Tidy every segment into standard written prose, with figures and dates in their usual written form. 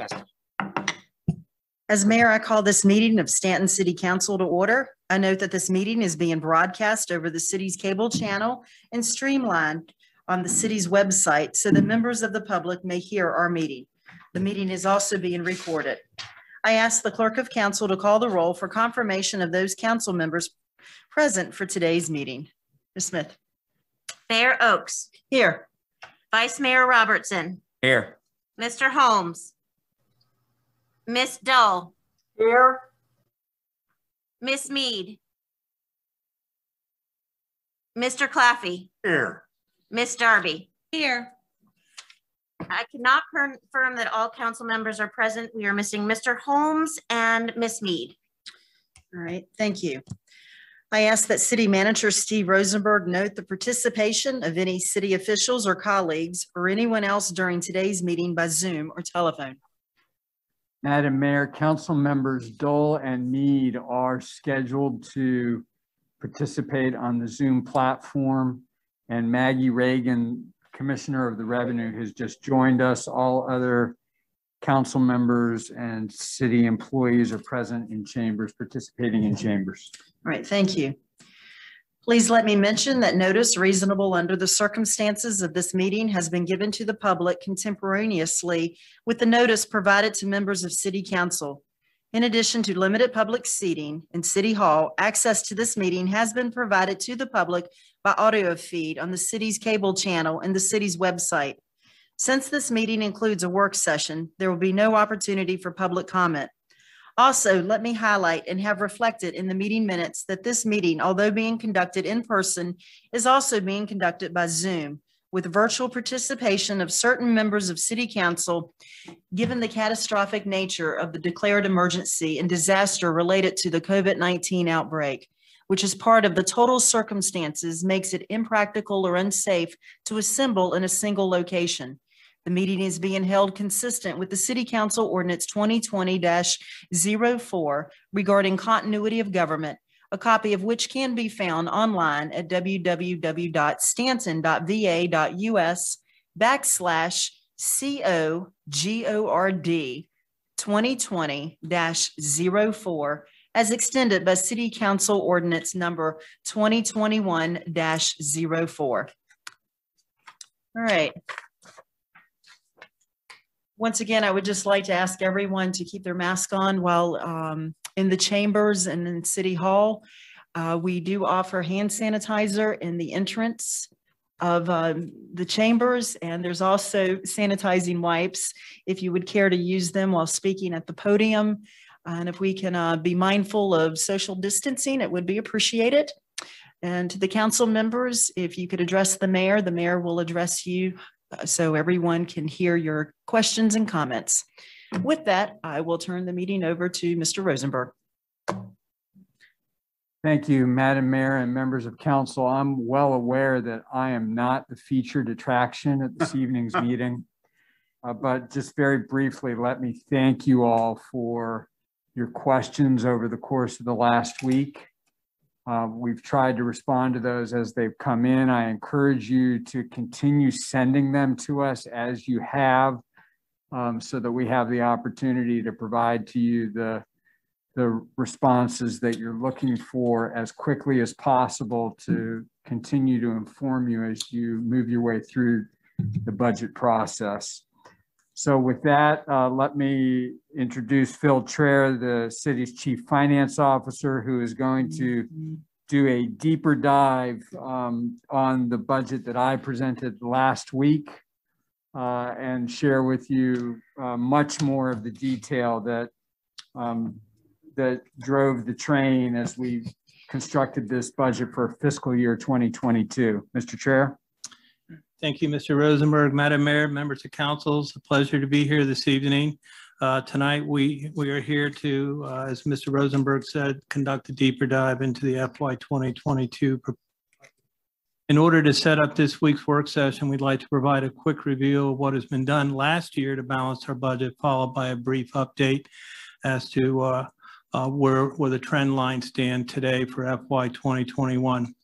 Yes. As mayor, I call this meeting of Staunton City Council to order. I note that this meeting is being broadcast over the city's cable channel and streamlined on the city's website so that members of the public may hear our meeting. The meeting is also being recorded. I ask the clerk of council to call the roll for confirmation of those council members present for today's meeting. Ms. Smith. Mayor Oakes. Here. Vice Mayor Robertson. Here. Mr. Holmes. Miss Dull. Here. Miss Mead. Mr. Claffey. Here. Miss Darby. Here. I cannot confirm that all council members are present. We are missing Mr. Holmes and Miss Mead. All right, thank you. I ask that City Manager Steve Rosenberg note the participation of any city officials or colleagues or anyone else during today's meeting by Zoom or telephone. Madam Mayor, council members Dole and Mead are scheduled to participate on the Zoom platform, and Maggie Reagan, Commissioner of the Revenue, has just joined us. All other council members and city employees are present in chambers, participating in chambers. All right, thank you. Please let me mention that notice reasonable under the circumstances of this meeting has been given to the public contemporaneously with the notice provided to members of City Council. In addition to limited public seating in City Hall, access to this meeting has been provided to the public by audio feed on the city's cable channel and the city's website. Since this meeting includes a work session, there will be no opportunity for public comment. Also, let me highlight and have reflected in the meeting minutes that this meeting, although being conducted in person, is also being conducted by Zoom with virtual participation of certain members of City Council, given the catastrophic nature of the declared emergency and disaster related to the COVID-19 outbreak, which is part of the total circumstances makes it impractical or unsafe to assemble in a single location. The meeting is being held consistent with the City Council Ordinance 2020-04 regarding continuity of government, a copy of which can be found online at www.stanton.va.us/COGORD 2020-04 as extended by City Council Ordinance number 2021-04. All right. Once again, I would just like to ask everyone to keep their mask on while in the chambers and in City Hall. We do offer hand sanitizer in the entrance of the chambers, and there's also sanitizing wipes if you would care to use them while speaking at the podium. And if we can be mindful of social distancing, it would be appreciated. And to the council members, if you could address the mayor will address you so everyone can hear your questions and comments. With that, I will turn the meeting over to Mr. Rosenberg. Thank you, Madam Mayor and members of council. I'm well aware that I am not the featured attraction at this evening's meeting, but just very briefly, let me thank you all for your questions over the course of the last week. We've tried to respond to those as they've come in. I encourage you to continue sending them to us as you have, so that we have the opportunity to provide to you the responses that you're looking for as quickly as possible to continue to inform you as you move your way through the budget process. So with that, let me introduce Phil Traer, the city's Chief Finance Officer, who is going to do a deeper dive on the budget that I presented last week and share with you much more of the detail that that drove the train as we constructed this budget for fiscal year 2022. Mr. Traer. Thank you, Mr. Rosenberg. Madam Mayor, members of council, it's a pleasure to be here this evening. Tonight, we are here to, as Mr. Rosenberg said, conduct a deeper dive into the FY 2022. In order to set up this week's work session, we'd like to provide a quick review of what has been done last year to balance our budget, followed by a brief update as to where the trend lines stand today for FY 2021.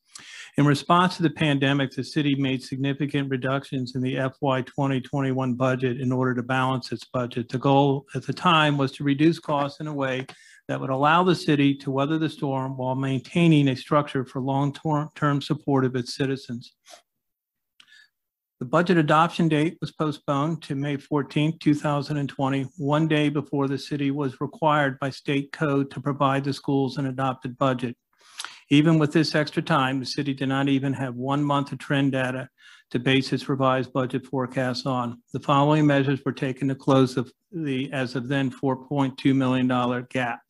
In response to the pandemic, the city made significant reductions in the FY 2021 budget in order to balance its budget. The goal at the time was to reduce costs in a way that would allow the city to weather the storm while maintaining a structure for long-term support of its citizens. The budget adoption date was postponed to May 14, 2020, one day before the city was required by state code to provide the schools an adopted budget. Even with this extra time, the city did not even have 1 month of trend data to base its revised budget forecasts on. The following measures were taken to close the as of then, $4.2 million gap.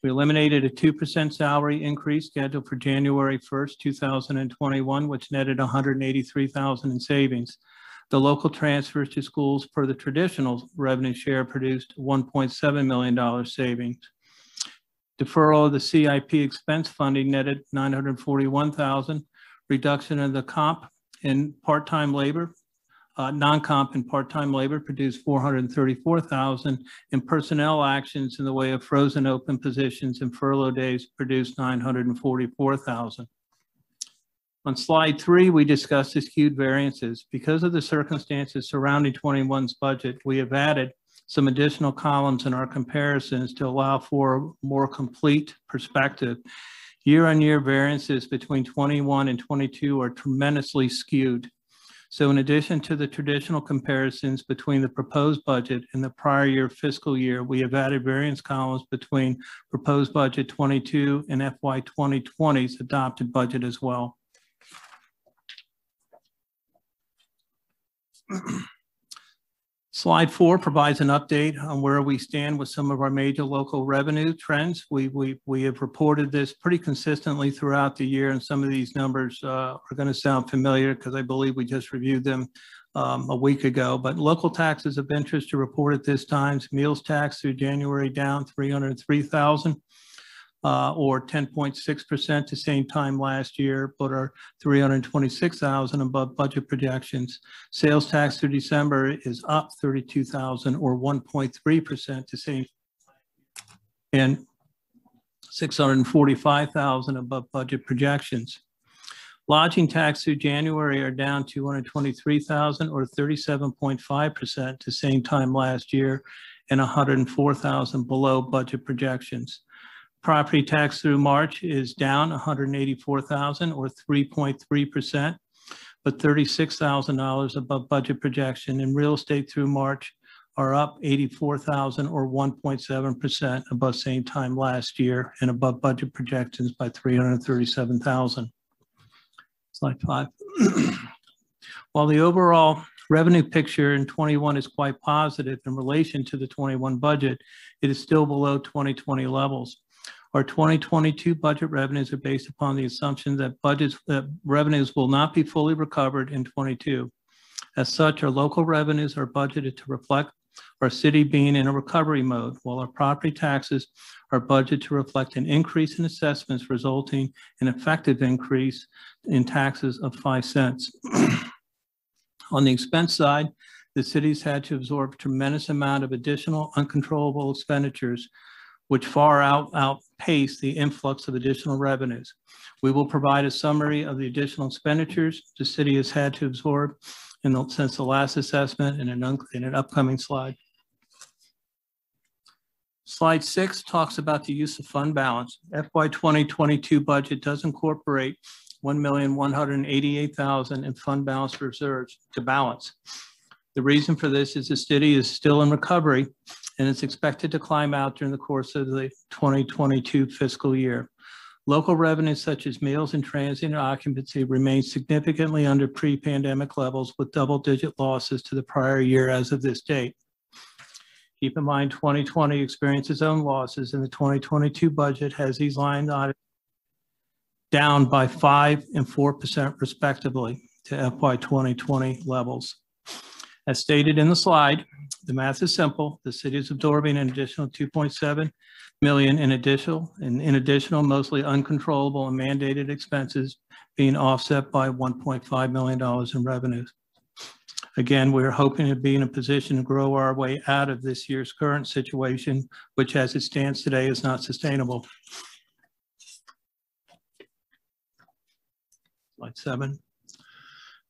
We eliminated a 2% salary increase scheduled for January 1st, 2021, which netted $183,000 in savings. The local transfers to schools per the traditional revenue share produced $1.7 million savings. Deferral of the CIP expense funding netted $941,000. Reduction of the comp in part-time labor, non-comp and part-time labor produced $434,000, and personnel actions in the way of frozen open positions and furlough days produced $944,000. On slide 3, we discussed the skewed variances. Because of the circumstances surrounding 21's budget, we have added some additional columns in our comparisons to allow for a more complete perspective. Year-on-year variances between 21 and 22 are tremendously skewed. So in addition to the traditional comparisons between the proposed budget and the prior year fiscal year, we have added variance columns between proposed budget 22 and FY 2020's adopted budget as well. Slide 4 provides an update on where we stand with some of our major local revenue trends. We have reported this pretty consistently throughout the year, and some of these numbers are going to sound familiar because I believe we just reviewed them a week ago. But local taxes of interest to report at this time: meals tax through January down $303,000. Or 10.6% to same time last year, but are $326,000 above budget projections. Sales tax through December is up $32,000 or 1.3% to same, and $645,000 above budget projections. Lodging tax through January are down $223,000 or 37.5% to same time last year, and $104,000 below budget projections. Property tax through March is down $184,000 or 3.3%, but $36,000 above budget projection. And real estate through March are up $84,000 or 1.7% above same time last year and above budget projections by $337,000. Slide 5. While the overall revenue picture in 21 is quite positive in relation to the 21 budget, it is still below 2020 levels. Our 2022 budget revenues are based upon the assumption that revenues will not be fully recovered in 22. As such, our local revenues are budgeted to reflect our city being in a recovery mode, while our property taxes are budgeted to reflect an increase in assessments, resulting in effective increase in taxes of 5 cents. On the expense side, the city's had to absorb a tremendous amount of additional uncontrollable expenditures, which far outpace the influx of additional revenues. We will provide a summary of the additional expenditures the city has had to absorb since the last assessment in an upcoming slide. Slide 6 talks about the use of fund balance. FY 2022 budget does incorporate $1,188,000 in fund balance reserves to balance. The reason for this is the city is still in recovery and it's expected to climb out during the course of the 2022 fiscal year. Local revenues such as meals and transient occupancy remain significantly under pre-pandemic levels, with double-digit losses to the prior year as of this date. Keep in mind, 2020 experienced its own losses, and the 2022 budget has these line items down by 5% and 4% respectively to FY 2020 levels. As stated in the slide, the math is simple. The city is absorbing an additional $2.7 million in additional mostly uncontrollable and mandated expenses being offset by $1.5 million in revenues. Again, we're hoping to be in a position to grow our way out of this year's current situation, which as it stands today is not sustainable. Slide 7.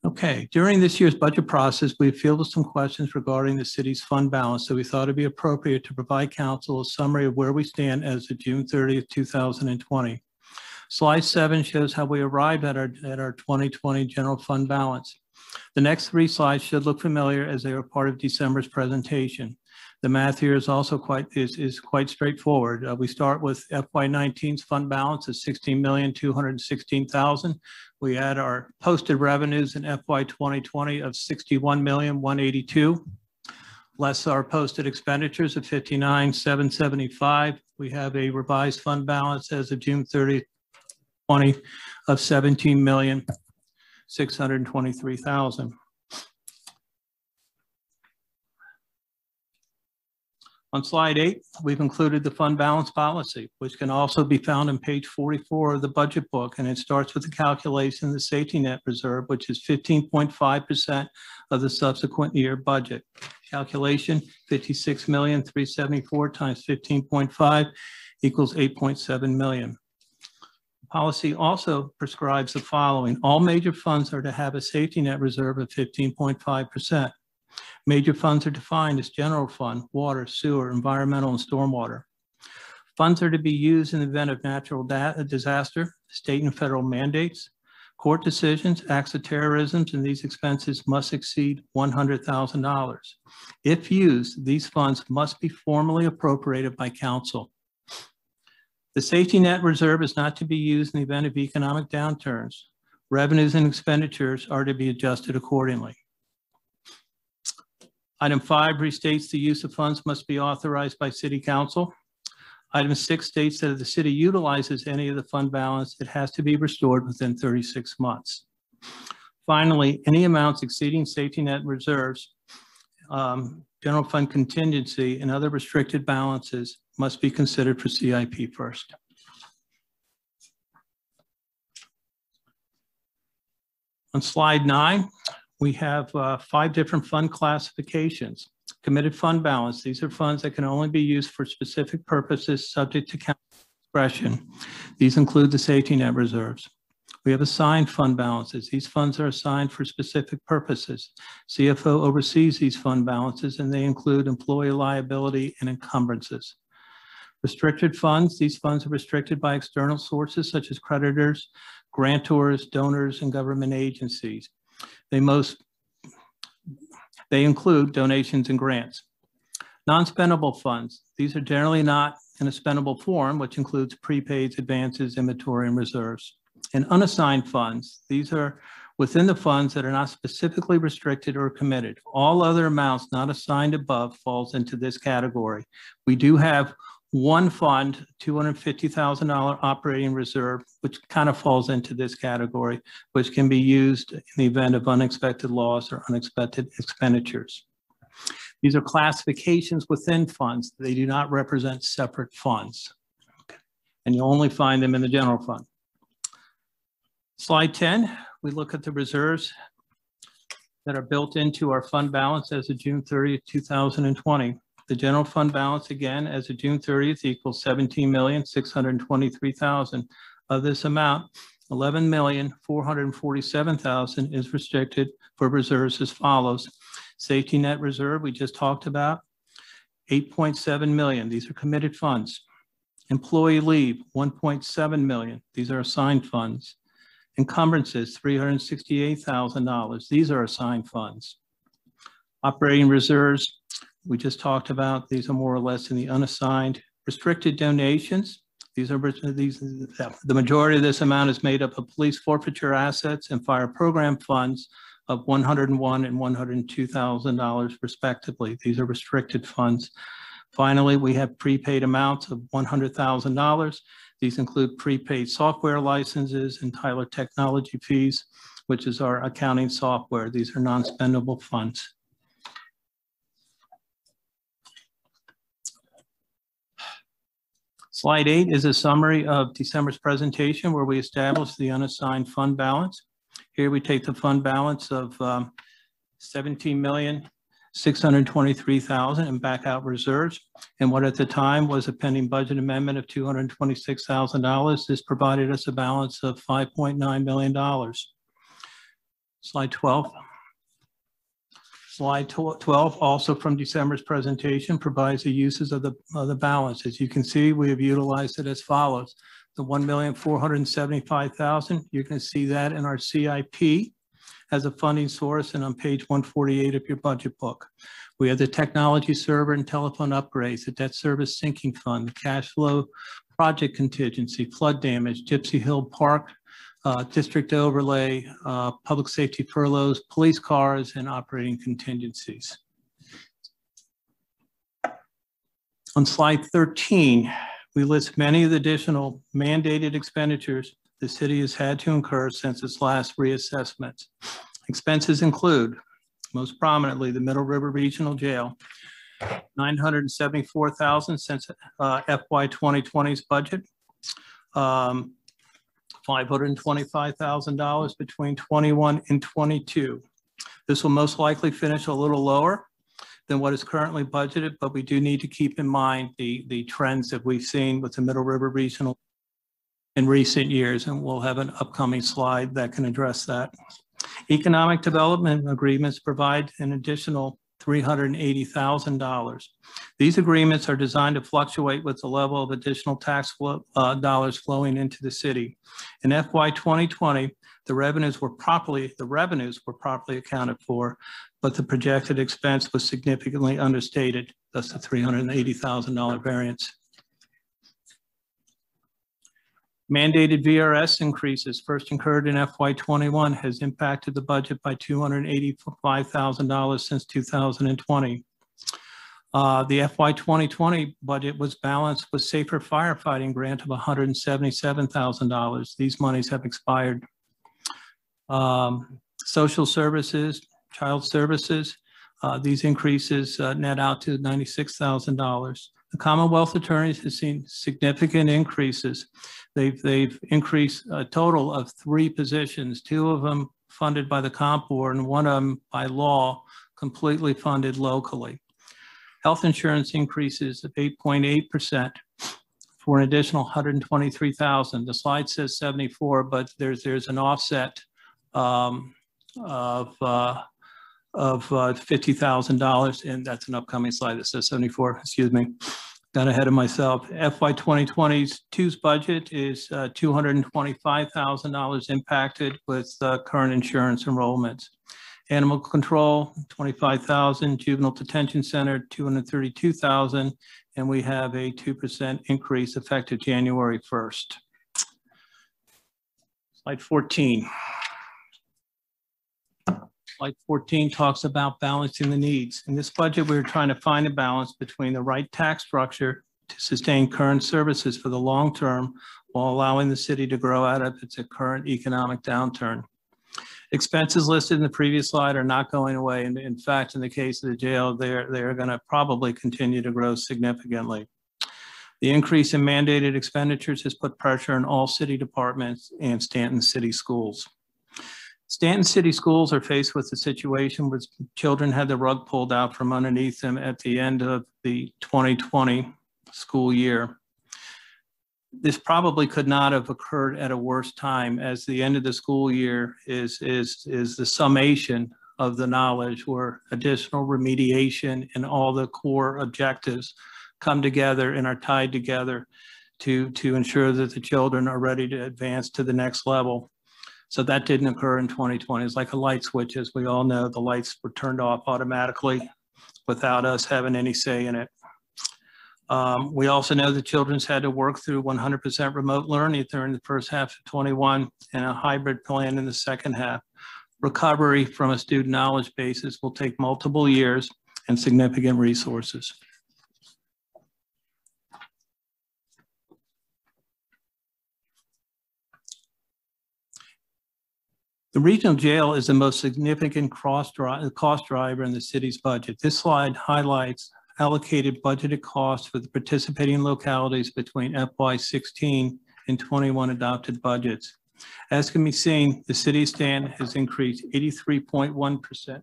Okay, during this year's budget process, we fielded some questions regarding the city's fund balance, so we thought it'd be appropriate to provide council a summary of where we stand as of June 30th, 2020. Slide 7 shows how we arrived at our 2020 general fund balance. The next 3 slides should look familiar as they were part of December's presentation. The math here is also quite straightforward. We start with FY19's fund balance of $16,216,000. We add our posted revenues in FY 2020 of $61,182,000, less our posted expenditures of $59,775. We have a revised fund balance as of June 30, 2020 of $17,623,000. On slide 8, we've included the fund balance policy, which can also be found on page 44 of the budget book, and it starts with the calculation of the safety net reserve, which is 15.5% of the subsequent year budget. Calculation, $56,374,000 times 15.5 equals $8.7 million. The policy also prescribes the following. All major funds are to have a safety net reserve of 15.5%. Major funds are defined as general fund, water, sewer, environmental, and stormwater. Funds are to be used in the event of natural disaster, state and federal mandates, court decisions, acts of terrorism, and these expenses must exceed $100,000. If used, these funds must be formally appropriated by council. The safety net reserve is not to be used in the event of economic downturns. Revenues and expenditures are to be adjusted accordingly. Item 5 restates the use of funds must be authorized by City Council. Item 6 states that if the city utilizes any of the fund balance, it has to be restored within 36 months. Finally, any amounts exceeding safety net reserves, general fund contingency, and other restricted balances must be considered for CIP first. On slide 9, we have 5 different fund classifications. Committed fund balance. These are funds that can only be used for specific purposes subject to council discretion. These include the safety net reserves. We have assigned fund balances. These funds are assigned for specific purposes. CFO oversees these fund balances, and they include employee liability and encumbrances. Restricted funds. These funds are restricted by external sources such as creditors, grantors, donors, and government agencies. They include donations and grants. Non-spendable funds. These are generally not in a spendable form, which includes prepaids, advances, inventory, and reserves. And unassigned funds. These are within the funds that are not specifically restricted or committed. All other amounts not assigned above falls into this category. We do have one fund, $250,000 operating reserve, which kind of falls into this category, which can be used in the event of unexpected loss or unexpected expenditures. These are classifications within funds. They do not represent separate funds. Okay. And you'll only find them in the general fund. Slide 10, we look at the reserves that are built into our fund balance as of June 30th, 2020. The general fund balance, again, as of June 30th equals $17,623,000. Of this amount, $11,447,000 is restricted for reserves as follows. Safety net reserve, we just talked about, $8.7 million. These are committed funds. Employee leave, $1.7 million. These are assigned funds. Encumbrances, $368,000. These are assigned funds. Operating reserves, we just talked about. These are more or less in the unassigned. Restricted donations. The majority of this amount is made up of police forfeiture assets and fire program funds of $101,000 and $102,000 respectively. These are restricted funds. Finally, we have prepaid amounts of $100,000. These include prepaid software licenses and Tyler technology fees, which is our accounting software. These are non-spendable funds. Slide 8 is a summary of December's presentation where we established the unassigned fund balance. Here we take the fund balance of $17,623,000 and back out reserves. And what at the time was a pending budget amendment of $226,000. This provided us a balance of $5.9 million. Slide 12. Slide 12, also from December's presentation, provides the uses of the balance. As you can see, we have utilized it as follows. The $1,475,000, you're going to see that in our CIP as a funding source and on page 148 of your budget book. We have the technology server and telephone upgrades, the debt service sinking fund, the cash flow project contingency, flood damage, Gypsy Hill Park, district overlay, public safety furloughs, police cars, and operating contingencies. On slide 13, we list many of the additional mandated expenditures the city has had to incur since its last reassessment. Expenses include, most prominently, the Middle River Regional Jail, $974,000 since FY 2020's budget, $525,000 between 21 and 22. This will most likely finish a little lower than what is currently budgeted, but we do need to keep in mind the trends that we've seen with the Middle River Regional in recent years, and we'll have an upcoming slide that can address that. Economic development agreements provide an additional $380,000. These agreements are designed to fluctuate with the level of additional tax dollars flowing into the city. In FY 2020, the revenues were properly accounted for, but the projected expense was significantly understated, thus the $380,000 variance. Mandated VRS increases first incurred in FY 21 has impacted the budget by $285,000 since 2020. The FY 2020 budget was balanced with safer firefighting grant of $177,000. These monies have expired. Social services, child services, these increases net out to $96,000. The Commonwealth attorneys have seen significant increases. They've increased a total of 3 positions, 2 of them funded by the Comp Board and 1 of them by law, completely funded locally. Health insurance increases of 8.8% for an additional $123,000. The slide says 74, but there's an offset of $50,000, and that's an upcoming slide that says 74, excuse me, got ahead of myself. FY 2022's budget is $225,000 impacted with current insurance enrollments. Animal control, $25,000, juvenile detention center, $232,000, and we have a 2% increase effective January 1st. Slide 14. Slide 14 talks about balancing the needs. In this budget, we're trying to find a balance between the right tax structure to sustain current services for the long term while allowing the city to grow out of its current economic downturn. Expenses listed in the previous slide are not going away. And in fact, in the case of the jail, they're going to probably continue to grow significantly. The increase in mandated expenditures has put pressure on all city departments and Staunton City Schools. Staunton City Schools are faced with a situation where children had the rug pulled out from underneath them at the end of the 2020 school year. This probably could not have occurred at a worse time, as the end of the school year is the summation of the knowledge where additional remediation and all the core objectives come together and are tied together to ensure that the children are ready to advance to the next level. So that didn't occur in 2020. It's like a light switch. As we all know, the lights were turned off automatically without us having any say in it. We also know the children's had to work through 100% remote learning during the first half of 21 and a hybrid plan in the second half. Recovery from a student knowledge basis will take multiple years and significant resources. The regional jail is the most significant cost driver in the city's budget. This slide highlights allocated budgeted costs for the participating localities between FY 16 and 21 adopted budgets. As can be seen, the city of Staunton has increased 83.1%,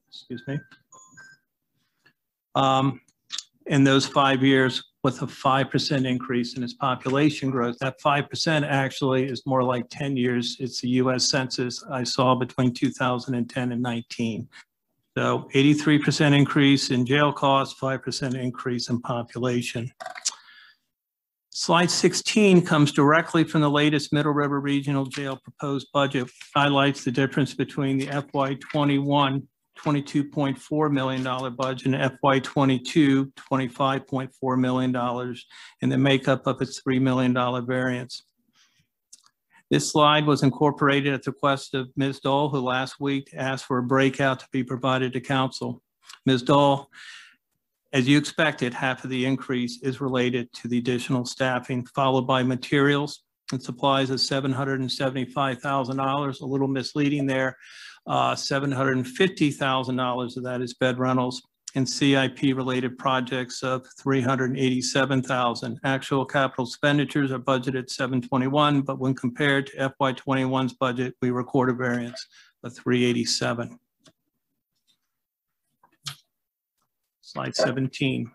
in those 5 years with a 5% increase in its population growth. That 5% actually is more like 10 years. It's the US Census I saw between 2010 and 19. So 83% increase in jail costs, 5% increase in population. Slide 16 comes directly from the latest Middle River Regional Jail proposed budget, highlights the difference between the FY21 $22.4 million budget and FY22 $25.4 million and the makeup of its $3 million variance. This slide was incorporated at the request of Ms. Dole, who last week asked for a breakout to be provided to council. Ms. Dole, as you expected, half of the increase is related to the additional staffing, followed by materials and supplies of $775,000, a little misleading there. $750,000 of that is bed rentals, and CIP related projects of $387,000. Actual capital expenditures are budgeted $721, but when compared to FY21's budget, we record a variance of $387. Slide 17.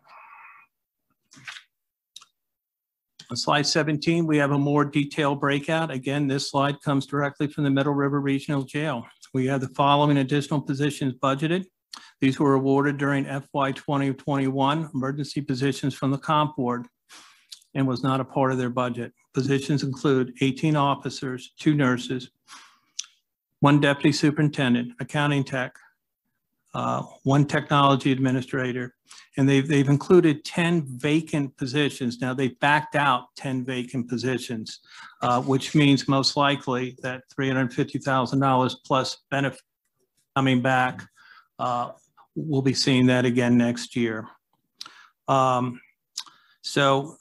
On slide 17, we have a more detailed breakout. Again, this slide comes directly from the Middle River Regional Jail. We have the following additional positions budgeted. These were awarded during FY 2021 emergency positions from the comp board and was not a part of their budget. Positions include 18 officers, 2 nurses, 1 deputy superintendent, accounting tech, 1 technology administrator, and they've included 10 vacant positions. Now they've backed out 10 vacant positions, which means most likely that $350,000 plus benefit coming back, we'll be seeing that again next year. So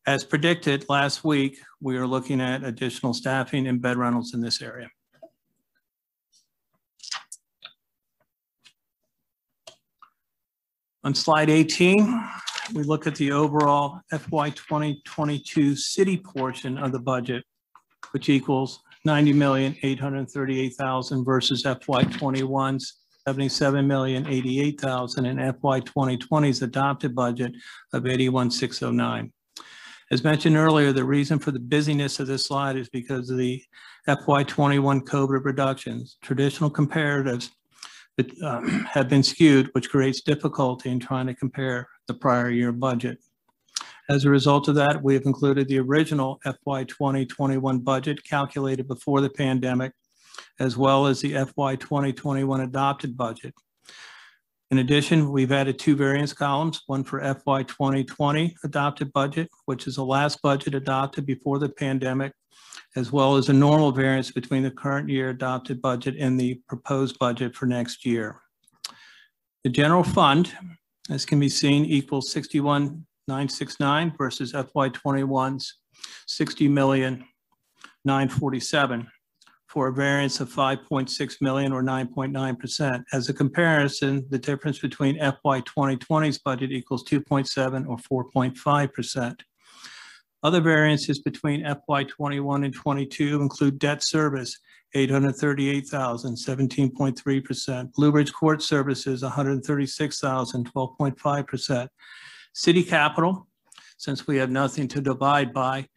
as predicted last week, we are looking at additional staffing and bed rentals in this area. On slide 18, we look at the overall FY 2022 city portion of the budget, which equals $90,838,000 versus FY 21's $77,088,000 and FY 2020's adopted budget of $81,609. As mentioned earlier, the reason for the busyness of this slide is because of the FY 21 COVID reductions. Traditional comparatives that have been skewed, which creates difficulty in trying to compare the prior year budget. As a result of that, we have included the original FY 2021 budget calculated before the pandemic, as well as the FY 2021 adopted budget. In addition, we've added 2 variance columns, one for FY 2020 adopted budget, which is the last budget adopted before the pandemic, as well as a normal variance between the current year adopted budget and the proposed budget for next year. The general fund, as can be seen, equals $61,969 versus FY 21's $60,947 for a variance of $5.6 million or 9.9%. As a comparison, the difference between FY 2020's budget equals 2.7 or 4.5%. Other variances between FY 21 and 22 include debt service, $838,000, 17.3%. Blue Ridge Court Services, $136,000, 12.5%. City capital, since we have nothing to divide by,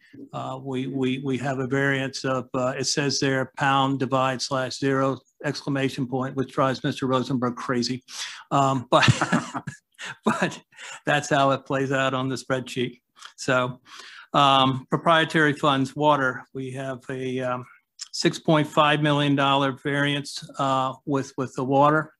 we have a variance of, it says there, #/0 exclamation point, which drives Mr. Rosenberg crazy. But that's how it plays out on the spreadsheet. So proprietary funds, water, we have a $6.5 million variance with the water.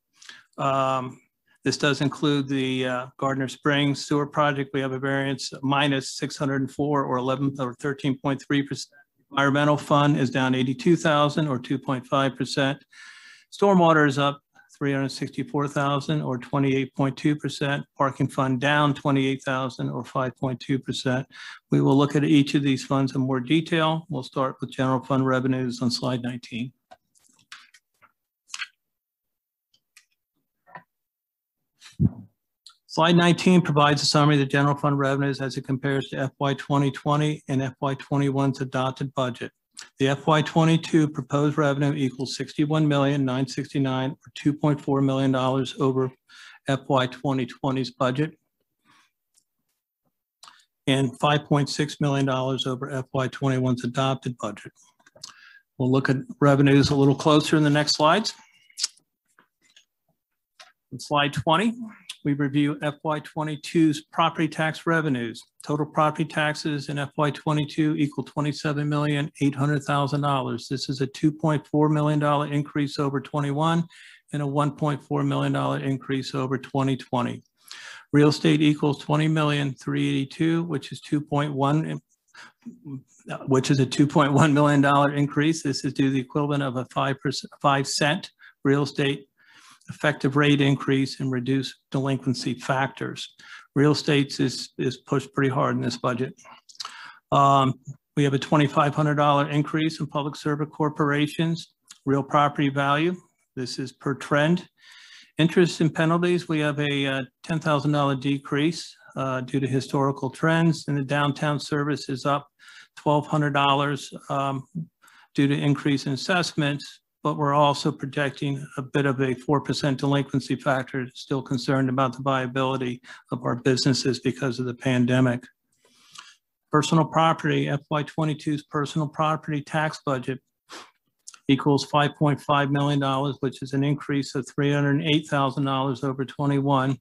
This does include the Gardner Springs sewer project. We have a variance minus 604 or 13.3%. Environmental fund is down 82,000 or 2.5%. Stormwater is up 364,000 or 28.2%. Parking fund down 28,000 or 5.2%. We will look at each of these funds in more detail. We'll start with general fund revenues on slide 19. Slide 19 provides a summary of the general fund revenues as it compares to FY 2020 and FY 21's adopted budget. The FY 22 proposed revenue equals $61,969,000 or $2.4 million over FY 2020's budget. and $5.6 million over FY21's adopted budget. We'll look at revenues a little closer in the next slides. On slide 20, we review FY22's property tax revenues. Total property taxes in FY22 equal $27,800,000. This is a $2.4 million increase over 21 and a $1.4 million increase over 2020. Real estate equals $20,382,000, which is a $2.1 million increase. This is due to the equivalent of a 5% real estate effective rate increase and reduced delinquency factors. Real estate is pushed pretty hard in this budget. We have a $2,500 increase in public service corporations. Real property value, this is per trend. Interest and penalties, we have a $10,000 decrease due to historical trends, and the downtown service is up $1,200 due to increase in assessments, but we're also projecting a bit of a 4% delinquency factor, still concerned about the viability of our businesses because of the pandemic. Personal property, FY22's personal property tax budget equals $5.5 million, which is an increase of $308,000 over 21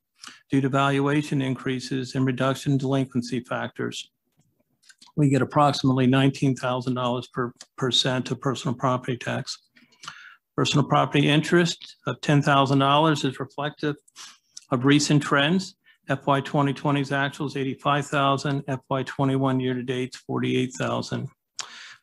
due to valuation increases and reduction in delinquency factors. We get approximately $19,000 per percent of personal property tax. Personal property interest of $10,000 is reflective of recent trends. FY 2020's actuals $85,000, FY 21 year-to-date $48,000.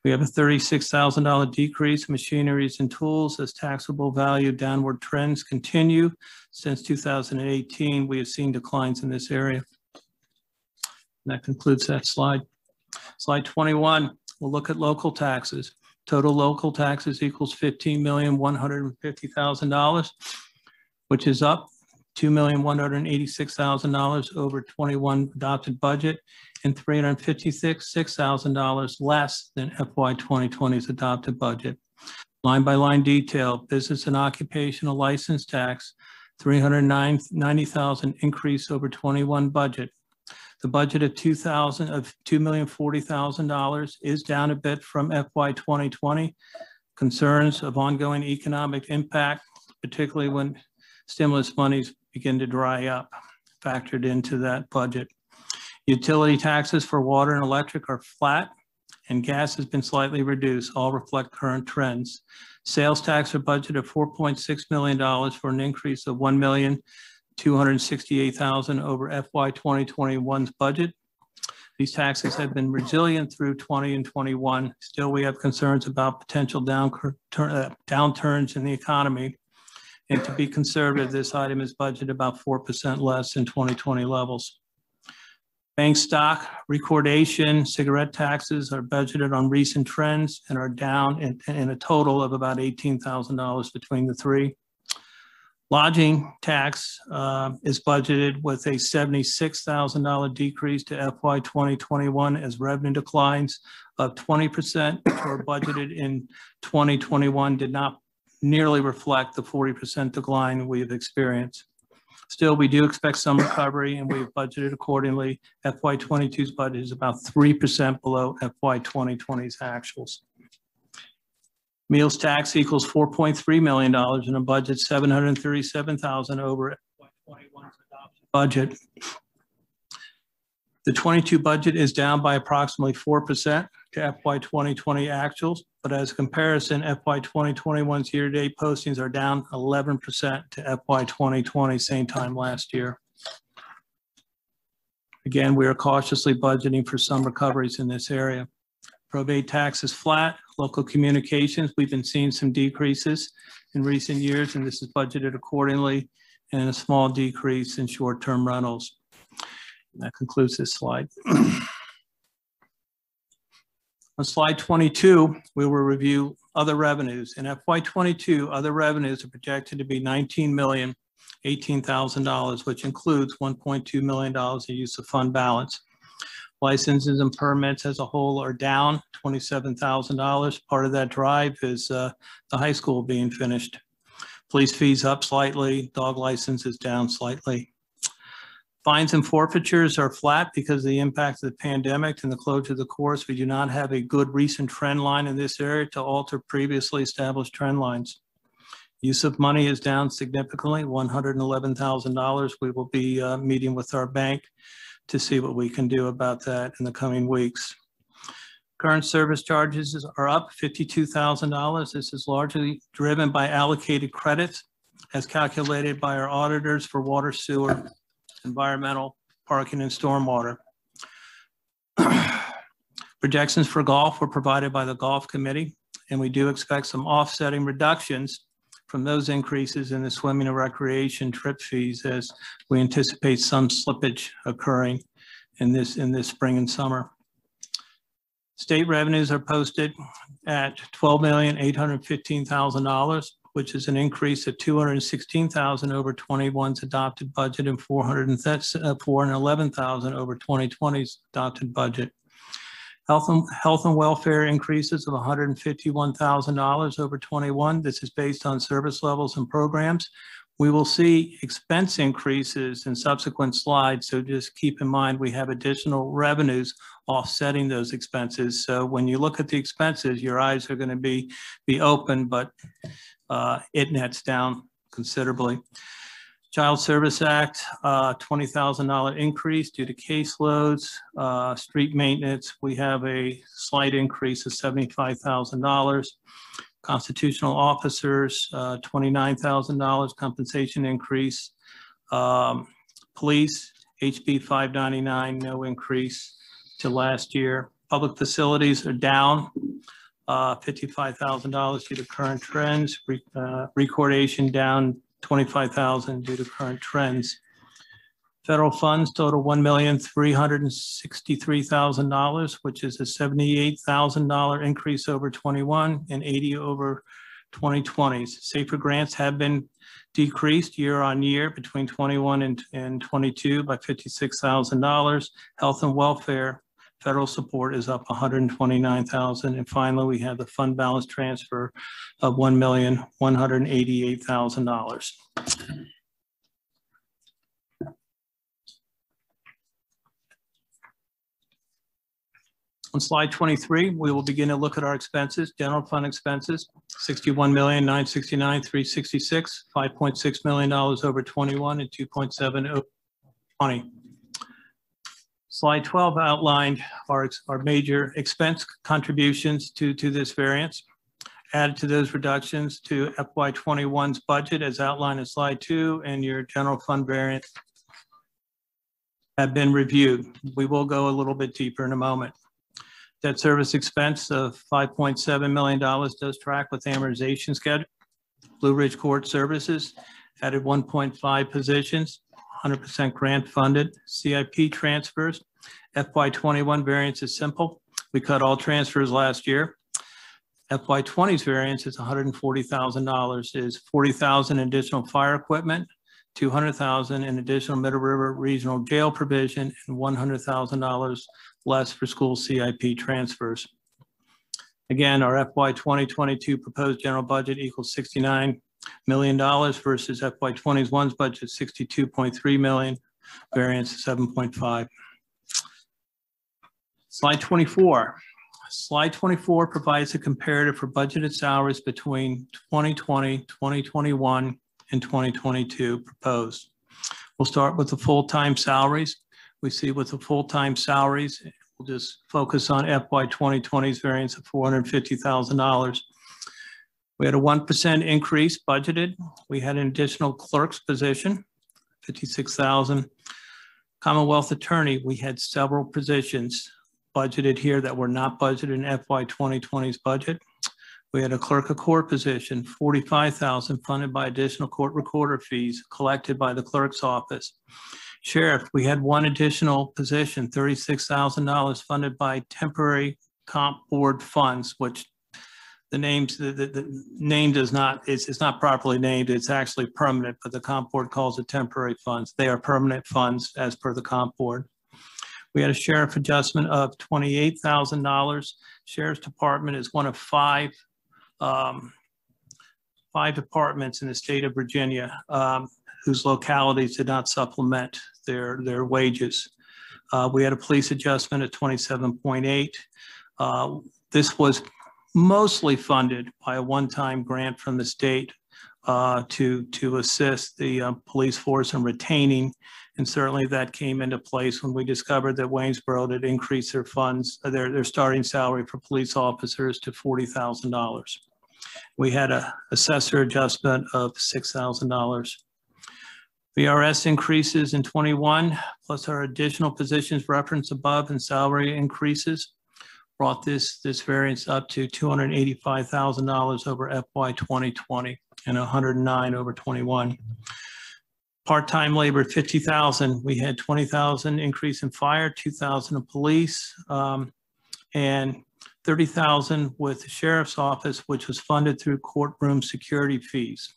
We have a $36,000 decrease in machineries and tools as taxable value downward trends continue. Since 2018, we have seen declines in this area. And that concludes that slide. Slide 21, we'll look at local taxes. Total local taxes equals $15,150,000, which is up $2,186,000 over 21 adopted budget and $356,000 less than FY 2020's adopted budget. Line by line detail, business and occupational license tax, $390,000 increase over 21 budget. The budget of $2,040,000 is down a bit from FY 2020. Concerns of ongoing economic impact, particularly when stimulus monies begin to dry up, factored into that budget. Utility taxes for water and electric are flat, and gas has been slightly reduced. All reflect current trends. Sales tax are budgeted at $4.6 million for an increase of $1,268,000 over FY 2021's budget. These taxes have been resilient through 20 and 21. Still, we have concerns about potential downturns in the economy. And to be conservative, this item is budgeted about 4% less than 2020 levels. Bank stock, recordation, cigarette taxes are budgeted on recent trends and are down in a total of about $18,000 between the three. Lodging tax is budgeted with a $76,000 decrease to FY 2021 as revenue declines of 20%, which were budgeted in 2021, did not nearly reflect the 40% decline we have experienced. Still, we do expect some recovery and we've budgeted accordingly. FY 22's budget is about 3% below FY 2020's actuals. Meals tax equals $4.3 million in a budget $737,000 over FY 21's adopted budget. The 22 budget is down by approximately 4% to FY 2020 actuals, but as a comparison, FY 2021's year-to-date postings are down 11% to FY 2020 same time last year. Again, we are cautiously budgeting for some recoveries in this area. Probate tax is flat. Local communications, we've been seeing some decreases in recent years, and this is budgeted accordingly, and a small decrease in short-term rentals. And that concludes this slide. On slide 22, we will review other revenues. In FY 22, other revenues are projected to be $19,018,000, which includes $1.2 million in use of fund balance. Licenses and permits as a whole are down $27,000. Part of that drive is the high school being finished. Police fees up slightly, dog license is down slightly. Fines and forfeitures are flat because of the impact of the pandemic and the closure of the course. We do not have a good recent trend line in this area to alter previously established trend lines. Use of money is down significantly, $111,000. We will be meeting with our bank to see what we can do about that in the coming weeks. Current service charges are up $52,000. This is largely driven by allocated credits as calculated by our auditors for water, sewer, environmental, parking, and stormwater. Projections for golf were provided by the golf committee, and we do expect some offsetting reductions from those increases in the swimming and recreation trip fees as we anticipate some slippage occurring in this spring and summer. State revenues are posted at $12,815,000, which is an increase of $216,000 over 21's adopted budget and $411,000 over 2020's adopted budget. Health and welfare increases of $151,000 over 21. This is based on service levels and programs. We will see expense increases in subsequent slides, so just keep in mind we have additional revenues offsetting those expenses. So when you look at the expenses, your eyes are going to be open, but it nets down considerably. Child Service Act, $20,000 increase due to caseloads. Street maintenance, we have a slight increase of $75,000. Constitutional officers, $29,000 compensation increase. Police, HB 599, no increase to last year. Public facilities are down $55,000 due to current trends. Recordation down $25,000 due to current trends. Federal funds total $1,363,000, which is a $78,000 increase over 21 and 80 over 2020's. Safer grants have been decreased year on year between 21 and 22 by $56,000. Health and welfare federal support is up $129,000. And finally, we have the fund balance transfer of $1,188,000. On slide 23, we will begin to look at our expenses. General fund expenses, $61,969,366, $5.6 million over 21 and 2.7 over 20. Slide 12 outlined our major expense contributions to this variance. Added to those reductions to FY21's budget as outlined in slide 2 and your general fund variance have been reviewed. We will go a little bit deeper in a moment. Debt service expense of $5.7 million does track with amortization schedule. Blue Ridge Court Services added 1.5 positions, 100% grant funded. CIP transfers, FY21 variance is simple. We cut all transfers last year. FY20's variance is $140,000, is $40,000 additional fire equipment, $200,000 in additional Middle River Regional Jail provision, and $100,000 less for school CIP transfers. Again, our FY2022 proposed general budget equals $69 million versus FY21's budget, $62.3 million, variance 7.5. Slide 24. Slide 24 provides a comparative for budgeted salaries between 2020, 2021, and 2022 proposed. We'll start with the full-time salaries. We see with the full-time salaries, we'll just focus on FY 2020's variance of $450,000. We had a 1% increase budgeted. We had an additional clerk's position, $56,000. Commonwealth attorney, we had several positions budgeted here that were not budgeted in FY 2020's budget. We had a clerk of court position, $45,000 funded by additional court recorder fees collected by the clerk's office. Sheriff, we had one additional position, $36,000 funded by temporary comp board funds, which the name does not, it's not properly named, it's actually permanent, but the comp board calls it temporary funds. They are permanent funds as per the comp board. We had a sheriff adjustment of $28,000. Sheriff's Department is one of five departments in the state of Virginia whose localities did not supplement their wages. We had a police adjustment at 27.8. This was mostly funded by a one-time grant from the state to assist the police force in retaining. And certainly that came into place when we discovered that Waynesboro had increased their funds, their starting salary for police officers to $40,000. We had an assessor adjustment of $6,000. VRS increases in 21, plus our additional positions referenced above and salary increases brought this variance up to $285,000 over FY 2020 and $109 over 21. Part-time labor, 50,000. We had 20,000 increase in fire, 2,000 in police, and 30,000 with the sheriff's office, which was funded through courtroom security fees.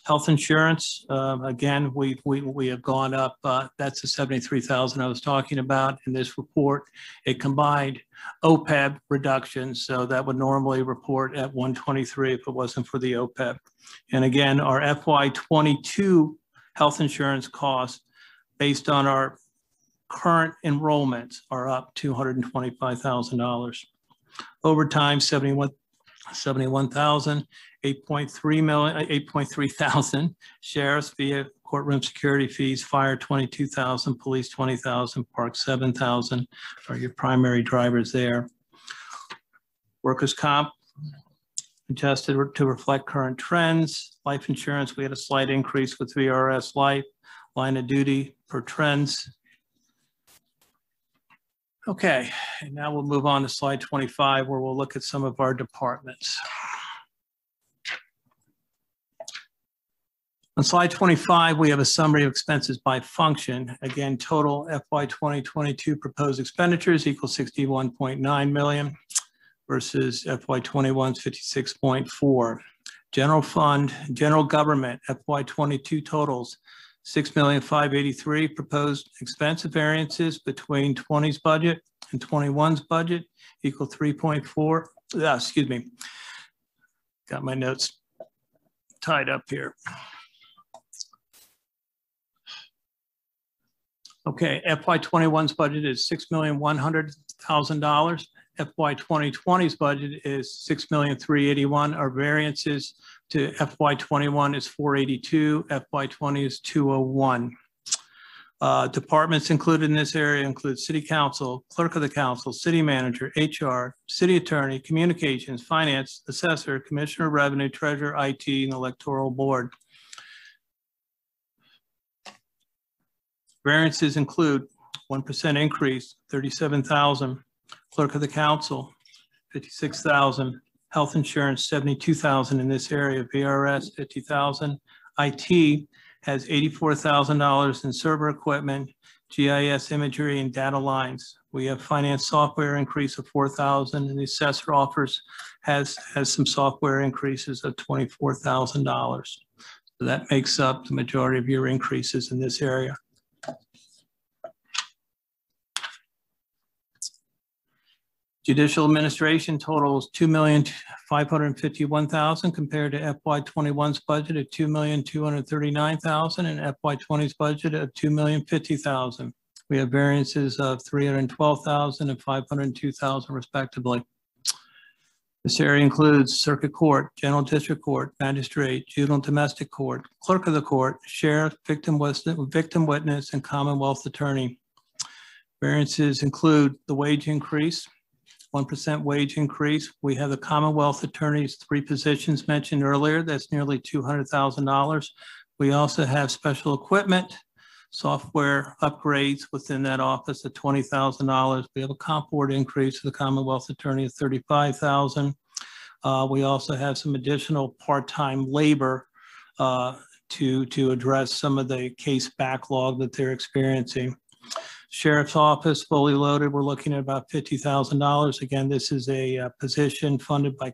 Health insurance, again, we have gone up. That's the 73,000 I was talking about in this report. It combined OPEB reductions, so that would normally report at 123 if it wasn't for the OPEB. And again, our FY 22 health insurance costs based on our current enrollments are up $225,000. Overtime, 71,000, 8.3 thousand. Sheriffs via courtroom security fees, fire 22,000, police 20,000, park 7,000 are your primary drivers there. Workers' comp adjusted to reflect current trends. Life insurance, we had a slight increase with VRS Life. Line of duty per trends. Okay, and now we'll move on to slide 25 where we'll look at some of our departments. On slide 25, we have a summary of expenses by function. Again, total FY 2022 proposed expenditures equal 61.9 million versus FY 21's 56.4. General fund, general government, FY 22 totals 6,583,000. Proposed expense variances between 20's budget and 21's budget equal 3.4. Excuse me. Got my notes tied up here. Okay, FY 21's budget is $6,100,000. FY 2020's budget is $6,381,000. Our variances to FY 21 is 482. FY 20 is 201. Departments included in this area include City Council, Clerk of the Council, City Manager, HR, City Attorney, Communications, Finance, Assessor, Commissioner of Revenue, Treasurer, IT, and Electoral Board. Variances include 1% increase, 37,000. Clerk of the Council, 56,000. Health insurance, 72,000 in this area. VRS, 50,000. IT has $84,000 in server equipment, GIS imagery, and data lines. We have finance software increase of 4,000, and the assessor offers has some software increases of $24,000. So that makes up the majority of your increases in this area. Judicial administration totals $2,551,000 compared to FY 21's budget of $2,239,000 and FY 20's budget of $2,050,000. We have variances of $312,000 and $502,000 respectively. This area includes Circuit Court, General District Court, Magistrate, Juvenile Domestic Court, Clerk of the Court, Sheriff, Victim Witness, and Commonwealth Attorney. Variances include the wage increase, 1% wage increase. We have the Commonwealth Attorney's 3 positions mentioned earlier. That's nearly $200,000. We also have special equipment, software upgrades within that office at $20,000. We have a comp board increase for the Commonwealth Attorney of $35,000. We also have some additional part-time labor to address some of the case backlog that they're experiencing. Sheriff's Office, fully loaded, we're looking at about $50,000. Again, this is a position funded by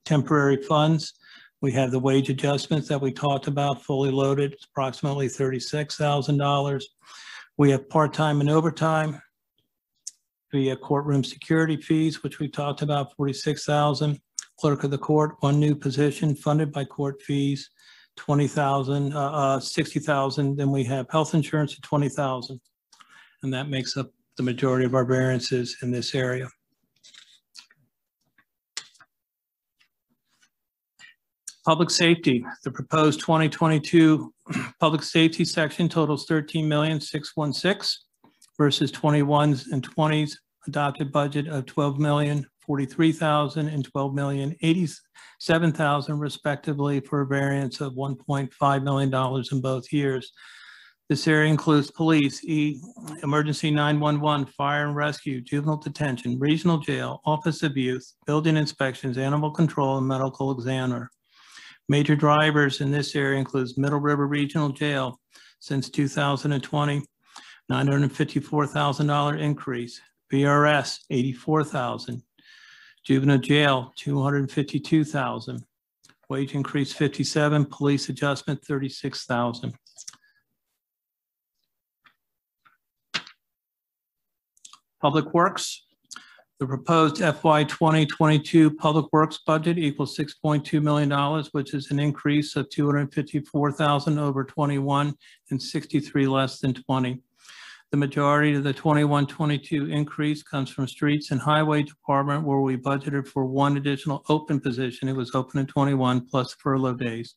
temporary funds. We have the wage adjustments that we talked about, fully loaded, it's approximately $36,000. We have part-time and overtime via courtroom security fees, which we talked about, $46,000. Clerk of the Court, 1 new position funded by court fees, $20,000, $60,000. Then we have health insurance at $20,000. And that makes up the majority of our variances in this area. Public safety, the proposed 2022 public safety section totals $13,616,000 versus 21s and 20s adopted budget of $12,043,000 and $12,087,000 respectively, for a variance of $1.5 million in both years. This area includes police, emergency 911, fire and rescue, juvenile detention, regional jail, office of youth, building inspections, animal control, and medical examiner. Major drivers in this area includes Middle River Regional Jail since 2020, $954,000 increase. VRS, $84,000. Juvenile jail, $252,000. Wage increase, $57,000. Police adjustment, $36,000. Public Works. The proposed FY 2022 Public Works budget equals $6.2 million, which is an increase of $254,000 over 21 and 63 less than 20. The majority of the 21-22 increase comes from Streets and Highway Department, where we budgeted for one additional open position. It was open in 21 plus furlough days.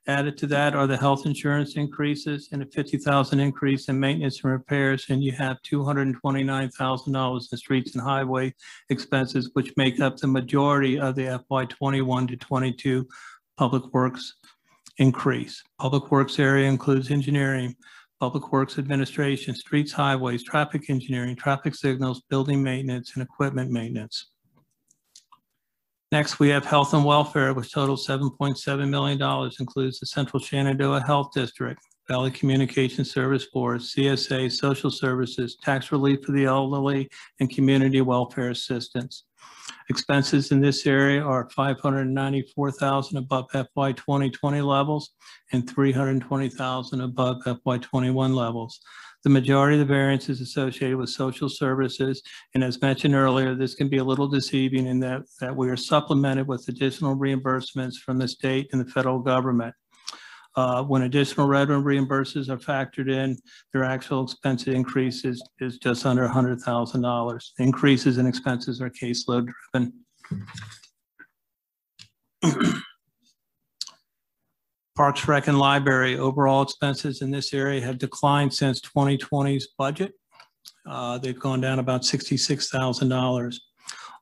Added to that are the health insurance increases and a $50,000 increase in maintenance and repairs, and you have $229,000 in streets and highway expenses, which make up the majority of the FY 21 to 22 Public Works increase. Public Works area includes engineering, Public Works administration, streets, highways, traffic engineering, traffic signals, building maintenance, and equipment maintenance. Next, we have health and welfare, which totals $7.7 million, includes the Central Shenandoah Health District, Valley Communication Service Board, CSA, social services, tax relief for the elderly, and community welfare assistance. Expenses in this area are $594,000 above FY 2020 levels and $320,000 above FY 21 levels. The majority of the variance is associated with social services. And as mentioned earlier, this can be a little deceiving in that we are supplemented with additional reimbursements from the state and the federal government. When additional revenue reimbursements are factored in, their actual expense increase is just under $100,000. Increases in expenses are caseload driven. Parks, Rec, and Library, overall expenses in this area have declined since 2020's budget. They've gone down about $66,000.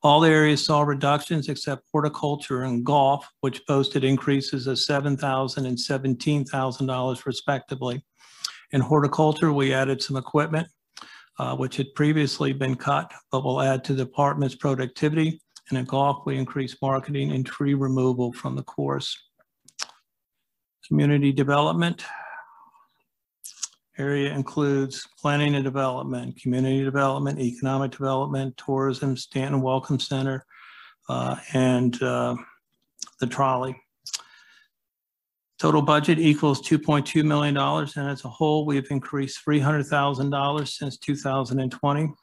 All areas saw reductions except horticulture and golf, which posted increases of $7,000 and $17,000 respectively. In horticulture, we added some equipment, which had previously been cut, but will add to the department's productivity. And in golf, we increased marketing and tree removal from the course. Community development area includes planning and development, community development, economic development, tourism, Staunton Welcome Center, and the trolley. Total budget equals $2.2 million, and as a whole, we've increased $300,000 since 2020.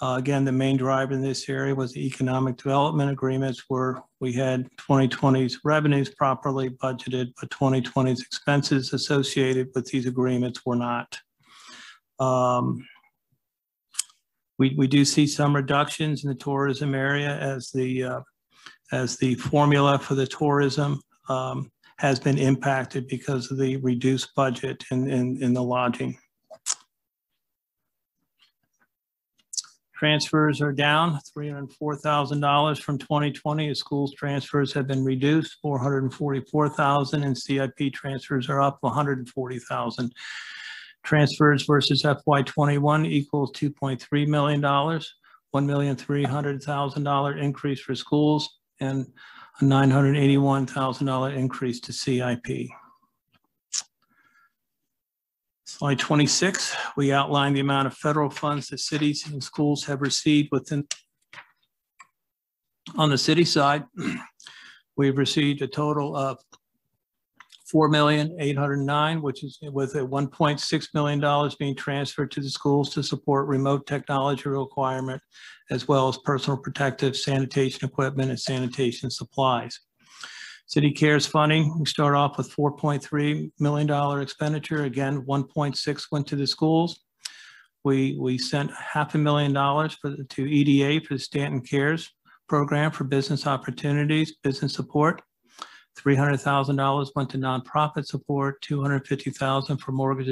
Again, the main driver in this area was the economic development agreements, where we had 2020's revenues properly budgeted, but 2020's expenses associated with these agreements were not. We do see some reductions in the tourism area as the formula for the tourism has been impacted because of the reduced budget in the lodging. Transfers are down $304,000 from 2020 as schools transfers have been reduced, $444,000, and CIP transfers are up $140,000. Transfers versus FY 21 equals $2.3 million, $1,300,000 increase for schools, and a $981,000 increase to CIP. Slide 26, we outline the amount of federal funds that cities and schools have received within. On the city side, we've received a total of $4,809,000, which is with a $1.6 million being transferred to the schools to support remote technology requirement, as well as personal protective sanitation equipment and sanitation supplies. City Cares funding, we start off with $4.3 million expenditure. Again, 1.6 went to the schools. We sent $500,000 to EDA for the Staunton Cares program for business opportunities, business support. $300,000 went to nonprofit support, $250,000 for mortgage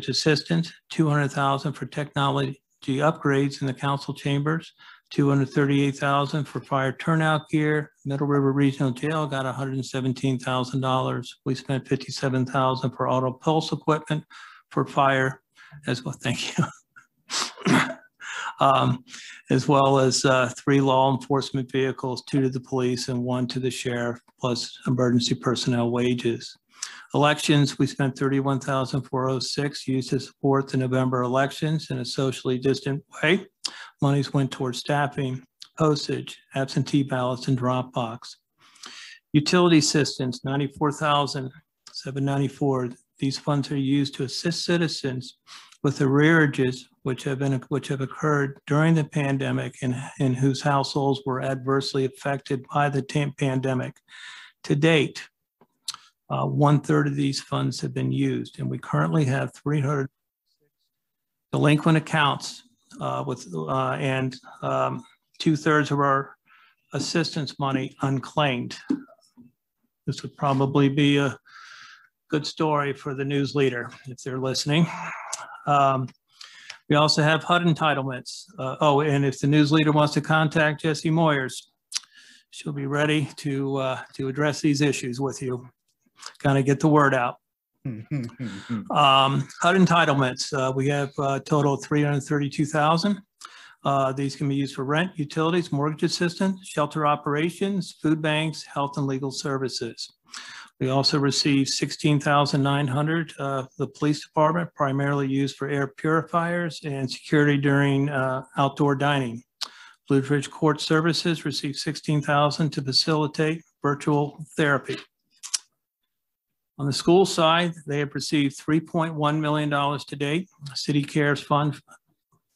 assistance, $200,000 for technology upgrades in the council chambers, $238,000 for fire turnout gear. Middle River Regional Jail got $117,000. We spent $57,000 for auto pulse equipment for fire as well. Thank you. As well as 3 law enforcement vehicles, 2 to the police and 1 to the sheriff, plus emergency personnel wages. Elections, we spent $31,406 used to support the November elections in a socially distant way. Monies went towards staffing, postage, absentee ballots, and drop box. Utility assistance, $94,794. These funds are used to assist citizens with arrearages which have occurred during the pandemic and whose households were adversely affected by the pandemic. To date, 1/3 of these funds have been used, and we currently have 300 delinquent accounts and 2/3 of our assistance money unclaimed. This would probably be a good story for the news leader if they're listening. We also have HUD entitlements. And if the news leader wants to contact Jessie Moyers, she'll be ready to address these issues with you, kind of get the word out. HUD entitlements, we have a total of 332,000. These can be used for rent, utilities, mortgage assistance, shelter operations, food banks, health and legal services. We also received $16,900, the police department, primarily used for air purifiers and security during outdoor dining. Blue Ridge Court Services received $16,000 to facilitate virtual therapy. On the school side, they have received $3.1 million to date. City Cares Fund,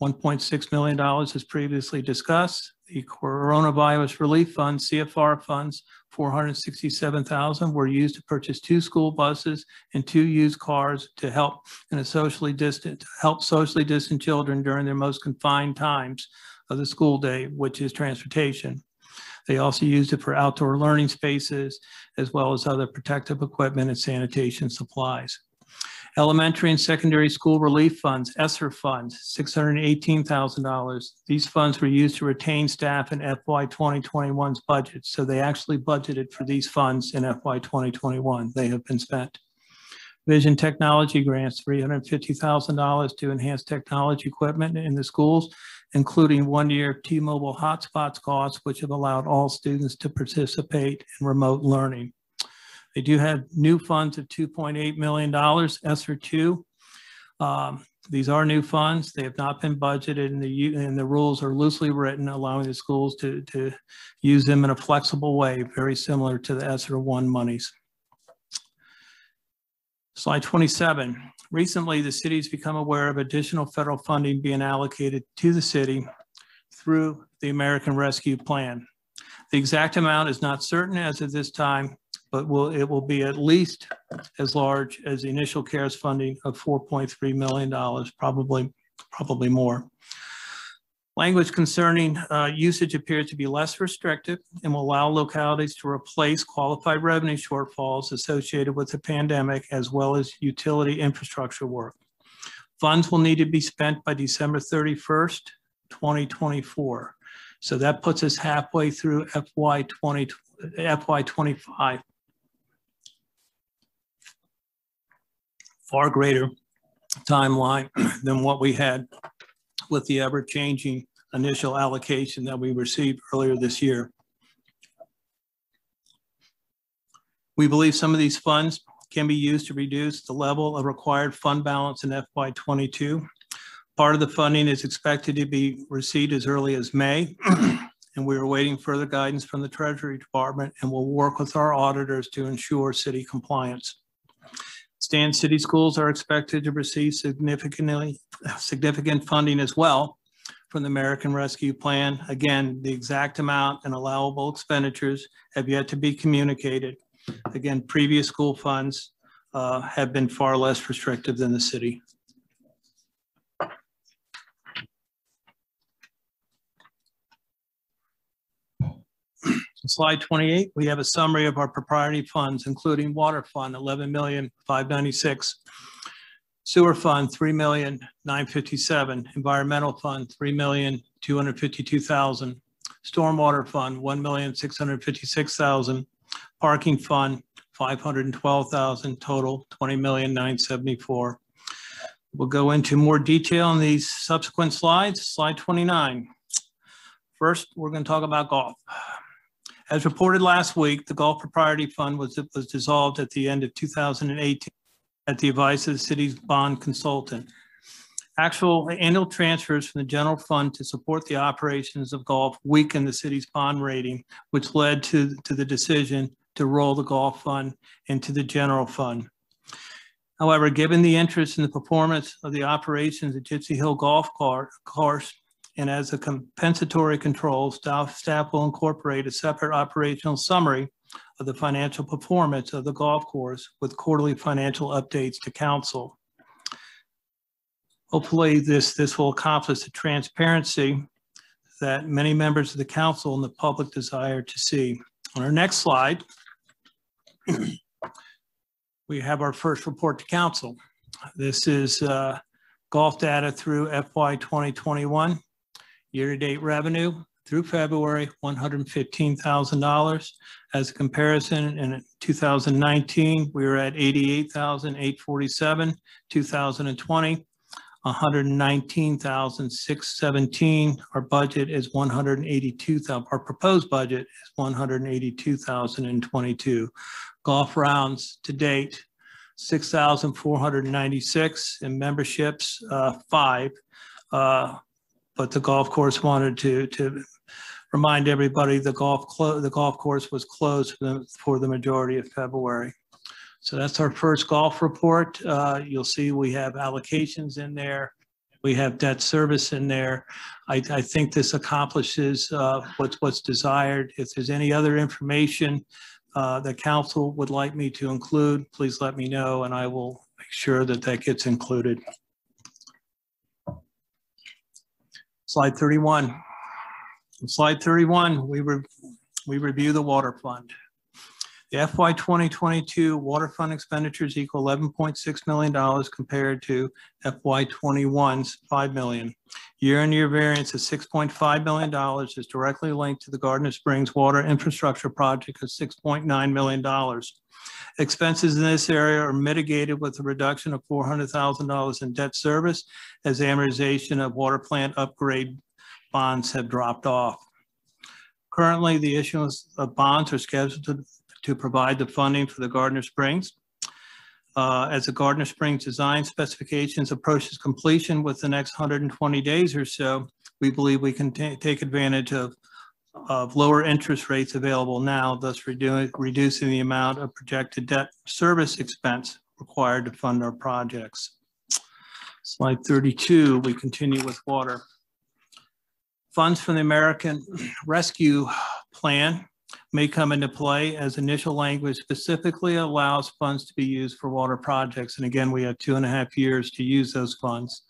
$1.6 million as previously discussed. The Coronavirus Relief Fund, CFR funds, $467,000 were used to purchase 2 school buses and 2 used cars to help socially distant children during their most confined times of the school day, which is transportation. They also used it for outdoor learning spaces, as well as other protective equipment and sanitation supplies. Elementary and secondary school relief funds, ESSER funds, $618,000. These funds were used to retain staff in FY 2021's budget. So they actually budgeted for these funds in FY 2021. They have been spent. Vision technology grants, $350,000 to enhance technology equipment in the schools, including 1-year T-Mobile hotspots costs, which have allowed all students to participate in remote learning. They do have new funds of $2.8 million, ESSER 2. These are new funds. They have not been budgeted, and the rules are loosely written, allowing the schools to use them in a flexible way, very similar to the ESSER 1 monies. Slide 27. Recently, the city has become aware of additional federal funding being allocated to the city through the American Rescue Plan. The exact amount is not certain as of this time, but it will be at least as large as the initial CARES funding of $4.3 million, probably more. Language concerning usage appears to be less restrictive and will allow localities to replace qualified revenue shortfalls associated with the pandemic, as well as utility infrastructure work. Funds will need to be spent by December 31st, 2024. So that puts us halfway through FY 25. Far greater timeline than what we had with the ever-changing initial allocation that we received earlier this year. We believe some of these funds can be used to reduce the level of required fund balance in FY 22. Part of the funding is expected to be received as early as May, and we are awaiting further guidance from the Treasury Department, and will work with our auditors to ensure city compliance. Staunton City Schools are expected to receive significant funding as well from the American Rescue Plan. Again, the exact amount and allowable expenditures have yet to be communicated. Again, previous school funds have been far less restrictive than the city. Slide 28, we have a summary of our propriety funds, including water fund, $11,596,000, sewer fund, $3,957,000, environmental fund, $3,252,000, stormwater fund, $1,656,000, parking fund, $512,000, total $20,974,000. We'll go into more detail in these subsequent slides. Slide 29. First, we're going to talk about golf. As reported last week, the Golf Propriety Fund was dissolved at the end of 2018 at the advice of the city's bond consultant. Actual annual transfers from the general fund to support the operations of golf weakened the city's bond rating, which led to the decision to roll the golf fund into the general fund. However, given the interest in the performance of the operations at Gypsy Hill Golf Course, and as a compensatory control, staff will incorporate a separate operational summary of the financial performance of the golf course with quarterly financial updates to council. Hopefully this will accomplish the transparency that many members of the council and the public desire to see. On our next slide, we have our first report to council. This is golf data through FY 2021. Year-to-date revenue through February, $115,000. As a comparison, in 2019, we were at $88,847. 2020, $119,617. Our budget is $182,000. Our proposed budget is $182,022. Golf rounds to date, 6,496, and memberships 5. But the golf course wanted to remind everybody the golf course was closed for the majority of February. So that's our first golf report. You'll see we have allocations in there. We have debt service in there. I think this accomplishes what's desired. If there's any other information that council would like me to include, please let me know and I will make sure that that gets included. Slide 31. In slide 31, we review the water fund. The FY 2022 water fund expenditures equal $11.6 million compared to FY 21's $5 million. Year-on-year variance of $6.5 million is directly linked to the Gardner Springs water infrastructure project of $6.9 million. Expenses in this area are mitigated with a reduction of $400,000 in debt service as amortization of water plant upgrade bonds have dropped off. Currently, the issuance of bonds are scheduled to provide the funding for the Gardner Springs. As the Gardner Springs design specifications approaches completion with the next 120 days or so, we believe we can take advantage of lower interest rates available now, thus reducing the amount of projected debt service expense required to fund our projects. Slide 32, we continue with water. Funds from the American Rescue Plan may come into play as initial language specifically allows funds to be used for water projects. And again, we have 2.5 years to use those funds.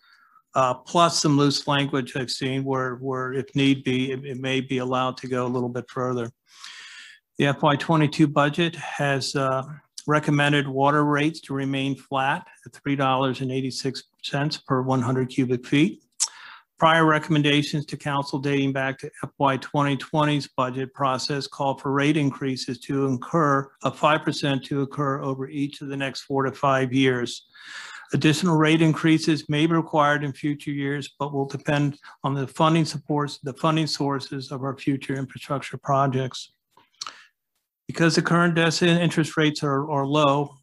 Plus some loose language I've seen where if need be, it may be allowed to go a little bit further. The FY 22 budget has recommended water rates to remain flat at $3.86 per 100 cubic feet. Prior recommendations to council dating back to FY 2020's budget process call for rate increases to incur of 5% to occur over each of the next 4 to 5 years. Additional rate increases may be required in future years, but will depend on the funding sources of our future infrastructure projects. Because the current interest rates are low,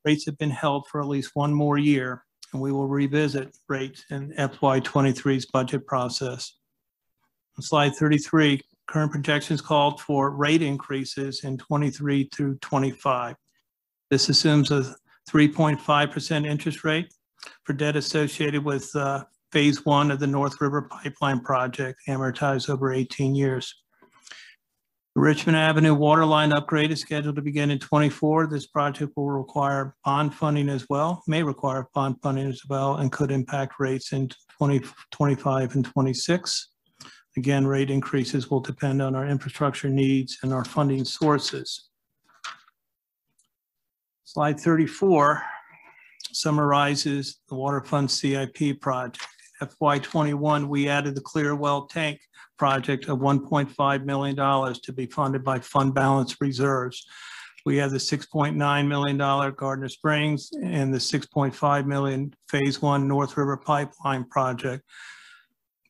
rates have been held for at least one more year, and we will revisit rates in FY 23's budget process. On slide 33, current projections called for rate increases in 23 through 25. This assumes a 3.5% interest rate for debt associated with Phase 1 of the North River Pipeline Project, amortized over 18 years. The Richmond Avenue water line upgrade is scheduled to begin in '24. This project will require bond funding as well, may require bond funding as well, and could impact rates in 2025 and 26. Again, rate increases will depend on our infrastructure needs and our funding sources. Slide 34 summarizes the water fund CIP project. FY21, we added the Clearwell Tank project of $1.5 million to be funded by fund balance reserves. We have the $6.9 million Gardner Springs and the $6.5 million Phase 1 North River Pipeline project.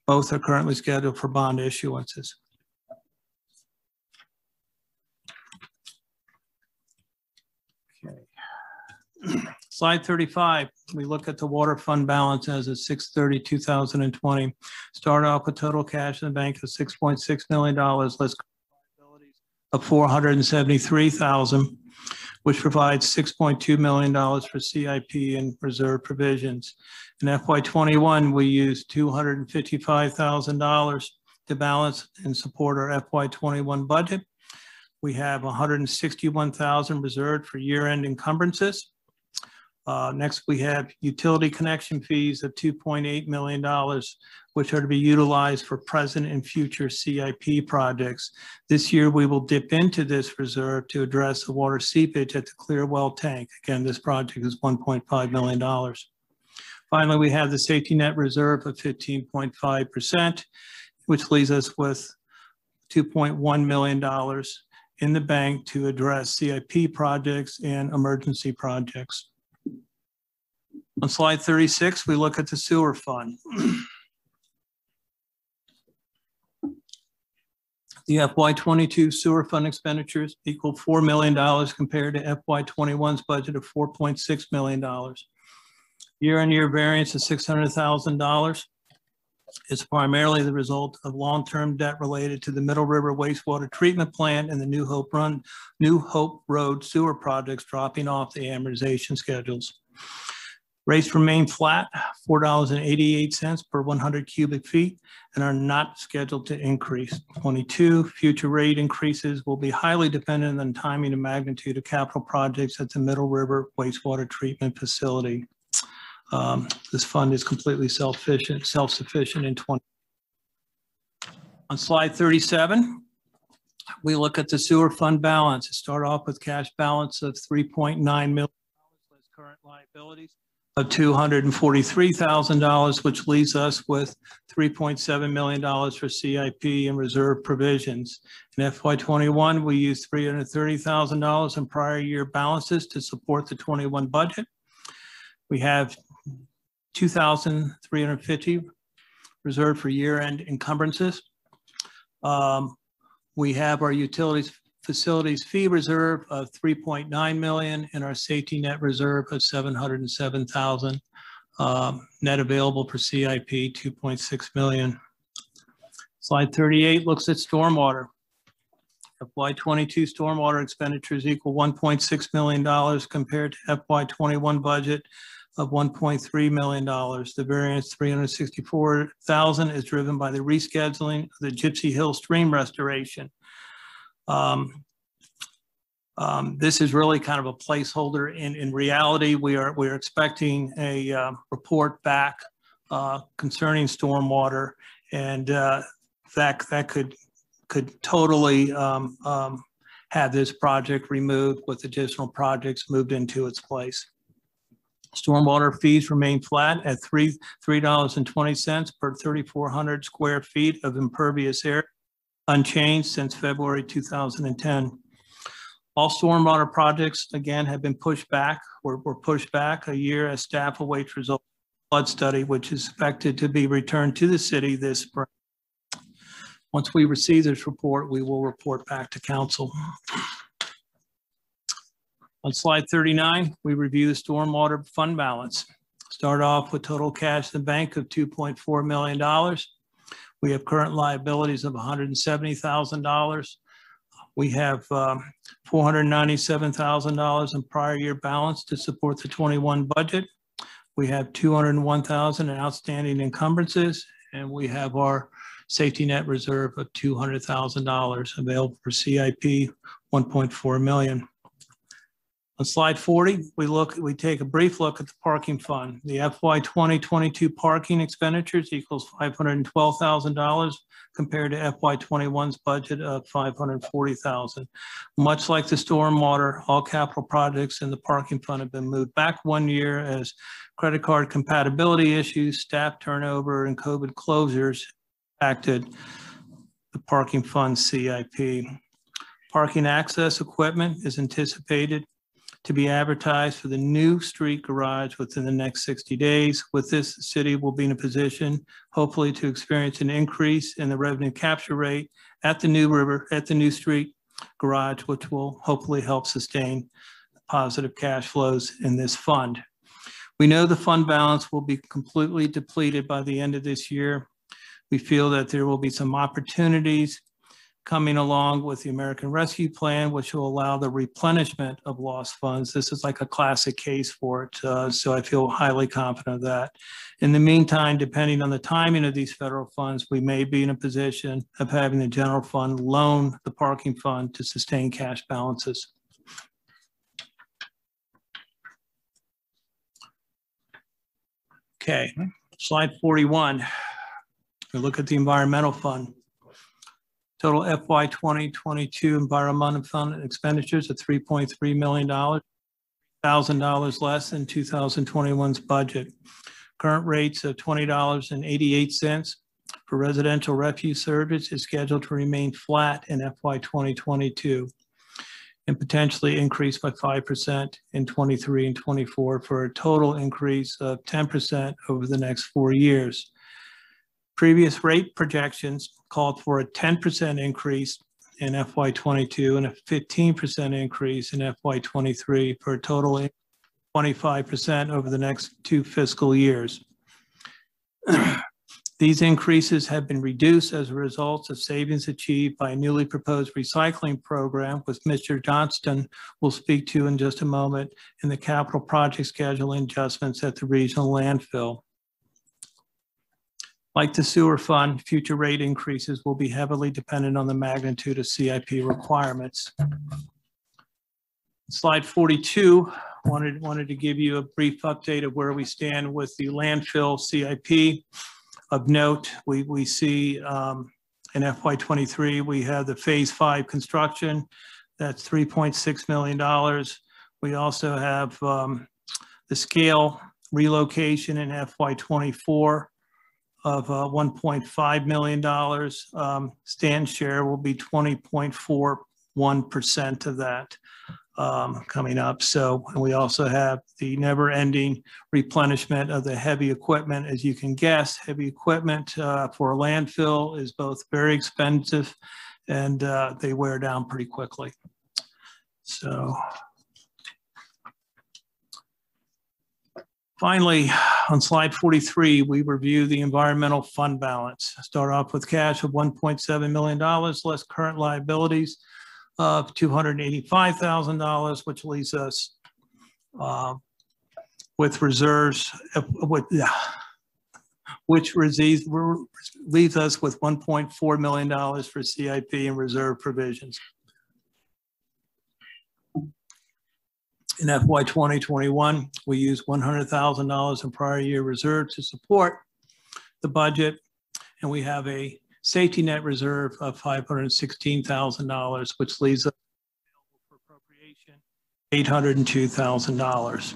Both are currently scheduled for bond issuances. Okay. Slide 35, we look at the water fund balance as of 6/30/2020. Start off with total cash in the bank of $6.6 million, less liabilities of $473,000, which provides $6.2 million for CIP and reserve provisions. In FY21, we used $255,000 to balance and support our FY21 budget. We have $161,000 reserved for year-end encumbrances. Next, we have utility connection fees of $2.8 million, which are to be utilized for present and future CIP projects. This year, we will dip into this reserve to address the water seepage at the Clearwell Tank. Again, this project is $1.5 million. Finally, we have the safety net reserve of 15.5%, which leaves us with $2.1 million in the bank to address CIP projects and emergency projects. On slide 36, we look at the sewer fund. The FY22 sewer fund expenditures equal $4 million compared to FY21's budget of $4.6 million. Year-on-year variance of $600,000 is primarily the result of long-term debt related to the Middle River wastewater treatment plant and the New Hope Road sewer projects dropping off the amortization schedules. Rates remain flat, $4.88 per 100 cubic feet, and are not scheduled to increase. 22 future rate increases will be highly dependent on timing and magnitude of capital projects at the Middle River wastewater treatment facility. This fund is completely self-sufficient in 20. On slide 37, we look at the sewer fund balance. Start off with cash balance of $3.9 million less current liabilities of $243,000, which leaves us with $3.7 million for CIP and reserve provisions. In FY21, we used $330,000 in prior year balances to support the 21 budget. We have $2,350 reserved for year-end encumbrances. We have our utilities facilities fee reserve of $3.9 million and our safety net reserve of $707,000. Net available for CIP, $2.6 million. Slide 38 looks at stormwater. FY22 stormwater expenditures equal $1.6 million compared to FY21 budget of $1.3 million. The variance, $364,000, is driven by the rescheduling of the Gypsy Hill stream restoration. This is really kind of a placeholder. In reality, we are expecting a report back concerning stormwater, and that could totally have this project removed with additional projects moved into its place. Stormwater fees remain flat at $3.20 per 3,400 square feet of impervious area, unchanged since February 2010. All stormwater projects, again, have been pushed back. Were pushed back a year as staff awaits results of the flood study, which is expected to be returned to the city this spring. Once we receive this report, we will report back to council. On slide 39, we review the stormwater fund balance. Start off with total cash in the bank of $2.4 million. We have current liabilities of $170,000. We have $497,000 in prior year balance to support the 21 budget. We have 201,000 in outstanding encumbrances, and we have our safety net reserve of $200,000 available for CIP 1.4 million. On slide 40, we take a brief look at the parking fund. The FY 2022 parking expenditures equals $512,000 compared to FY 21's budget of $540,000. Much like the stormwater, all capital projects in the parking fund have been moved back 1 year as credit card compatibility issues, staff turnover, and COVID closures impacted the parking fund CIP. Parking access equipment is anticipated to be advertised for the new street garage within the next 60 days. With this, the city will be in a position, hopefully, to experience an increase in the revenue capture rate at the new street garage, which will hopefully help sustain positive cash flows in this fund. We know the fund balance will be completely depleted by the end of this year. We feel that there will be some opportunities coming along with the American Rescue Plan, which will allow the replenishment of lost funds. This is like a classic case for it, so I feel highly confident of that. In the meantime, depending on the timing of these federal funds, we may be in a position of having the general fund loan the parking fund to sustain cash balances. Okay, slide 41. We look at the environmental fund. Total FY 2022 environmental fund expenditures of $3.3 million, $1,000 less than 2021's budget. Current rates of $20.88 for residential refuse service is scheduled to remain flat in FY 2022 and potentially increase by 5% in 23 and 24 for a total increase of 10% over the next 4 years. Previous rate projections called for a 10% increase in FY 22 and a 15% increase in FY 23 for a total of 25% over the next 2 fiscal years. These increases have been reduced as a result of savings achieved by a newly proposed recycling program, which Mr. Johnston will speak to in just a moment, in the capital project scheduling adjustments at the regional landfill. Like the sewer fund, future rate increases will be heavily dependent on the magnitude of CIP requirements. Slide 42, wanted to give you a brief update of where we stand with the landfill CIP. Of note, we see in FY23, we have the phase 5 construction, that's $3.6 million. We also have the scale relocation in FY24 of $1.5 million. Stan's share will be 20.41% of that coming up. So, and we also have the never-ending replenishment of the heavy equipment. As you can guess, heavy equipment for a landfill is both very expensive and they wear down pretty quickly. So, finally, on slide 43, we review the environmental fund balance. Start off with cash of $1.7 million, less current liabilities of $285,000, which leaves us with reserves, which leaves us with $1.4 million for CIP and reserve provisions. In FY 2021, we used $100,000 in prior year reserve to support the budget, and we have a safety net reserve of $516,000, which leaves us available for appropriation $802,000.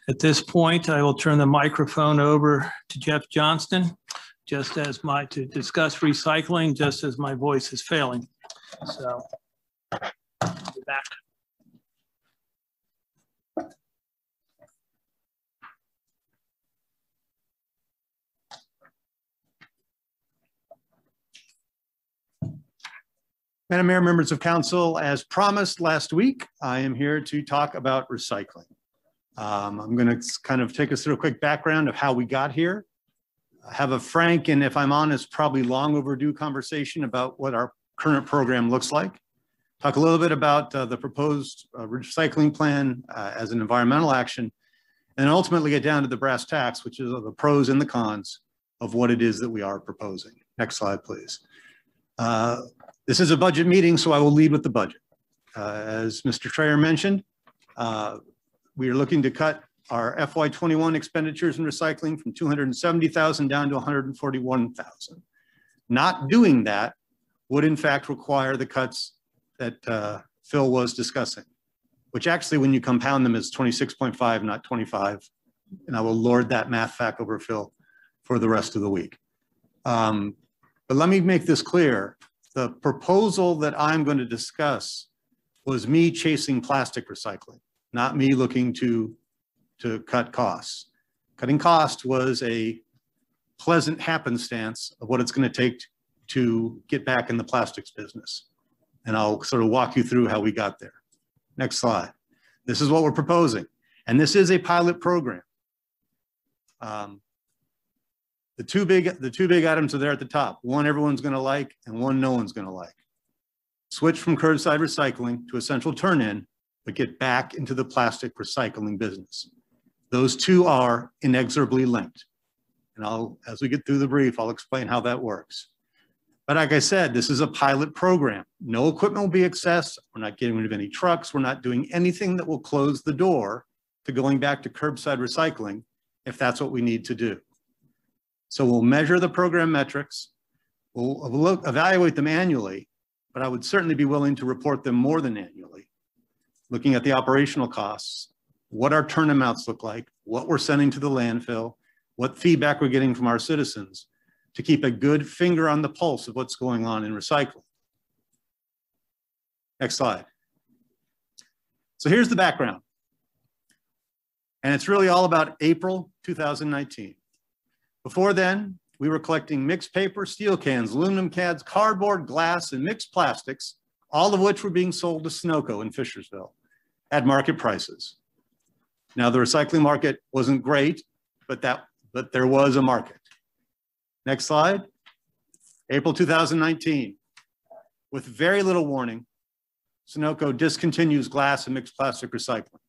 At this point, I will turn the microphone over to Jeff Johnston, to discuss recycling, just as my voice is failing. So, I'll be back. Madam Mayor, members of council, as promised last week, I am here to talk about recycling. I'm going to kind of take us through a quick background of how we got here. I have a frank and, if I'm honest, probably long overdue conversation about what our current program looks like. Talk a little bit about the proposed recycling plan as an environmental action, and ultimately get down to the brass tacks, which is the pros and the cons of what it is that we are proposing. Next slide, please. This is a budget meeting, so I will lead with the budget. As Mr. Trayer mentioned, we are looking to cut our FY21 expenditures in recycling from $270,000 down to $141,000. Not doing that would in fact require the cuts that Phil was discussing, which actually when you compound them is 26.5, not 25. And I will lord that math back over Phil for the rest of the week. But let me make this clear. The proposal that I'm going to discuss was me chasing plastic recycling, not me looking to cut costs. Cutting cost was a pleasant happenstance of what it's going to take to get back in the plastics business. And I'll sort of walk you through how we got there. Next slide. This is what we're proposing. And this is a pilot program. The two big items are there at the top. One everyone's going to like and one no one's going to like. Switch from curbside recycling to essential turn-in, but get back into the plastic recycling business. Those two are inexorably linked. And as we get through the brief, I'll explain how that works. But like I said, this is a pilot program. No equipment will be accessed. We're not getting rid of any trucks. We're not doing anything that will close the door to going back to curbside recycling if that's what we need to do. So we'll measure the program metrics. We'll evaluate them annually, but I would certainly be willing to report them more than annually. Looking at the operational costs, what our turn amounts look like, what we're sending to the landfill, what feedback we're getting from our citizens to keep a good finger on the pulse of what's going on in recycling. Next slide. So here's the background. And it's really all about April 2019. Before then, we were collecting mixed paper, steel cans, aluminum cans, cardboard, glass, and mixed plastics, all of which were being sold to Sunoco in Fishersville at market prices. Now, the recycling market wasn't great, but there was a market. Next slide. April 2019. With very little warning, Sunoco discontinues glass and mixed plastic recycling.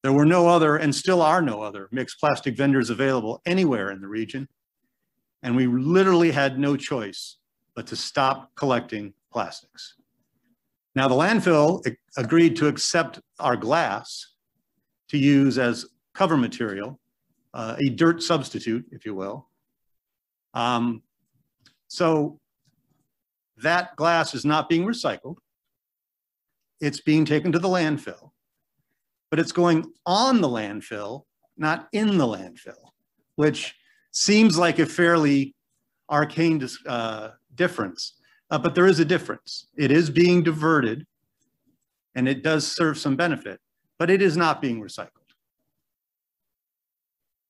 There were no other, and still are no other, mixed plastic vendors available anywhere in the region. And we literally had no choice but to stop collecting plastics. Now, the landfill agreed to accept our glass to use as cover material, a dirt substitute, if you will. So that glass is not being recycled. It's being taken to the landfill, but it's going on the landfill, not in the landfill, which seems like a fairly arcane difference, but there is a difference. It is being diverted and it does serve some benefit, but it is not being recycled.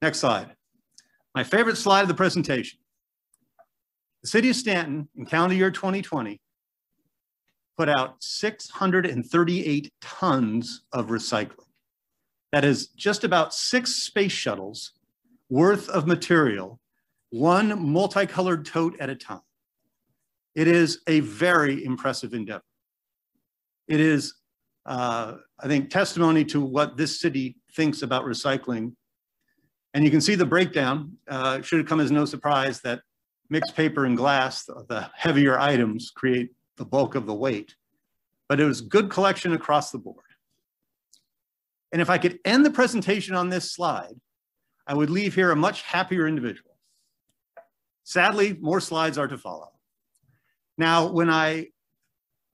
Next slide. My favorite slide of the presentation. The city of Staunton in calendar year 2020 put out 638 tons of recycling. That is just about 6 space shuttles worth of material, one multicolored tote at a time. It is a very impressive endeavor. It is, I think, testimony to what this city thinks about recycling. And you can see the breakdown. It should have come as no surprise that mixed paper and glass, the heavier items, create the bulk of the weight. But it was good collection across the board. And if I could end the presentation on this slide, I would leave here a much happier individual. Sadly, more slides are to follow. Now, when I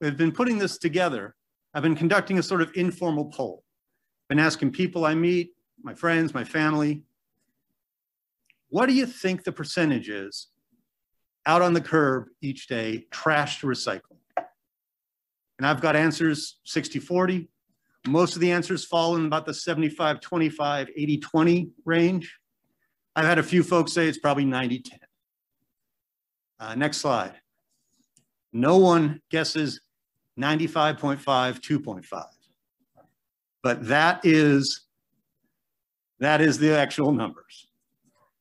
have been putting this together, I've been conducting a sort of informal poll. Been asking people I meet, my friends, my family, what do you think the percentage is out on the curb each day, trash to recycling? And I've got answers 60-40. Most of the answers fall in about the 75-25, 80-20 range. I've had a few folks say it's probably 90-10. Next slide. No one guesses 95.5, 2.5. But that is the actual numbers.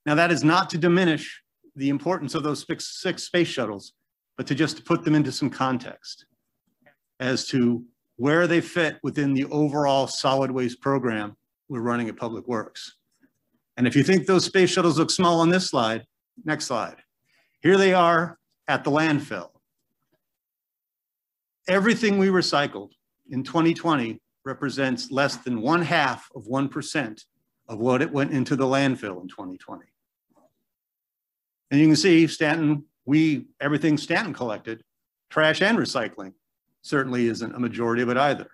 Now, that is not to diminish the importance of those 6 space shuttles, but to just put them into some context as to where they fit within the overall solid waste program we're running at Public Works. And if you think those space shuttles look small on this slide, next slide. Here they are at the landfill. Everything we recycled in 2020 represents less than 0.5% of what it went into the landfill in 2020. And you can see Staunton, everything Staunton collected, trash and recycling, certainly isn't a majority of it either.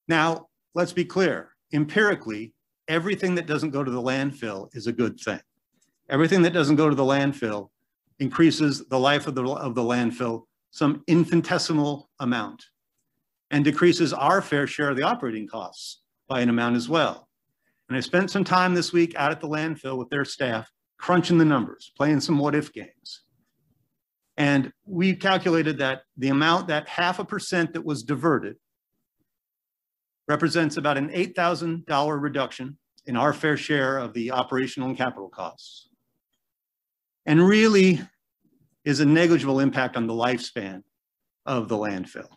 Now, let's be clear. Empirically, everything that doesn't go to the landfill is a good thing. Everything that doesn't go to the landfill increases the life of the landfill some infinitesimal amount and decreases our fair share of the operating costs by an amount as well. And I spent some time this week out at the landfill with their staff, crunching the numbers, playing some what if games. And we calculated that the amount, that 0.5% that was diverted, represents about an $8,000 reduction in our fair share of the operational and capital costs. And really is a negligible impact on the lifespan of the landfill.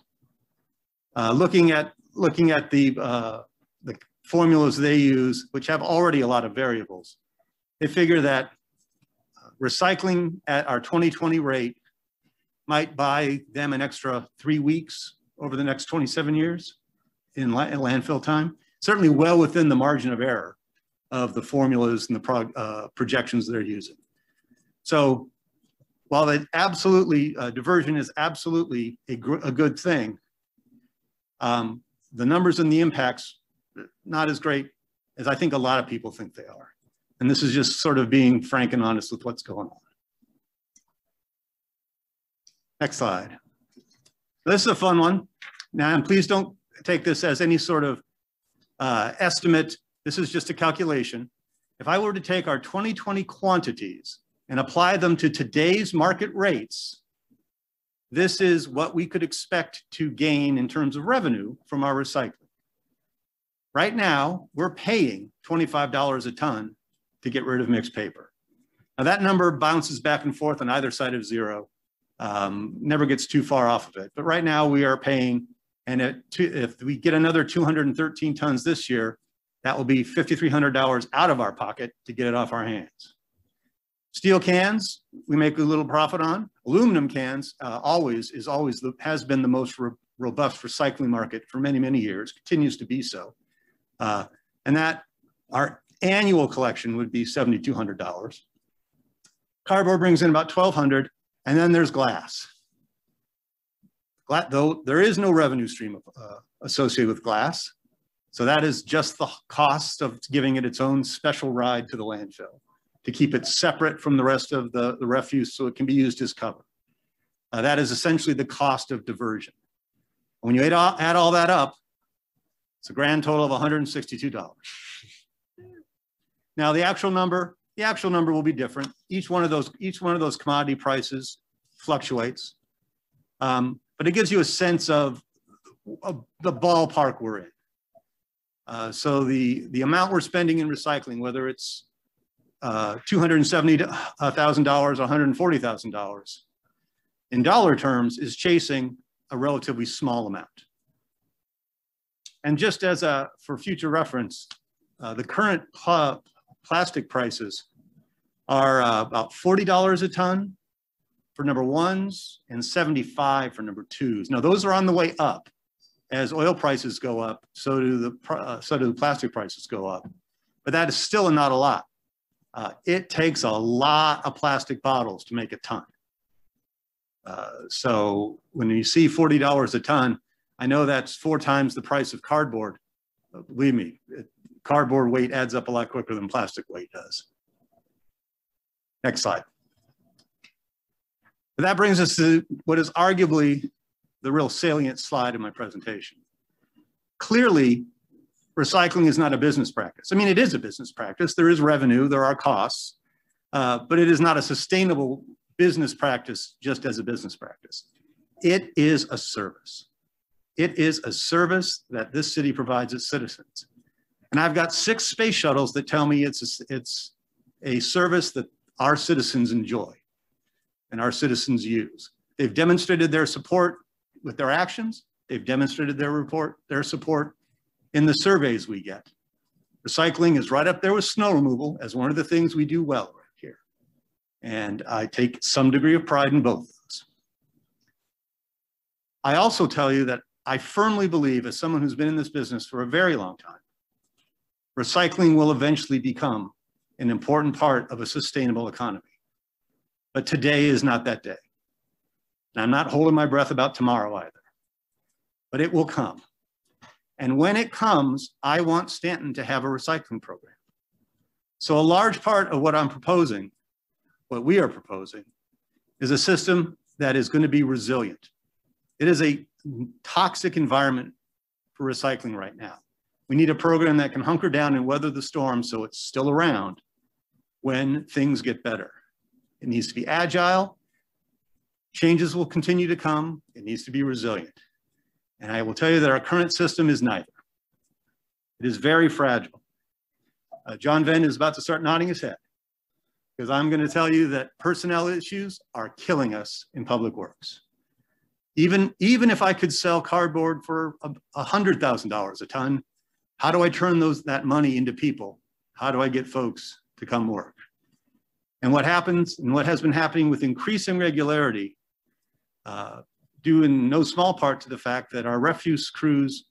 Looking at the formulas they use, which have already a lot of variables, they figure that recycling at our 2020 rate might buy them an extra 3 weeks over the next 27 years in landfill time. Certainly well within the margin of error of the formulas and the projections they're using. So while it absolutely, diversion is absolutely a good thing, the numbers and the impacts, not as great as I think a lot of people think they are. And this is just sort of being frank and honest with what's going on. Next slide. This is a fun one. Now, and please don't take this as any sort of estimate. This is just a calculation. If I were to take our 2020 quantities and apply them to today's market rates, this is what we could expect to gain in terms of revenue from our recycling. Right now, we're paying $25 a ton to get rid of mixed paper. Now that number bounces back and forth on either side of zero, never gets too far off of it. But right now we are paying, and if we get another 213 tons this year, that will be $5,300 out of our pocket to get it off our hands. Steel cans, we make a little profit on. Aluminum cans has been the most robust recycling market for many, many years, continues to be so. And that our annual collection would be $7,200. Cardboard brings in about $1,200, and then there's glass. Though there is no revenue stream associated with glass, so that is just the cost of giving it its own special ride to the landfill to keep it separate from the rest of the refuse so it can be used as cover. That is essentially the cost of diversion. When you add all that up, it's a grand total of $162. Now the actual number will be different. Each one of those commodity prices fluctuates, but it gives you a sense of the ballpark we're in. So the amount we're spending in recycling, whether it's $270,000 or $140,000, in dollar terms, is chasing a relatively small amount. And just as for future reference, the current plastic prices are about $40 a ton for number ones and $75 for number twos. Now those are on the way up. As oil prices go up, so do the plastic prices go up. But that is still not a lot. It takes a lot of plastic bottles to make a ton. So when you see $40 a ton, I know that's 4 times the price of cardboard. Believe me, cardboard weight adds up a lot quicker than plastic weight does. Next slide. But that brings us to what is arguably the real salient slide in my presentation. Clearly, recycling is not a business practice. I mean, it is a business practice. There is revenue, there are costs, but it is not a sustainable business practice just as a business practice. It is a service. It is a service that this city provides its citizens. And I've got 6 space shuttles that tell me it's a service that our citizens enjoy and our citizens use. They've demonstrated their support with their actions. They've demonstrated their support in the surveys we get. Recycling is right up there with snow removal as one of the things we do well right here. And I take some degree of pride in both of those. I also tell you that I firmly believe, as someone who's been in this business for a very long time, recycling will eventually become an important part of a sustainable economy. But today is not that day. And I'm not holding my breath about tomorrow either, but it will come. And when it comes, I want Staunton to have a recycling program. So a large part of what I'm proposing, what we are proposing, is a system that is going to be resilient. It is a toxic environment for recycling right now. We need a program that can hunker down and weather the storm so it's still around when things get better. It needs to be agile. Changes will continue to come. It needs to be resilient. And I will tell you that our current system is neither. It is very fragile. John Venn is about to start nodding his head because I'm going to tell you that personnel issues are killing us in public works. Even if I could sell cardboard for $100,000 a ton, how do I turn that money into people? How do I get folks to come work? And what happens, and what has been happening with increasing regularity, due in no small part to the fact that our refuse crews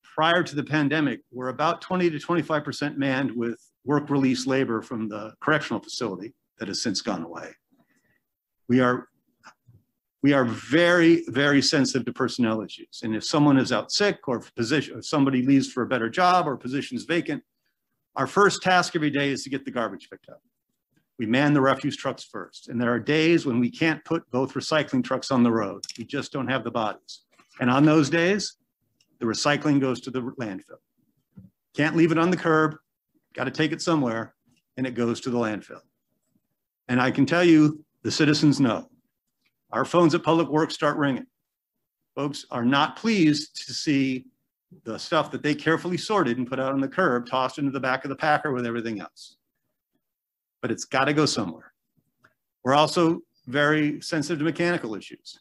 prior to the pandemic were about 20 to 25% manned with work release labor from the correctional facility that has since gone away. We are very, very sensitive to personnel issues. And if someone is out sick or if somebody leaves for a better job or a position is vacant, our first task every day is to get the garbage picked up. We man the refuse trucks first. And there are days when we can't put both recycling trucks on the road. We just don't have the bodies. And on those days, the recycling goes to the landfill. Can't leave it on the curb, got to take it somewhere, and it goes to the landfill. And I can tell you, the citizens know. Our phones at Public Works start ringing. Folks are not pleased to see the stuff that they carefully sorted and put out on the curb tossed into the back of the packer with everything else. But it's got to go somewhere. We're also very sensitive to mechanical issues.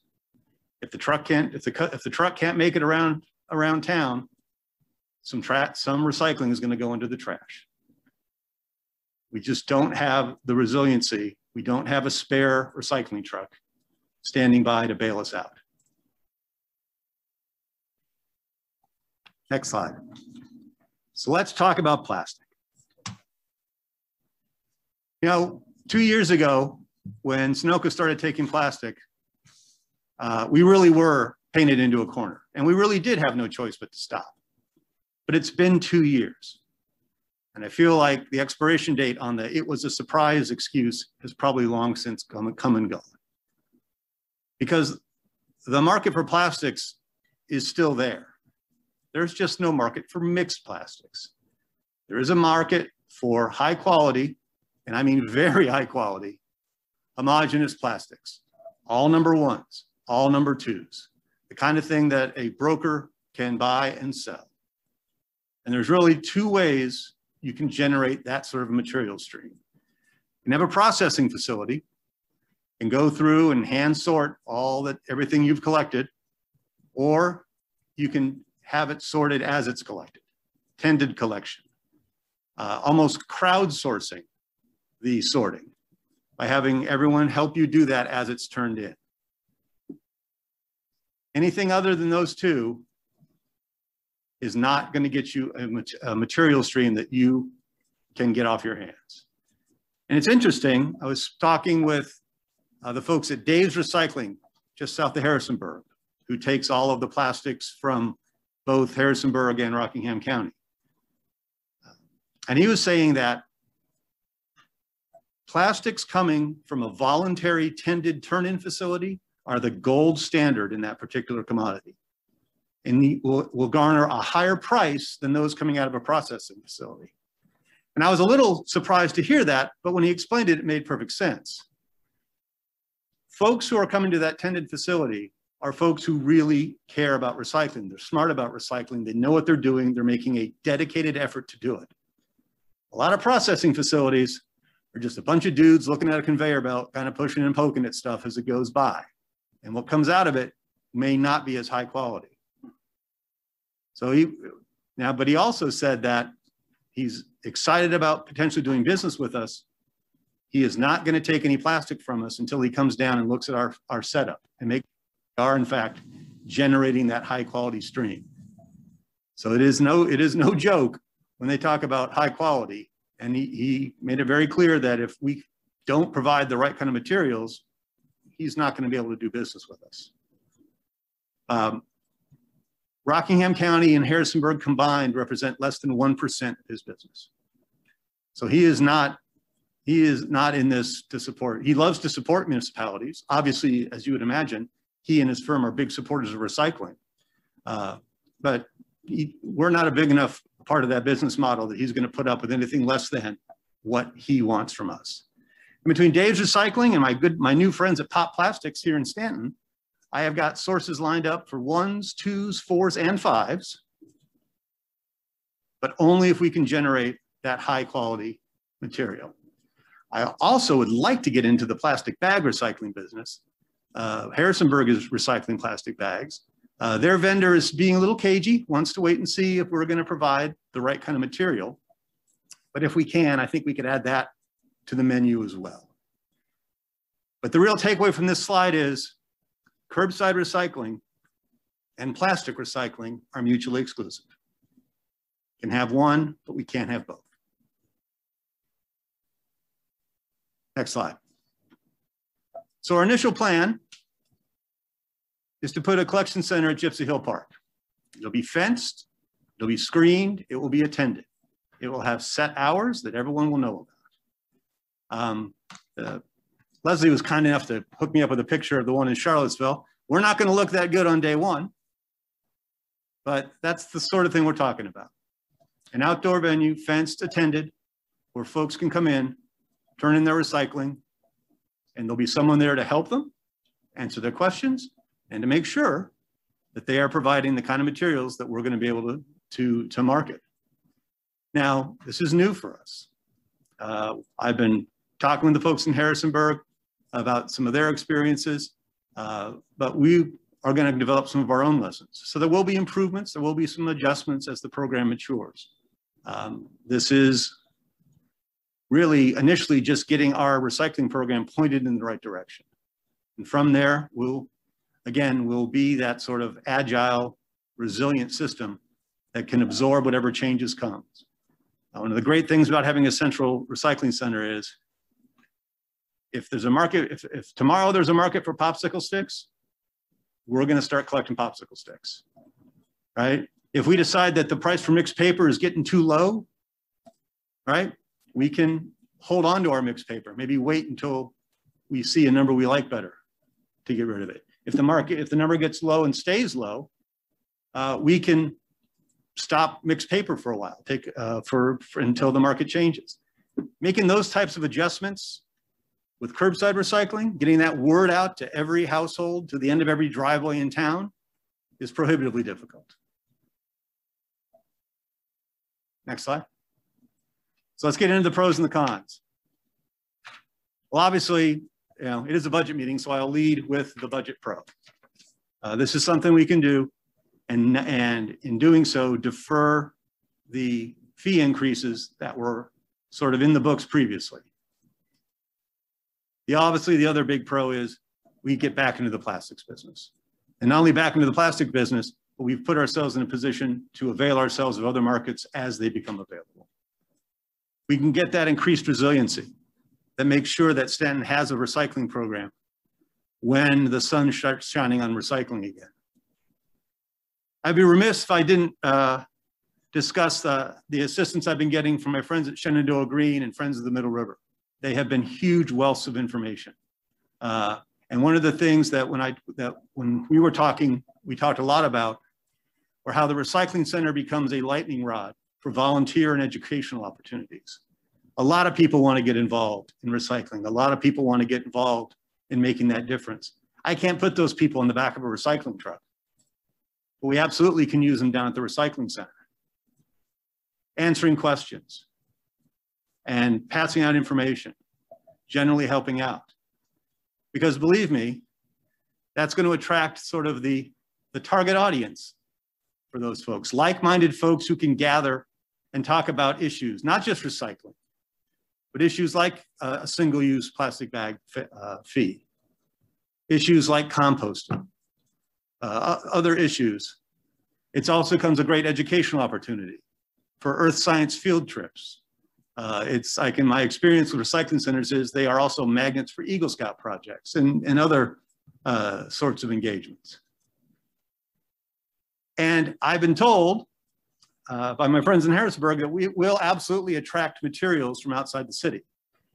If the truck can't make it around town, some recycling is going to go into the trash. We just don't have the resiliency. We don't have a spare recycling truck standing by to bail us out. Next slide. So let's talk about plastic. You know, 2 years ago, when Sunoco started taking plastic, we really were painted into a corner, and we really did have no choice but to stop. But it's been 2 years, and I feel like the expiration date on the "it was a surprise" excuse has probably long since come and gone. Because the market for plastics is still there. There's just no market for mixed plastics. There is a market for high quality, and I mean very high quality, homogeneous plastics. All number ones, all number twos. The kind of thing that a broker can buy and sell. And there's really two ways you can generate that sort of material stream. You can have a processing facility and go through and hand sort everything you've collected, or you can have it sorted as it's collected, tended collection, almost crowdsourcing the sorting by having everyone help you do that as it's turned in. Anything other than those two is not going to get you a material stream that you can get off your hands. And it's interesting, I was talking with the folks at Dave's Recycling, just south of Harrisonburg, who takes all of the plastics from both Harrisonburg and Rockingham County. And he was saying that plastics coming from a voluntary tended turn-in facility are the gold standard in that particular commodity. And will garner a higher price than those coming out of a processing facility. And I was a little surprised to hear that, but when he explained it, it made perfect sense. Folks who are coming to that tended facility are folks who really care about recycling. They're smart about recycling. They know what they're doing. They're making a dedicated effort to do it. A lot of processing facilities are just a bunch of dudes looking at a conveyor belt, kind of pushing and poking at stuff as it goes by. And what comes out of it may not be as high quality. So Now, but he also said that he's excited about potentially doing business with us. He is not going to take any plastic from us until he comes down and looks at our setup and make are in fact generating that high quality stream. So it is no joke when they talk about high quality. And he made it very clear that if we don't provide the right kind of materials, he's not going to be able to do business with us. Rockingham County and Harrisonburg combined represent less than 1% of his business. So he is not in this to support. He loves to support municipalities. Obviously, as you would imagine, he and his firm are big supporters of recycling. But we're not a big enough part of that business model that he's going to put up with anything less than what he wants from us. And between Dave's Recycling and my new friends at Pop Plastics here in Staunton, I have got sources lined up for 1s, 2s, 4s, and 5s, but only if we can generate that high quality material. I also would like to get into the plastic bag recycling business. Harrisonburg is recycling plastic bags. Their vendor is being a little cagey, wants to wait and see if we're going to provide the right kind of material. But if we can, I think we could add that to the menu as well. But the real takeaway from this slide is curbside recycling and plastic recycling are mutually exclusive. We can have one, but we can't have both. Next slide. So our initial plan is to put a collection center at Gypsy Hill Park. It'll be fenced, it'll be screened, it will be attended. It will have set hours that everyone will know about. Leslie was kind enough to hook me up with a picture of the one in Charlottesville. We're not going to look that good on day one, but that's the sort of thing we're talking about. An outdoor venue, fenced, attended, where folks can come in, turn in their recycling, and there'll be someone there to help them, answer their questions, and to make sure that they are providing the kind of materials that we're going to be able to market. Now, this is new for us. I've been talking with the folks in Harrisonburg about some of their experiences, but we are going to develop some of our own lessons. So there will be improvements, there will be some adjustments as the program matures. This is really initially just getting our recycling program pointed in the right direction. And from there, we'll be that sort of agile, resilient system that can absorb whatever changes comes. One of the great things about having a central recycling center is if there's a market, if tomorrow there's a market for popsicle sticks, we're going to start collecting popsicle sticks, right? If we decide that the price for mixed paper is getting too low, right? We can hold on to our mixed paper, maybe wait until we see a number we like better to get rid of it. If the number gets low and stays low, we can stop mixed paper for a while, until the market changes. Making those types of adjustments with curbside recycling, getting that word out to every household, to the end of every driveway in town, is prohibitively difficult. Next slide. So let's get into the pros and the cons. Well, obviously, it is a budget meeting, so I'll lead with the budget pro. This is something we can do, and in doing so, defer the fee increases that were sort of in the books previously. Obviously, the other big pro is we get back into the plastics business. And not only back into the plastic business, but we've put ourselves in a position to avail ourselves of other markets as they become available. We can get that increased resiliency that makes sure that Staunton has a recycling program when the sun starts shining on recycling again. I'd be remiss if I didn't discuss the assistance I've been getting from my friends at Shenandoah Green and Friends of the Middle River. They have been huge wealths of information. And one of the things that when we were talking, we talked a lot about, were how the recycling center becomes a lightning rod for volunteer and educational opportunities. A lot of people want to get involved in recycling. A lot of people want to get involved in making that difference. I can't put those people in the back of a recycling truck, but we absolutely can use them down at the recycling center, answering questions and passing out information, generally helping out. Because believe me, that's going to attract sort of the target audience for those folks, like-minded folks who can gather and talk about issues, not just recycling, but issues like a single-use plastic bag fee, issues like composting, other issues. It also becomes a great educational opportunity for earth science field trips. It's like in my experience with recycling centers is they are also magnets for Eagle Scout projects and other sorts of engagements. And I've been told by my friends in Harrisburg that we will absolutely attract materials from outside the city.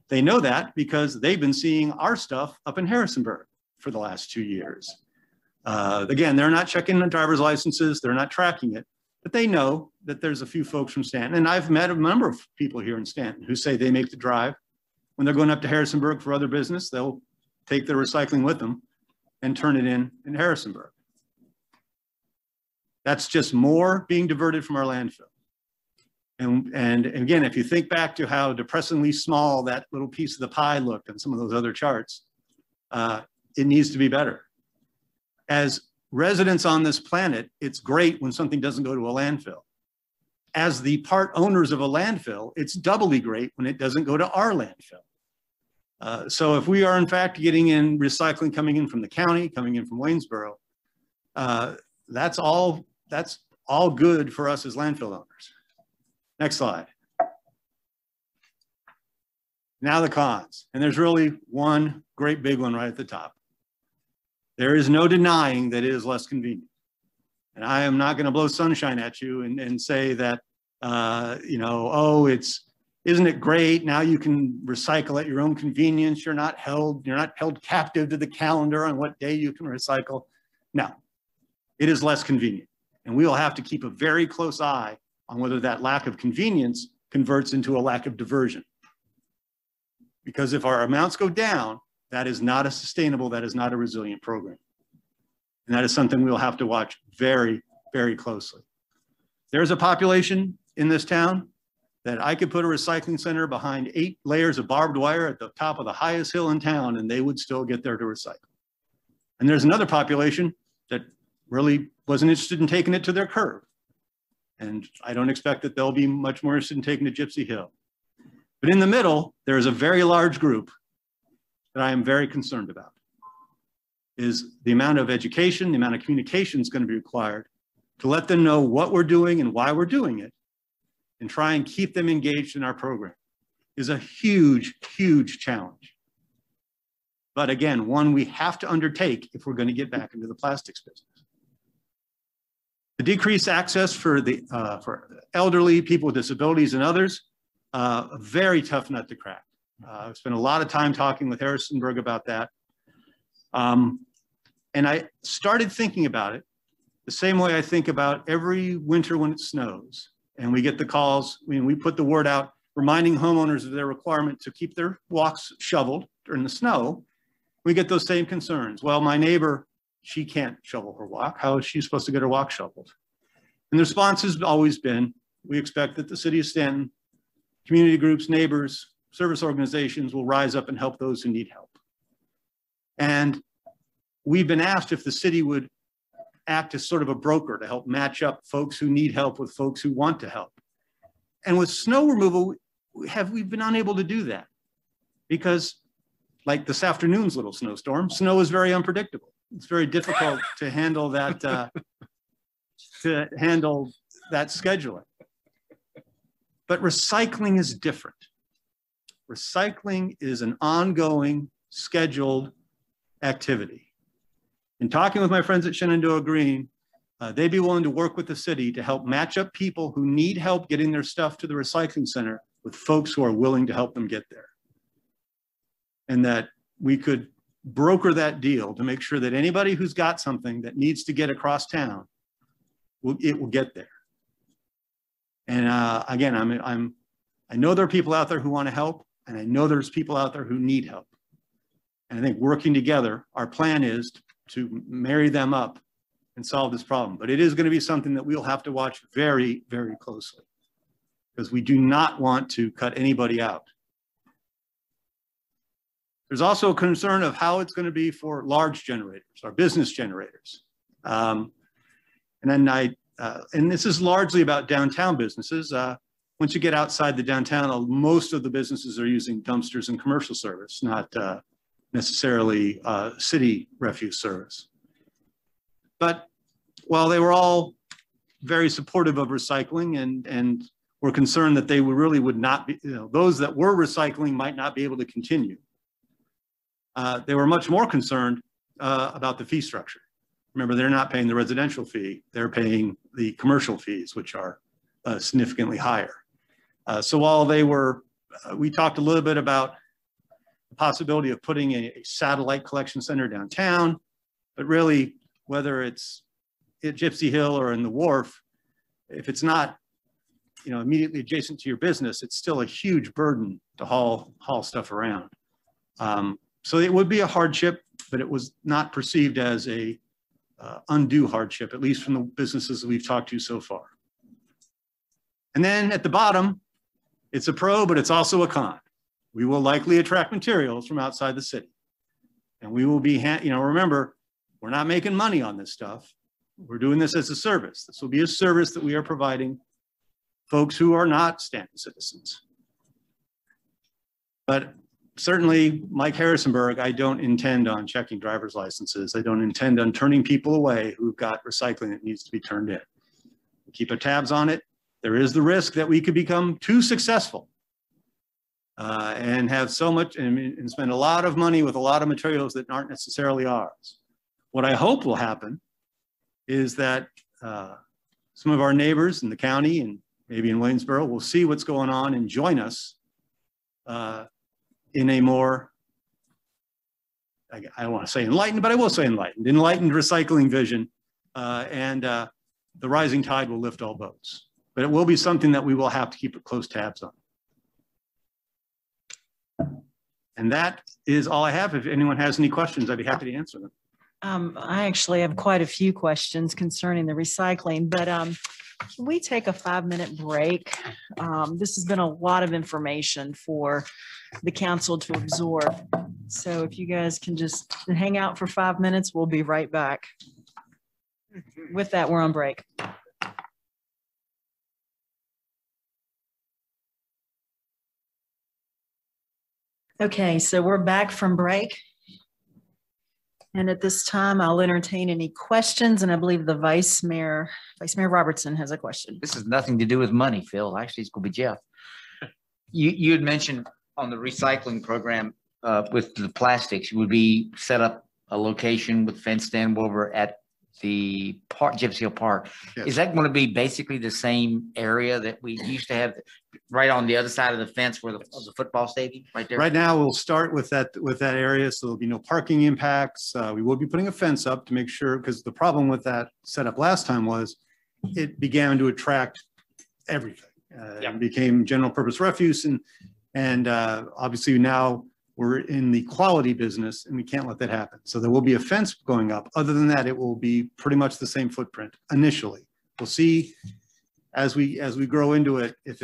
They know that because they've been seeing our stuff up in Harrisonburg for the last 2 years. Again, they're not checking the driver's licenses, they're not tracking it, but they know that there's a few folks from Staunton. And I've met a number of people here in Staunton who say they make the drive. When they're going up to Harrisonburg for other business, they'll take their recycling with them and turn it in Harrisonburg. That's just more being diverted from our landfill. And again, if you think back to how depressingly small that little piece of the pie looked on some of those other charts, it needs to be better. As residents on this planet, it's great when something doesn't go to a landfill. As the part owners of a landfill, it's doubly great when it doesn't go to our landfill. So if we are in fact getting in recycling coming in from the county, coming in from Waynesboro, that's all good for us as landfill owners. Next slide. Now the cons, and there's really one great big one right at the top. There is no denying that it is less convenient. And I am not going to blow sunshine at you and say that, you know, oh, isn't it great? Now you can recycle at your own convenience. You're not held captive to the calendar on what day you can recycle. No, it is less convenient. And we will have to keep a very close eye on whether that lack of convenience converts into a lack of diversion. Because if our amounts go down, that is not a sustainable, that is not a resilient program. And that is something we'll have to watch very, very closely. There's a population in this town that I could put a recycling center behind 8 layers of barbed wire at the top of the highest hill in town, and they would still get there to recycle. And there's another population that really wasn't interested in taking it to their curb. And I don't expect that they'll be much more interested in taking it to Gypsy Hill. But in the middle, there is a very large group that I am very concerned about, is the amount of education, the amount of communication is going to be required to let them know what we're doing and why we're doing it, and try and keep them engaged in our program is a huge, huge challenge. But again, one we have to undertake if we're going to get back into the plastics business. The decreased access for elderly, people with disabilities and others, a very tough nut to crack. I've spent a lot of time talking with Harrisonburg about that. And I started thinking about it the same way I think about every winter when it snows. And we get the calls, we put the word out reminding homeowners of their requirement to keep their walks shoveled during the snow. We get those same concerns. Well, my neighbor, she can't shovel her walk. How is she supposed to get her walk shoveled? And the response has always been, we expect that the city of Staunton, community groups, neighbors, service organizations will rise up and help those who need help. And we've been asked if the city would act as sort of a broker to help match up folks who need help with folks who want to help. And with snow removal, we've been unable to do that because, like this afternoon's little snowstorm, snow is very unpredictable. It's very difficult to handle that scheduling. But recycling is different. Recycling is an ongoing, scheduled activity. In talking with my friends at Shenandoah Green, they'd be willing to work with the city to help match up people who need help getting their stuff to the recycling center with folks who are willing to help them get there. And that we could broker that deal to make sure that anybody who's got something that needs to get across town, it will get there. And again, I know there are people out there who want to help, and I know there's people out there who need help. And I think working together, our plan is to marry them up and solve this problem. But it is going to be something that we'll have to watch very, very closely because we do not want to cut anybody out. There's also a concern of how it's going to be for large generators, our business generators. And then and this is largely about downtown businesses. Once you get outside the downtown, most of the businesses are using dumpsters and commercial service, not necessarily city refuse service. But while they were all very supportive of recycling and were concerned that they really would not be, those that were recycling might not be able to continue, they were much more concerned about the fee structure. Remember, they're not paying the residential fee, they're paying the commercial fees, which are significantly higher. So while they were, we talked a little bit about the possibility of putting a satellite collection center downtown, but really, whether it's at Gypsy Hill or in the Wharf, if it's not, immediately adjacent to your business, it's still a huge burden to haul stuff around. So it would be a hardship, but it was not perceived as a undue hardship, at least from the businesses that we've talked to so far. And then at the bottom, it's a pro, but it's also a con. We will likely attract materials from outside the city. And we will be, remember, we're not making money on this stuff. We're doing this as a service. This will be a service that we are providing folks who are not Staunton citizens. But certainly, Mike Harrisonburg, I don't intend on checking driver's licenses. I don't intend on turning people away who've got recycling that needs to be turned in. We keep our tabs on it. There is the risk that we could become too successful and have so much and spend a lot of money with a lot of materials that aren't necessarily ours. What I hope will happen is that some of our neighbors in the county and maybe in Waynesboro will see what's going on and join us in a more, I don't want to say enlightened, but I will say enlightened recycling vision, and the rising tide will lift all boats. But it will be something that we will have to keep close tabs on. And that is all I have. If anyone has any questions, I'd be happy to answer them. I actually have quite a few questions concerning the recycling, but can we take a 5-minute break? This has been a lot of information for the council to absorb. So if you guys can just hang out for 5 minutes, we'll be right back. With that, we're on break. Okay, so we're back from break. And at this time, I'll entertain any questions. And I believe the Vice Mayor Robertson has a question. This has nothing to do with money, Phil. Actually, it's going to be Jeff. You had mentioned on the recycling program with the plastics, you would be set up a location with fenced in over at the park, Gypsy Hill Park. Yes. Is that going to be basically the same area that we used to have right on the other side of the fence where the football stadium right there? Right now, we'll start with that area, so there'll be no parking impacts. We will be putting a fence up to make sure, because the problem with that setup last time was it began to attract everything. It became general purpose refuse, and obviously now we're in the quality business and we can't let that happen. So there will be a fence going up. Other than that, it will be pretty much the same footprint initially. We'll see as we grow into it, if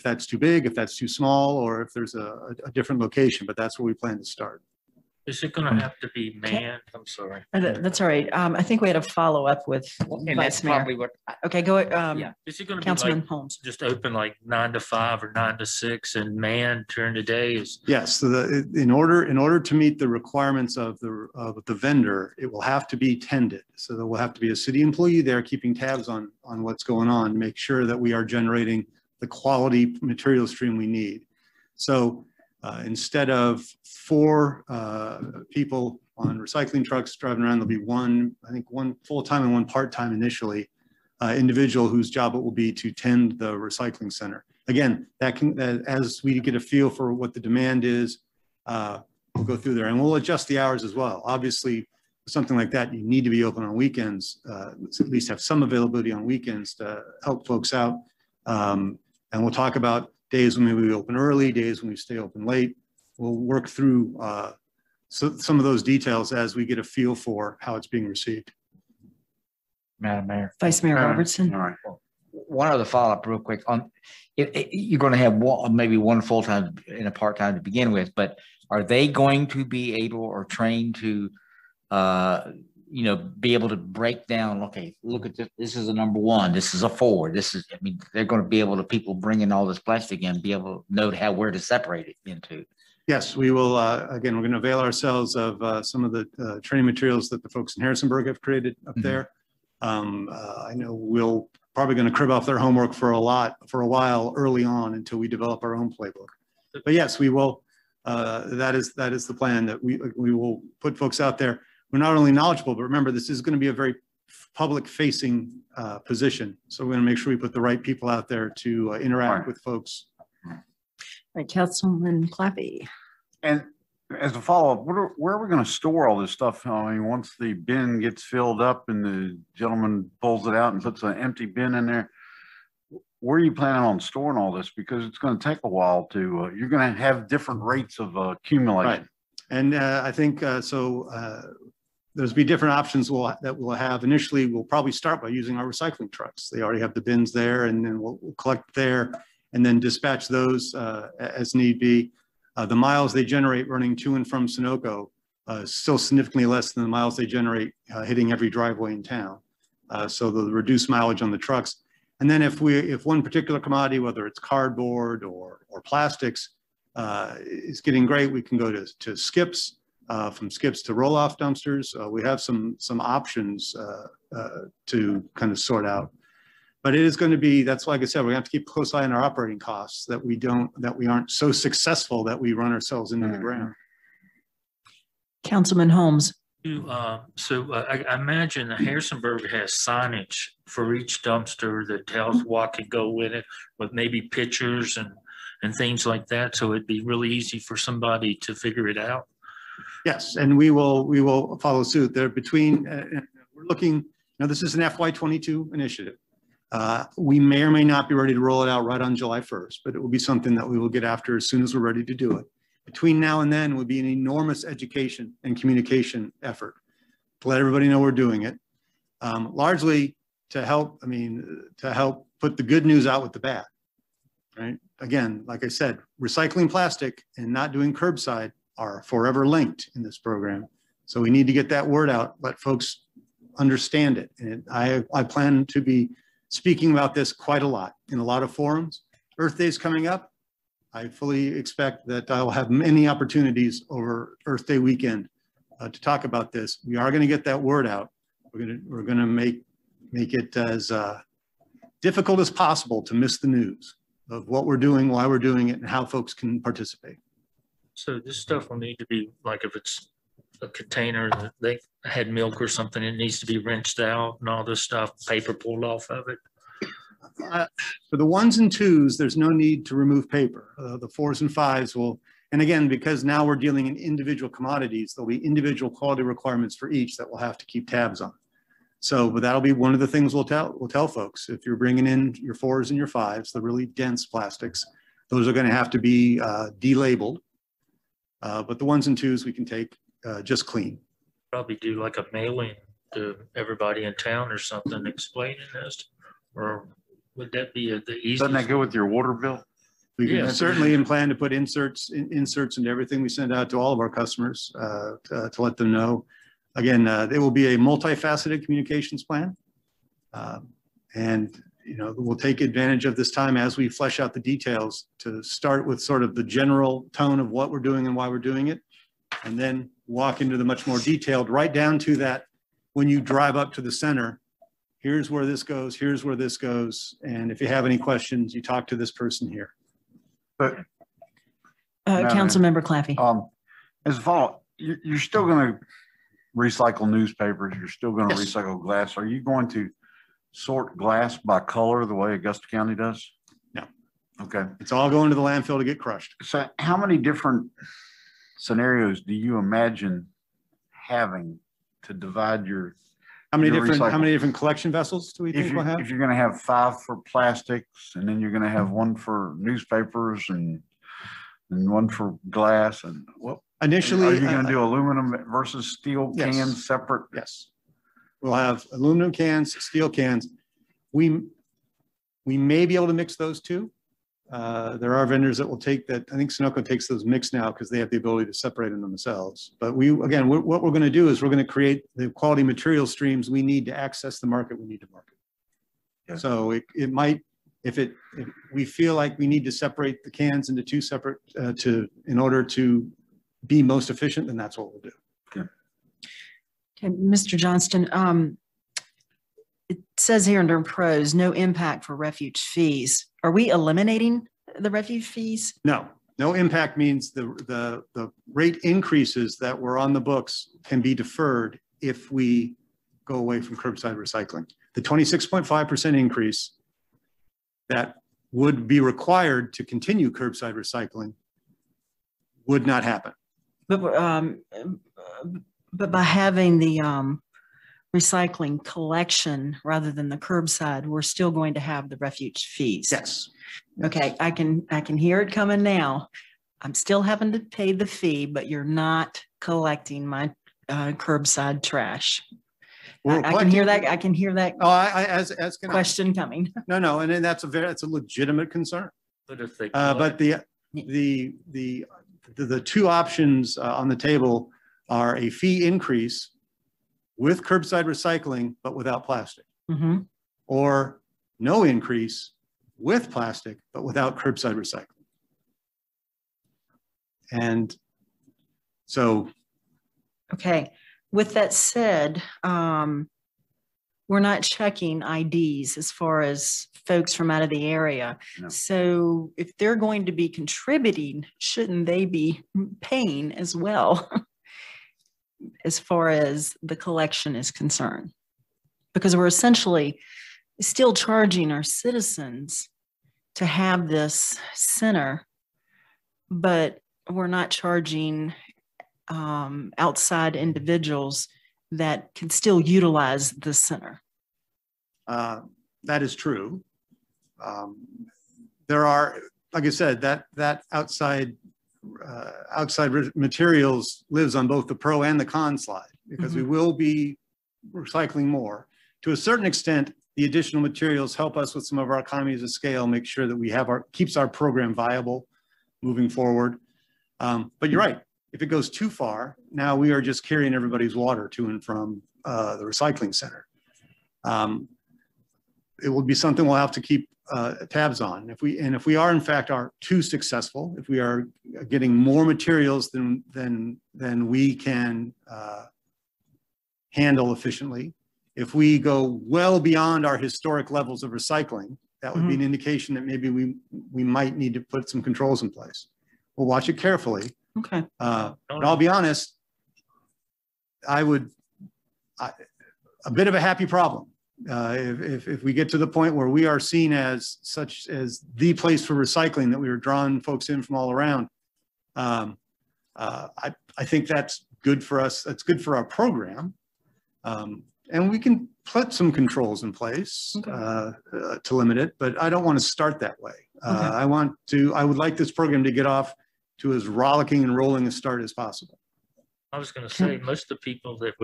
that's too big, if that's too small, or if there's a different location, but that's where we plan to start. Is it going to have to be manned? I'm sorry. That's all right. I think we had a follow-up with And that's Vice Mayor. probably what. Okay, go Yeah. Is it going to be Councilman like Holmes. just open like 9 to 5 or 9 to 6 and manned during the day? Is Yes, so in order to meet the requirements of the vendor, it will have to be tended. So there will have to be a city employee there keeping tabs on what's going on to make sure that we are generating the quality material stream we need. So instead of 4 people on recycling trucks driving around, there'll be one full-time and one part-time initially, individual whose job it will be to tend the recycling center. Again, as we get a feel for what the demand is, we'll go through there and we'll adjust the hours as well. Obviously, something like that, you need to be open on weekends, at least have some availability on weekends to help folks out. And we'll talk about days when we open early, days when we stay open late. We'll work through some of those details as we get a feel for how it's being received. Madam Mayor. Vice Mayor Robertson. All right. One other follow-up real quick on you're going to have maybe one full-time and a part-time to begin with, but are they going to be able or trained to you know, be able to break down, okay, look at this, this is a number one, this is a 4, this is, I mean, they're going to be able to, people bringing all this plastic in, be able to know where to separate it into. Yes, we will. Again, we're going to avail ourselves of some of the training materials that the folks in Harrisonburg have created up there. I know we'll probably going to crib off their homework for a while early on until we develop our own playbook. But yes, we will. That is the plan, that we will put folks out there. We're not only knowledgeable, but remember, this is going to be a very public-facing position. So we're going to make sure we put the right people out there to interact with folks. All right, Councilman Claffey. And as a follow-up, where are we going to store all this stuff? I mean, once the bin gets filled up and the gentleman pulls it out and puts an empty bin in there, where are you planning on storing all this? Because it's going to take a while to, you're going to have different rates of accumulation. Right. And I think there's be different options that we'll have. Initially, we'll probably start by using our recycling trucks. They already have the bins there, and then we'll collect there and then dispatch those as need be. The miles they generate running to and from Sunoco is still significantly less than the miles they generate hitting every driveway in town. So the reduced mileage on the trucks. And then if one particular commodity, whether it's cardboard or plastics, is getting great, we can go to skips, from skips to roll-off dumpsters. We have some options to kind of sort out. But it is going to be, that's like I said, we're going to have to keep a close eye on our operating costs, that we aren't so successful that we run ourselves into the ground. Councilman Holmes. I imagine Harrisonburg has signage for each dumpster that tells what can go in it, with maybe pictures and things like that. So it'd be really easy for somebody to figure it out. Yes, and we will follow suit. There between we're looking. Now this is an FY22 initiative. We may or may not be ready to roll it out right on July 1st, but it will be something that we will get after as soon as we're ready to do it. Between now and then will be an enormous education and communication effort to let everybody know we're doing it. Largely to help, to help put the good news out with the bad, right? Again, like I said, recycling plastic and not doing curbside are forever linked in this program. So we need to get that word out, let folks understand it. And I plan to be speaking about this quite a lot in a lot of forums. Earth Day is coming up. I fully expect that I will have many opportunities over Earth Day weekend to talk about this. We are going to get that word out. We're going to make it as difficult as possible to miss the news of what we're doing, why we're doing it, and how folks can participate. So this stuff will need to be, like if it's a container that they had milk or something, it needs to be rinsed out and all this stuff, paper pulled off of it. For the 1s and 2s, there's no need to remove paper. The 4s and 5s will, and again, because now we're dealing in individual commodities, there'll be individual quality requirements for each that we'll have to keep tabs on. So, but that'll be one of the things we'll tell folks. If you're bringing in your 4s and your 5s, the really dense plastics, those are going to have to be delabeled. But the 1s and 2s we can take just clean. Probably do like a mailing to everybody in town or something explaining this, or would that be the easiest? Doesn't that go with your water bill? We can certainly plan to put inserts into everything we send out to all of our customers to let them know. Again, it will be a multifaceted communications plan. And we'll take advantage of this time as we flesh out the details to start with sort of the general tone of what we're doing and why we're doing it, and then walk into the much more detailed, right down to that when you drive up to the center, here's where this goes, here's where this goes, and if you have any questions, you talk to this person here. But Councilmember Claffey. As a follow-up, you're still going to recycle newspapers, you're still going to recycle glass. Are you going to sort glass by color the way Augusta County does? No. Okay. It's all going to the landfill to get crushed. So how many different scenarios do you imagine having to divide your how many different collection vessels do we think we'll have? If you're going to have 5 for plastics, and then you're going to have 1 for newspapers and 1 for glass, and what initially are you going to do aluminum versus steel cans separate? Yes. We'll have aluminum cans, steel cans. We may be able to mix those two. There are vendors that will take that. I think Sunoco takes those mixed now because they have the ability to separate them themselves. But what we're going to do is we're going to create the quality material streams we need to access the market we need to market. Yeah. So it might, if we feel like we need to separate the cans into two separate in order to be most efficient, then that's what we'll do. Okay, Mr. Johnston, it says here under pros, no impact for refuge fees. Are we eliminating the refuge fees? No impact means the rate increases that were on the books can be deferred if we go away from curbside recycling. The 26.5% increase that would be required to continue curbside recycling would not happen. But by having the recycling collection rather than the curbside, we're still going to have the refuge fees. Yes. Okay, I can hear it coming now. I'm still having to pay the fee, but you're not collecting my curbside trash. I can hear that. I can hear that. Oh, as can question coming. No, and then that's a legitimate concern. But if they but the two options on the table are a fee increase with curbside recycling, but without plastic, or no increase with plastic, but without curbside recycling. And so. Okay. With that said, we're not checking IDs as far as folks from out of the area. No. So if they're going to be contributing, shouldn't they be paying as well as far as the collection is concerned? Because we're essentially still charging our citizens to have this center, but we're not charging outside individuals that can still utilize the center. That is true. There are, like I said, that outside materials lives on both the pro and the con slide, because we will be recycling more. To a certain extent, the additional materials help us with some of our economies of scale, make sure that we have keeps our program viable moving forward. But you're right. If it goes too far, now we are just carrying everybody's water to and from the recycling center. It will be something we'll have to keep tabs on. If we are in fact too successful, if we are getting more materials than we can handle efficiently, if we go well beyond our historic levels of recycling, that would be an indication that maybe we might need to put some controls in place. We'll watch it carefully. Okay. But I'll be honest, a bit of a happy problem. If we get to the point where we are seen as the place for recycling, that we are drawing folks in from all around, I think that's good for us. That's good for our program. And we can put some controls in place to limit it, but I don't want to start that way. I would like this program to get off to as rollicking and rolling a start as possible. I was going to say, most of the people that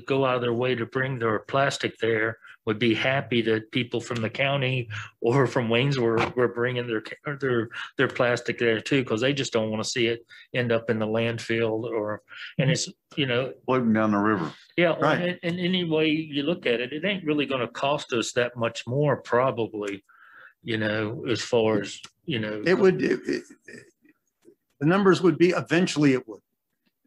go out of their way to bring their plastic there would be happy that people from the county or from Waynesboro were bringing their plastic there too, because they just don't want to see it end up in the landfill and it's, floating down the river. Yeah, right. And any way you look at it, it ain't really going to cost us that much more, probably, as far as, It would. The numbers would be eventually it would.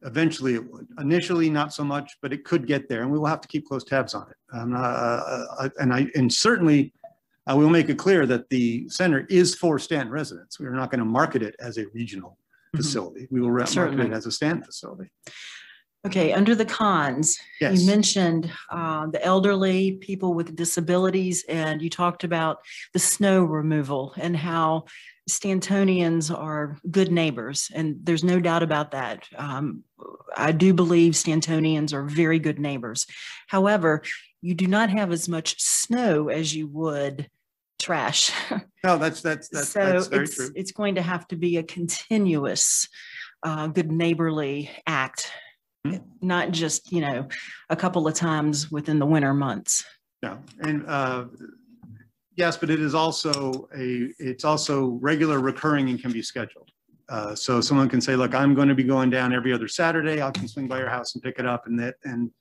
Eventually it would. Initially, not so much, but it could get there, and we will have to keep close tabs on it. And certainly, we'll make it clear that the center is for Staunton residents. We are not going to market it as a regional facility. We will market it as a Staunton facility. Okay, under the cons, yes. You mentioned the elderly, people with disabilities, and you talked about the snow removal and how Stantonians are good neighbors, and there's no doubt about that. I do believe Stantonians are very good neighbors. However, you do not have as much snow as you would trash. No, that's very true. It's going to have to be a continuous good neighborly act, not just, a couple of times within the winter months. No, and Yes, but it is also it's also regular, recurring, and can be scheduled. So someone can say, look, I'm going to be going down every other Saturday. I can swing by your house and pick it up. And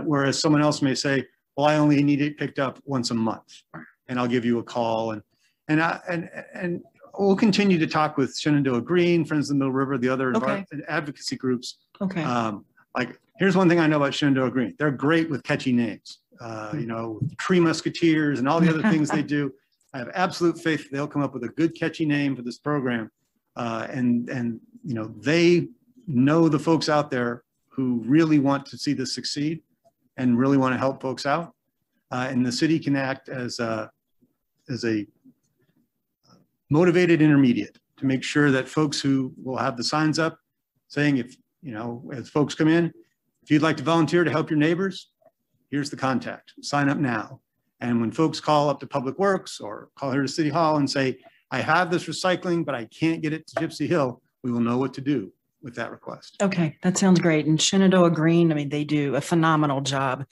whereas someone else may say, well, I only need it picked up once a month and I'll give you a call. And we'll continue to talk with Shenandoah Green, Friends of the Middle River, the other advocacy groups. Okay. Like, here's one thing I know about Shenandoah Green. They're great with catchy names. You know, Tree Musketeers and all the other things they do. I have absolute faith they'll come up with a good catchy name for this program. And you know, they know the folks out there who really want to see this succeed and really want to help folks out. And the city can act as a motivated intermediate to make sure that folks who will have the signs up saying, if, you know, as folks come in, if you'd like to volunteer to help your neighbors, here's the contact, sign up now. And when folks call up to Public Works or call here to City Hall and say, I have this recycling, but I can't get it to Gypsy Hill, we will know what to do with that request. Okay, that sounds great. And Shenandoah Green, I mean, they do a phenomenal job.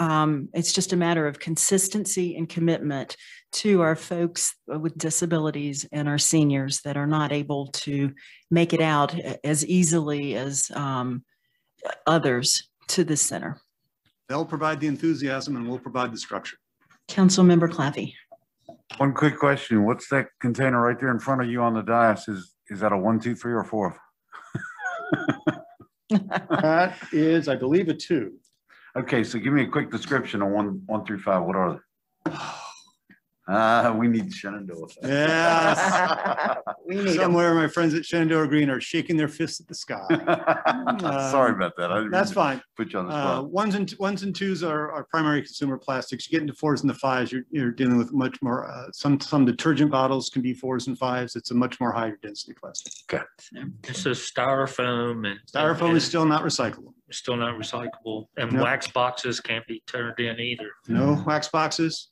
It's just a matter of consistency and commitment to our folks with disabilities and our seniors that are not able to make it out as easily as others to this center. They'll provide the enthusiasm and we'll provide the structure. Councilmember Claffey. One quick question. What's that container right there in front of you on the dais? Is that a 1, 2, 3, or 4? That is, I believe, a 2. Okay, so give me a quick description of 1 through 5. What are they? We need Shenandoah. Yes. We need Somewhere my friends at Shenandoah Green are shaking their fists at the sky. Sorry about that. I didn't That's fine. put you on the spot. Ones and twos are primary consumer plastics. You get into 4s and the 5s, you're dealing with much more, some detergent bottles can be 4s and 5s. It's a much more higher density plastic. Okay. It's a styrofoam and. Styrofoam is still not recyclable. Still not recyclable, and No. wax boxes can't be turned in either. No wax boxes.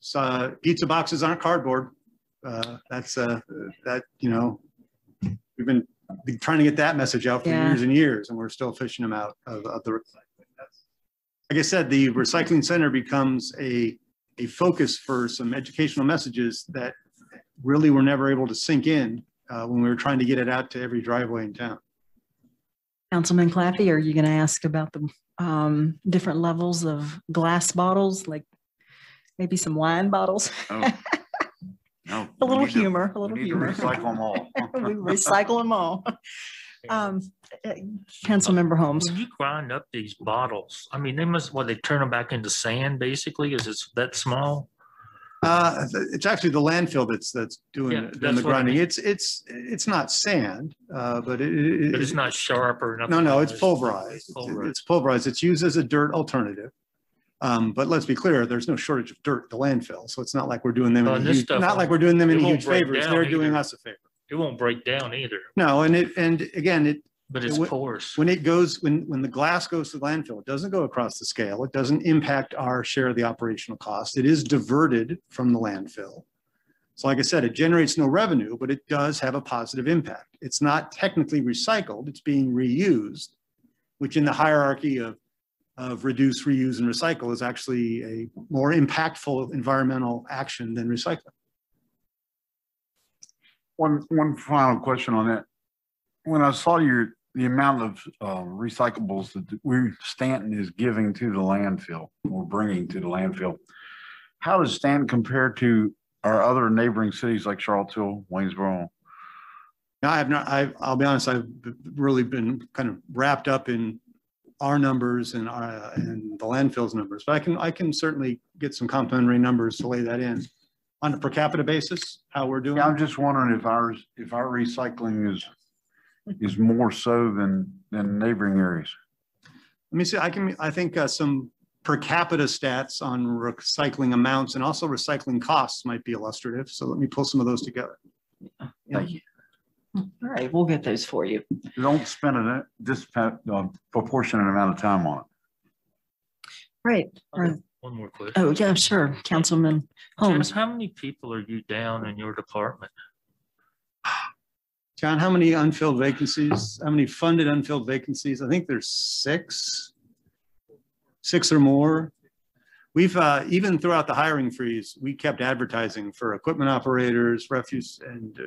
Pizza boxes aren't cardboard. That's that, you know, we've been trying to get that message out for years and years, and we're still fishing them out of the recycling. Like I said, the recycling center becomes a focus for some educational messages that really were never able to sink in when we were trying to get it out to every driveway in town. Councilman Claffey, are you going to ask about the different levels of glass bottles, like maybe some wine bottles? Oh. No, A little humor, a little humor. Recycle them all. We recycle them all. Councilmember Holmes. When you grind up these bottles, I mean, they must, they turn them back into sand basically? Is it that small? It's actually the landfill that's doing the grinding. I mean. It's not sand, but It's not sharp or nothing. No, it's pulverized. It's pulverized. It's used as a dirt alternative. But let's be clear, there's no shortage of dirt at the landfill, so it's not like we're doing them any huge favors. They're doing us a favor. It won't break down either. No, and again, But it's porous. when the glass goes to the landfill, it doesn't go across the scale. It doesn't impact our share of the operational cost. It is diverted from the landfill. So like I said, it generates no revenue, but it does have a positive impact. It's not technically recycled. It's being reused, which in the hierarchy of reduce, reuse, and recycle is actually a more impactful environmental action than recycling. One final question on that. When I saw the amount of recyclables that Staunton is giving to the landfill or bringing to the landfill, how does Staunton compare to our other neighboring cities like Charlottesville, Waynesboro? Now, I'll be honest, I've really been kind of wrapped up in our numbers and the landfill's numbers, but I can certainly get some complementary numbers to lay that in. On a per capita basis, how we're doing. Yeah, I'm just wondering if our recycling is more so than neighboring areas. Let me see. I think some per capita stats on recycling amounts and also recycling costs might be illustrative. So let me pull some of those together. Thank you. All right, we'll get those for you. Don't spend a proportionate amount of time on it. Right. One more question. Oh, yeah, sure. Councilman Holmes. Janice, how many people are you down in your department? John, how many unfilled vacancies? How many funded unfilled vacancies? I think there's six or more. we've even throughout the hiring freeze, we kept advertising for equipment operators, refuse, and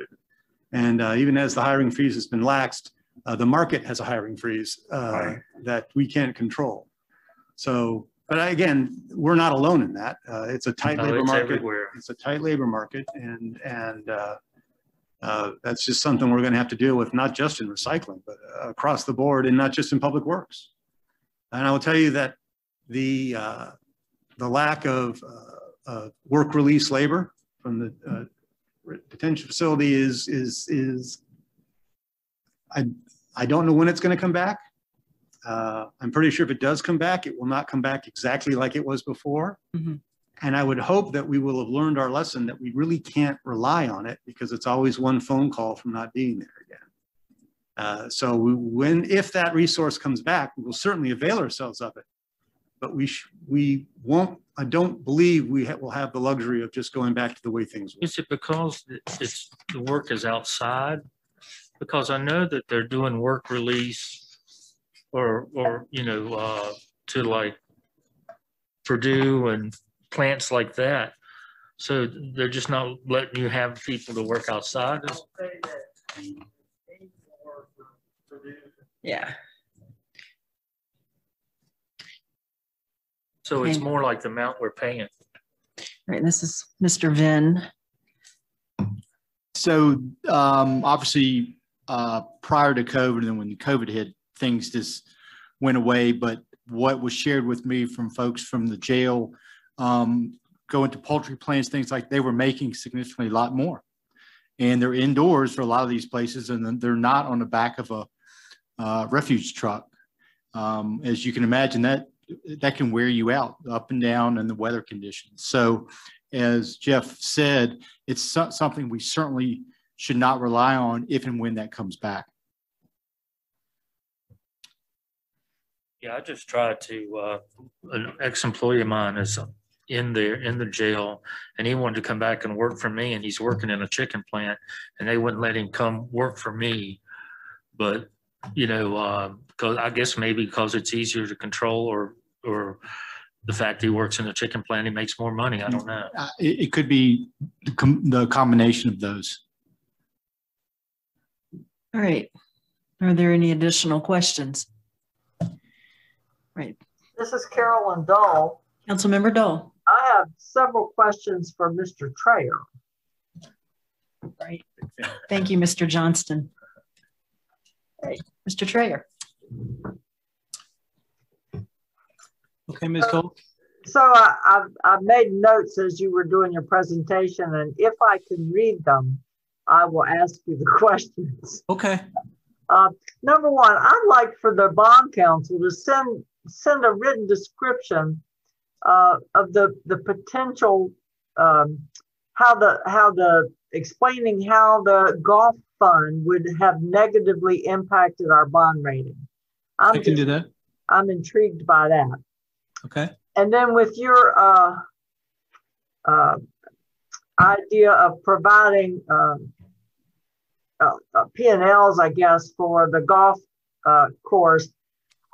even as the hiring freeze has been laxed, the market has a hiring freeze that we can't control. So, but again, we're not alone in that. It's a tight labor market. Everywhere. It's a tight labor market, and that's just something we're going to have to deal with, not just in recycling, but across the board, and not just in public works. And I will tell you that the lack of work release labor from the detention facility is I don't know when it's going to come back. I'm pretty sure if it does come back, it will not come back exactly like it was before. Mm-hmm. And I would hope that we will have learned our lesson that we really can't rely on it, because it's always one phone call from not being there again. So if that resource comes back, we will certainly avail ourselves of it. But we won't. I don't believe will have the luxury of just going back to the way things were. Is it because the work is outside? Because I know that they're doing work release or to like Purdue and plants like that. So they're just not letting you have people to work outside. Yeah. So it's more like the amount we're paying. All right, this is Mr. Vin. So obviously prior to COVID, and then when COVID hit, things just went away. But what was shared with me from folks from the jail, going to poultry plants, things like, they were making significantly a lot more. And they're indoors for a lot of these places, and they're not on the back of a refuge truck. As you can imagine, that can wear you out up and down in the weather conditions. So as Jeff said, it's something we certainly should not rely on if and when that comes back. Yeah, I just tried to, an ex-employee of mine is in the jail, and he wanted to come back and work for me, and he's working in a chicken plant, and they wouldn't let him come work for me. But, because I guess maybe because it's easier to control, or the fact that he works in a chicken plant, he makes more money. I don't know. It could be the combination of those. All right. Are there any additional questions? Right. This is Carolyn Dull. Councilmember Dole. I have several questions for Mr. Trayer. Right. Thank you, Mr. Johnston. Right. Mr. Trayer. Okay, Ms. Cole. So I've made notes as you were doing your presentation, and if I can read them, I will ask you the questions. Okay. Number one, I'd like for the bond counsel to send a written description of the potential, explaining how the golf fund would have negatively impacted our bond rating. I can do that. I'm intrigued by that. Okay. And then with your idea of providing P&Ls, I guess, for the golf course,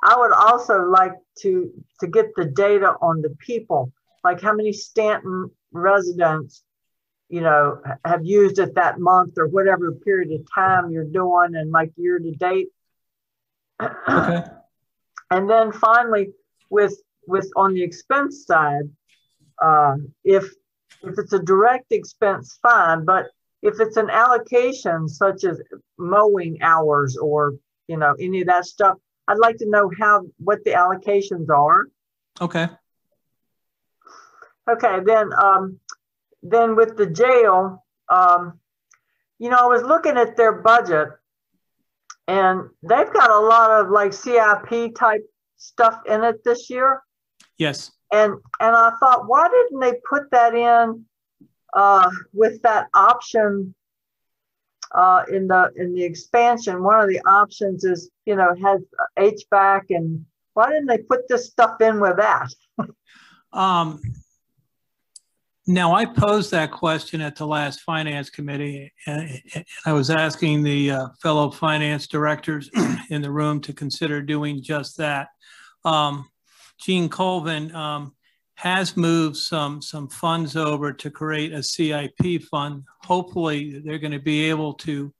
I would also like to get the data on the people, like how many Staunton residents, have used it that month or whatever period of time you're doing, and like year to date. Okay. And then finally, with on the expense side, if it's a direct expense, fine, but if it's an allocation such as mowing hours or any of that stuff, I'd like to know what the allocations are. Okay. Okay, then with the jail, I was looking at their budget, and they've got a lot of like CIP type stuff in it this year. Yes. And I thought, why didn't they put that in with that option in the expansion? One of the options is, has HVAC, and why didn't they put this stuff in with that? Now, I posed that question at the last finance committee, and I was asking the fellow finance directors in the room to consider doing just that. Gene Colvin has moved some funds over to create a CIP fund. Hopefully, they're going to be able to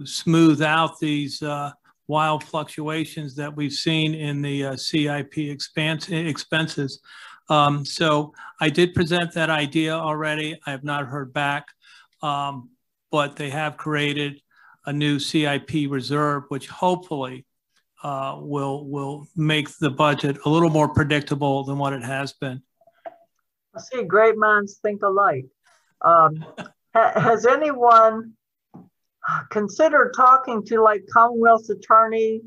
smooth out these wild fluctuations that we've seen in the CIP expenses. So I did present that idea already. I have not heard back, but they have created a new CIP reserve, which hopefully will make the budget a little more predictable than what it has been. I see, great minds think alike. Has anyone considered talking to like Commonwealth's attorney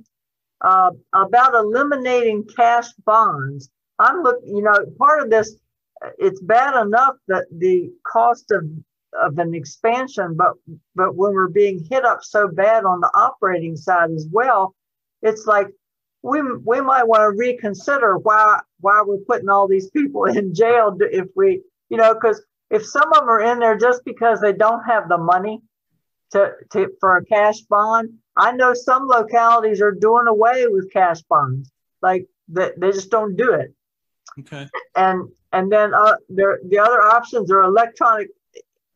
about eliminating cash bonds? I'm looking, part of this, it's bad enough that the cost of an expansion, but when we're being hit up so bad on the operating side as well, it's like we might want to reconsider why we're putting all these people in jail if we, because if some of them are in there just because they don't have the money for a cash bond. I know some localities are doing away with cash bonds, like they just don't do it. Okay. And then the other options are electronic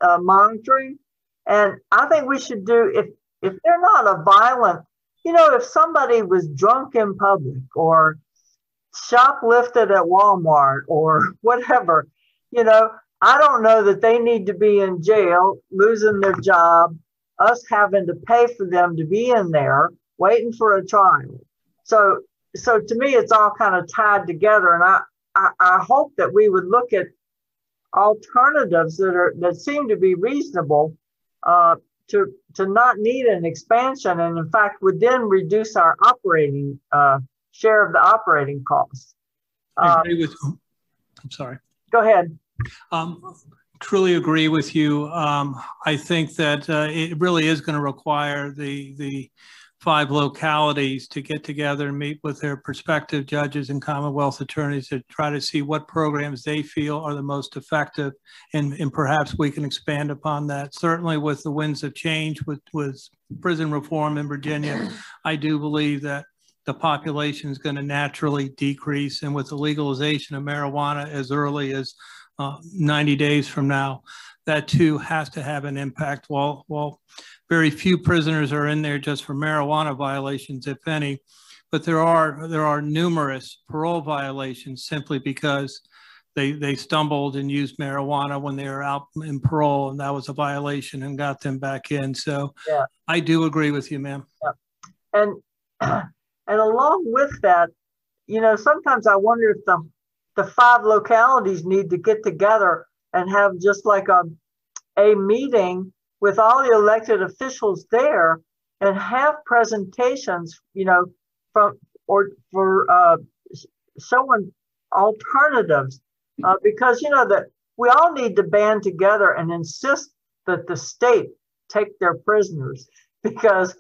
monitoring, and I think we should do if they're not a violent, if somebody was drunk in public or shoplifted at Walmart or whatever, I don't know that they need to be in jail, losing their job, us having to pay for them to be in there, waiting for a trial. So to me, it's all kind of tied together. And I hope that we would look at alternatives that seem to be reasonable to not need an expansion, and in fact would then reduce our operating share of the operating costs. I agree with you. I'm sorry. Go ahead. Truly agree with you. I think that it really is going to require the 5 localities to get together and meet with their prospective judges and Commonwealth attorneys to try to see what programs they feel are the most effective, and perhaps we can expand upon that. Certainly with the winds of change with prison reform in Virginia, I do believe that the population is going to naturally decrease, and with the legalization of marijuana as early as 90 days from now, that too has to have an impact. While very few prisoners are in there just for marijuana violations, if any, but there are numerous parole violations simply because they stumbled and used marijuana when they were out in parole, and that was a violation and got them back in. So yeah. I do agree with you, ma'am. Yeah. And along with that, sometimes I wonder if the 5 localities need to get together and have just like a meeting with all the elected officials there and have presentations, for showing alternatives, because that we all need to band together and insist that the state take their prisoners, because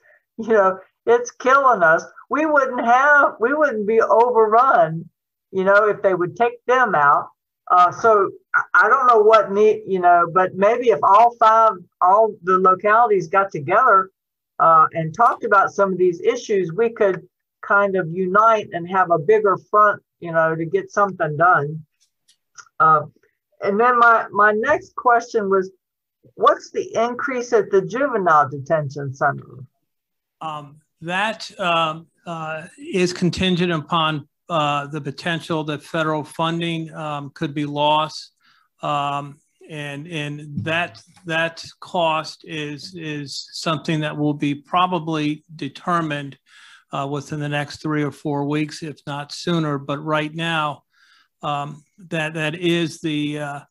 it's killing us. We wouldn't be overrun, if they would take them out. So I don't know what but maybe if all the localities got together and talked about some of these issues, we could kind of unite and have a bigger front, to get something done. And then my next question was, what's the increase at the juvenile detention center? That is contingent upon the potential that federal funding could be lost, and that cost is something that will be probably determined within the next 3 or 4 weeks, if not sooner. But right now, that is the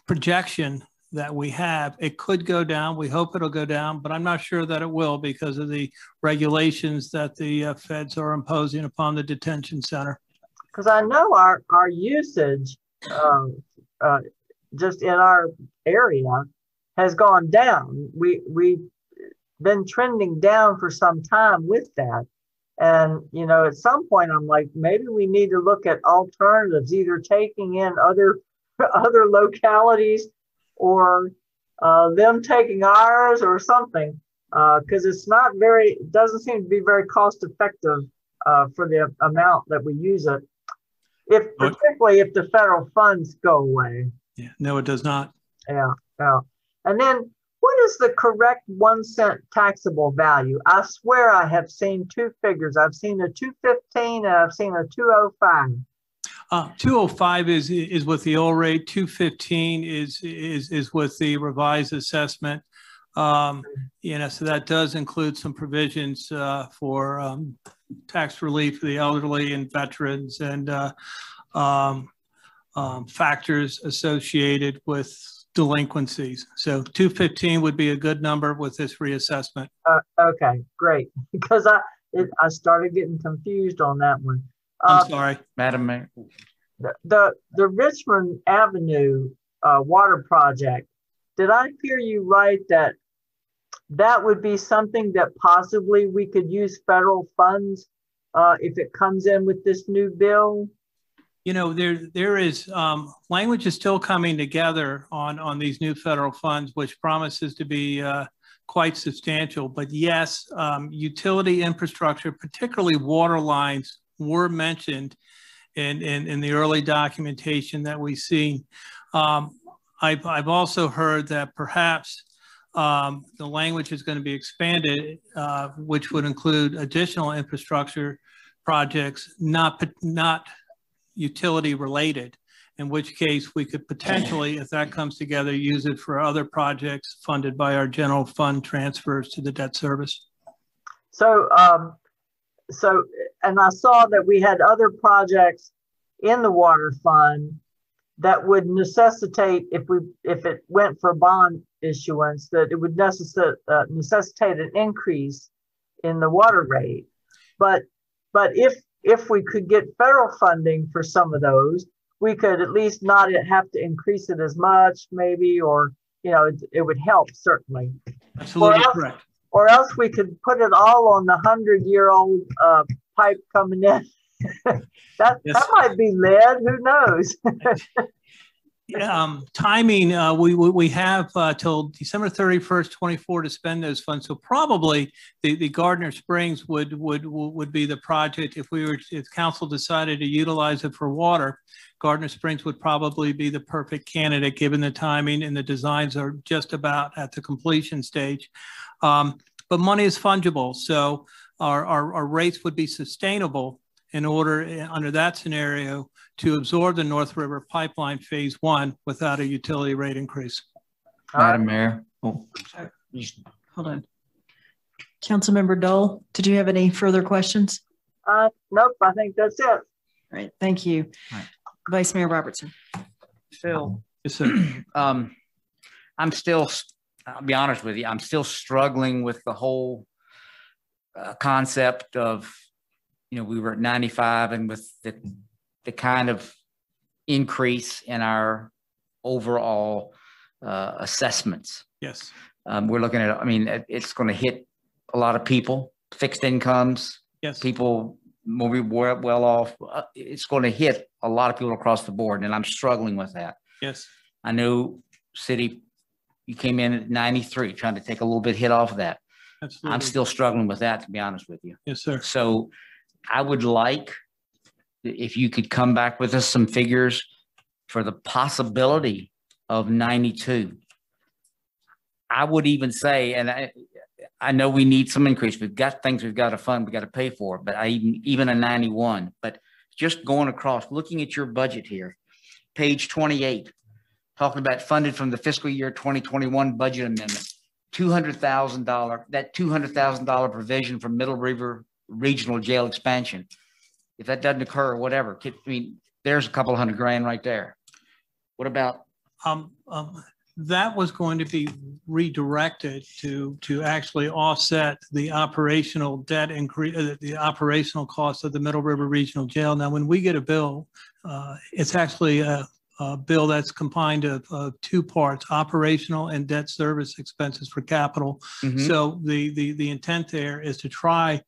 projection that we have. It could go down. We hope it'll go down, but I'm not sure that it will because of the regulations that the feds are imposing upon the detention center. Because I know our usage just in our area has gone down. We've been trending down for some time with that. And, at some point I'm like, maybe we need to look at alternatives, either taking in other localities or them taking ours or something, because it doesn't seem to be very cost effective for the amount that we use it. particularly if the federal funds go away. Yeah, no, it does not. Yeah, yeah. And then what is the correct 1 cent taxable value? I swear I have seen two figures. I've seen a 215 and I've seen a 205. 205 is with the old rate. 215 is with the revised assessment. So that does include some provisions for tax relief for the elderly and veterans, and factors associated with delinquencies. So 215 would be a good number with this reassessment. Okay, great. Because I started getting confused on that one. I'm sorry, Madam Mayor. The Richmond Avenue water project, did I hear you right that would be something that possibly we could use federal funds if it comes in with this new bill? There is language is still coming together on these new federal funds, which promises to be quite substantial. But yes, utility infrastructure, particularly water lines, were mentioned in the early documentation that we've seen. I've also heard that perhaps the language is going to be expanded, which would include additional infrastructure projects, not utility related, in which case we could potentially, if that comes together, use it for other projects funded by our general fund transfers to the debt service. So, and I saw that we had other projects in the water fund that would necessitate, if it went for bond issuance, that it would necessitate an increase in the water rate. But if we could get federal funding for some of those, we could at least not have to increase it as much, maybe, or it would help certainly. Absolutely correct. Or else we could put it all on the 100-year-old pipe coming in. That might be lead. Who knows? Timing, we have till December 31st, 24 to spend those funds. So probably the Gardner Springs would be the project. If council decided to utilize it for water, Gardner Springs would probably be the perfect candidate given the timing, and the designs are just about at the completion stage. But money is fungible. So our rates would be sustainable in order, under that scenario, to absorb the North River Pipeline Phase 1 without a utility rate increase. Madam Mayor. Oh, Hold on. Councilmember Dole, did you have any further questions? Nope, I think that's it. All right, thank you. Right. Vice Mayor Robertson. Phil. Yes, sir. I'm still, I'll be honest with you, I'm still struggling with the whole concept of, we were at 95, and with the kind of increase in our overall assessments. Yes. We're looking at, it's going to hit a lot of people, fixed incomes, yes, people will be well off. It's going to hit a lot of people across the board, and I'm struggling with that. Yes. I know City, you came in at 93, trying to take a little bit hit off of that. Absolutely. I'm still struggling with that, to be honest with you. Yes, sir. So I would like if you could come back with us some figures for the possibility of 92. I would even say, and I know we need some increase. We've got things we've got to fund, we got to pay for, but even a 91. But just going across, looking at your budget here, page 28, talking about funded from the fiscal year 2021 budget amendment, $200,000, that $200,000 provision for Middle River Regional Jail expansion. If that doesn't occur, whatever, there's a couple $100 grand right there. What about? That was going to be redirected to actually offset the operational debt increase, the operational cost of the Middle River Regional Jail. Now, when we get a bill, it's actually a bill that's combined of two parts: operational and debt service expenses for capital. Mm-hmm. So the intent there is to try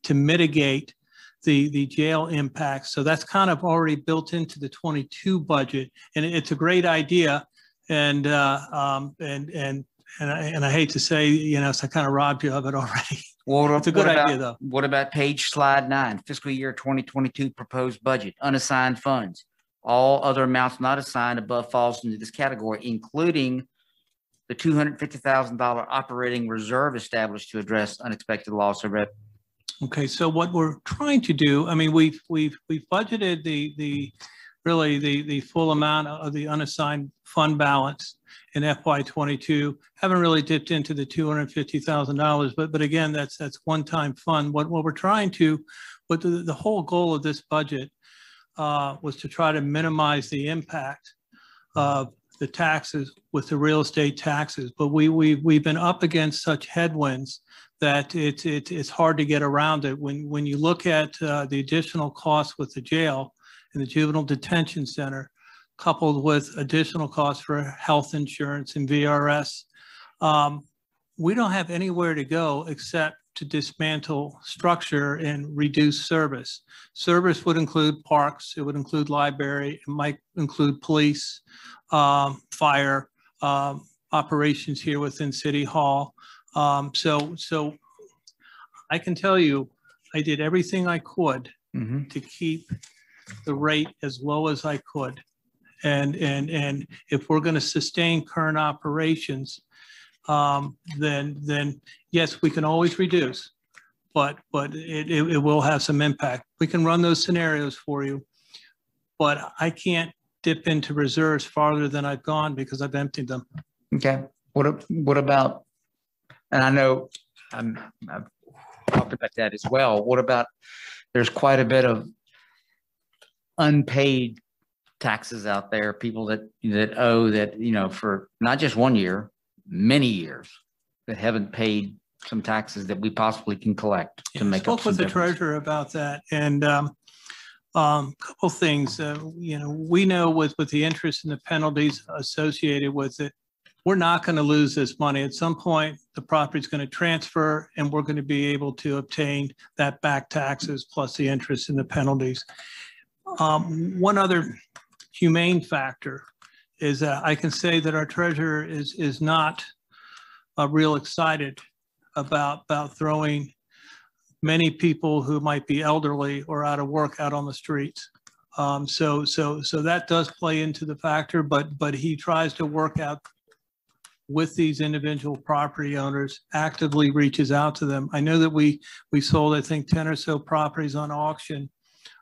to mitigate the jail impacts. So that's kind of already built into the 22 budget, and it's a great idea. And and I hate to say, you know, so I kind of robbed you of it already. Well, It's a good idea, though. What about slide 9, fiscal year 2022 proposed budget, unassigned funds? All other amounts not assigned above falls into this category, including the $250,000 operating reserve established to address unexpected loss of revenue. Okay, so what we're trying to do, I mean, we've budgeted the full amount of the unassigned fund balance in FY22. Haven't really dipped into the $250,000, but again, that's one-time fund. What we're trying to, but the whole goal of this budget was to try to minimize the impact of the taxes with the real estate taxes. But we've been up against such headwinds that it's hard to get around it. When you look at the additional costs with the jail and the juvenile detention center, coupled with additional costs for health insurance and VRS, we don't have anywhere to go except to dismantle structure and reduce service. Service would include parks, it would include library, it might include police, fire, operations here within City Hall. So I can tell you, I did everything I could to keep the rate as low as I could. And if we're going to sustain current operations, then yes, we can always reduce, but it will have some impact. We can run those scenarios for you, but I can't dip into reserves farther than I've gone because I've emptied them. Okay. What about, and I know I've talked about that as well. What about, there's quite a bit of unpaid taxes out there, people that owe that, you know, for not just 1 year, many years that haven't paid some taxes that we possibly can collect to make up some difference. I spoke with the treasurer about that, and couple things. You know, we know with the interest and the penalties associated with it, we're not going to lose this money. At some point, the property is going to transfer, and we're going to be able to obtain that back taxes plus the interest and the penalties. One other humane factor is that I can say that our treasurer is not real excited about throwing many people who might be elderly or out of work out on the streets. So that does play into the factor, but he tries to work out with these individual property owners, actively reaches out to them. I know that we sold, I think, 10 or so properties on auction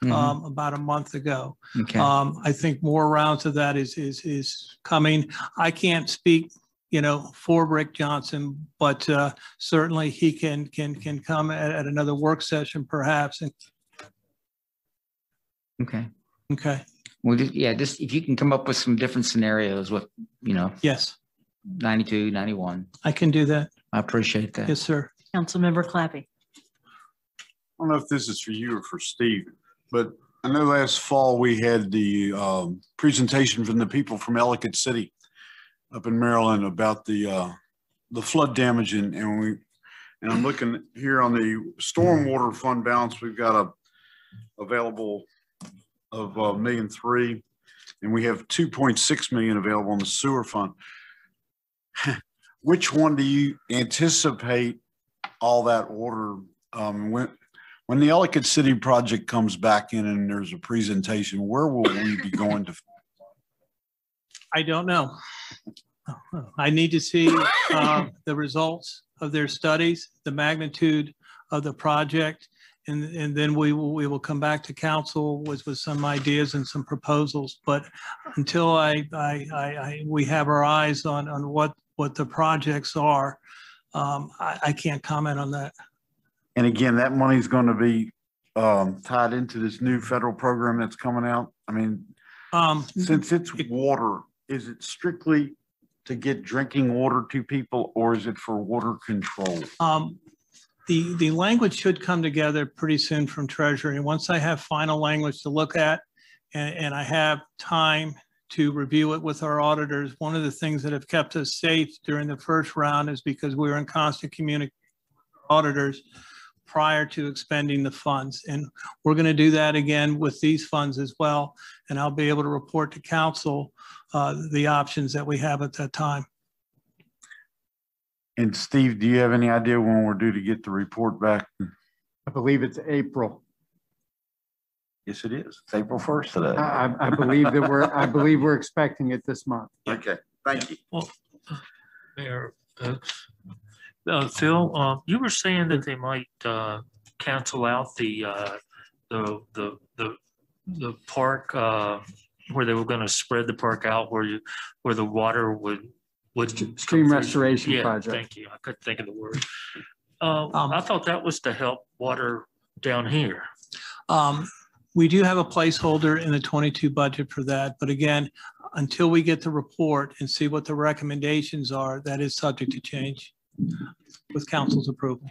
about a month ago. Okay. I think more rounds of that is coming. I can't speak, you know, for Rick Johnson, but certainly he can come at another work session perhaps. Okay. Okay. Well, just if you can come up with some different scenarios with, you know. Yes. 92, 91. I can do that. I appreciate that. Yes, sir. Councilmember Clappy. I don't know if this is for you or for Steve, but I know last fall we had the presentation from the people from Ellicott City up in Maryland about the flood damage, and I'm looking here on the stormwater fund balance. We've got available of $1.3 million, and we have $2.6 million available in the sewer fund. Which one do you anticipate all that order when the Ellicott City project comes back in and there's a presentation, where will we be going to? I don't know. I need to see the results of their studies, the magnitude of the project, and then we will come back to council with some ideas and some proposals. But until we have our eyes on what the projects are, I can't comment on that. And again, that money is going to be tied into this new federal program that's coming out. I mean, since it's water, is it strictly to get drinking water to people, or is it for water control? The language should come together pretty soon from Treasury. And once I have final language to look at and I have time to review it with our auditors, one of the things that have kept us safe during the first round is because we were in constant communication with auditors prior to expending the funds. And we're going to do that again with these funds as well. And I'll be able to report to council the options that we have at that time. And Steve, do you have any idea when we're due to get the report back? I believe it's April. Yes, it is. It's April 1st today. I believe that we're expecting it this month. Okay, thank you. Well, Mayor, Phil, you were saying that they might cancel out the park where they were going to spread the park out where the water would Stream restoration project. Thank you. I couldn't think of the word. I thought that was to help water down here. We do have a placeholder in the 22 budget for that, but again, until we get the report and see what the recommendations are, that is subject to change with council's approval.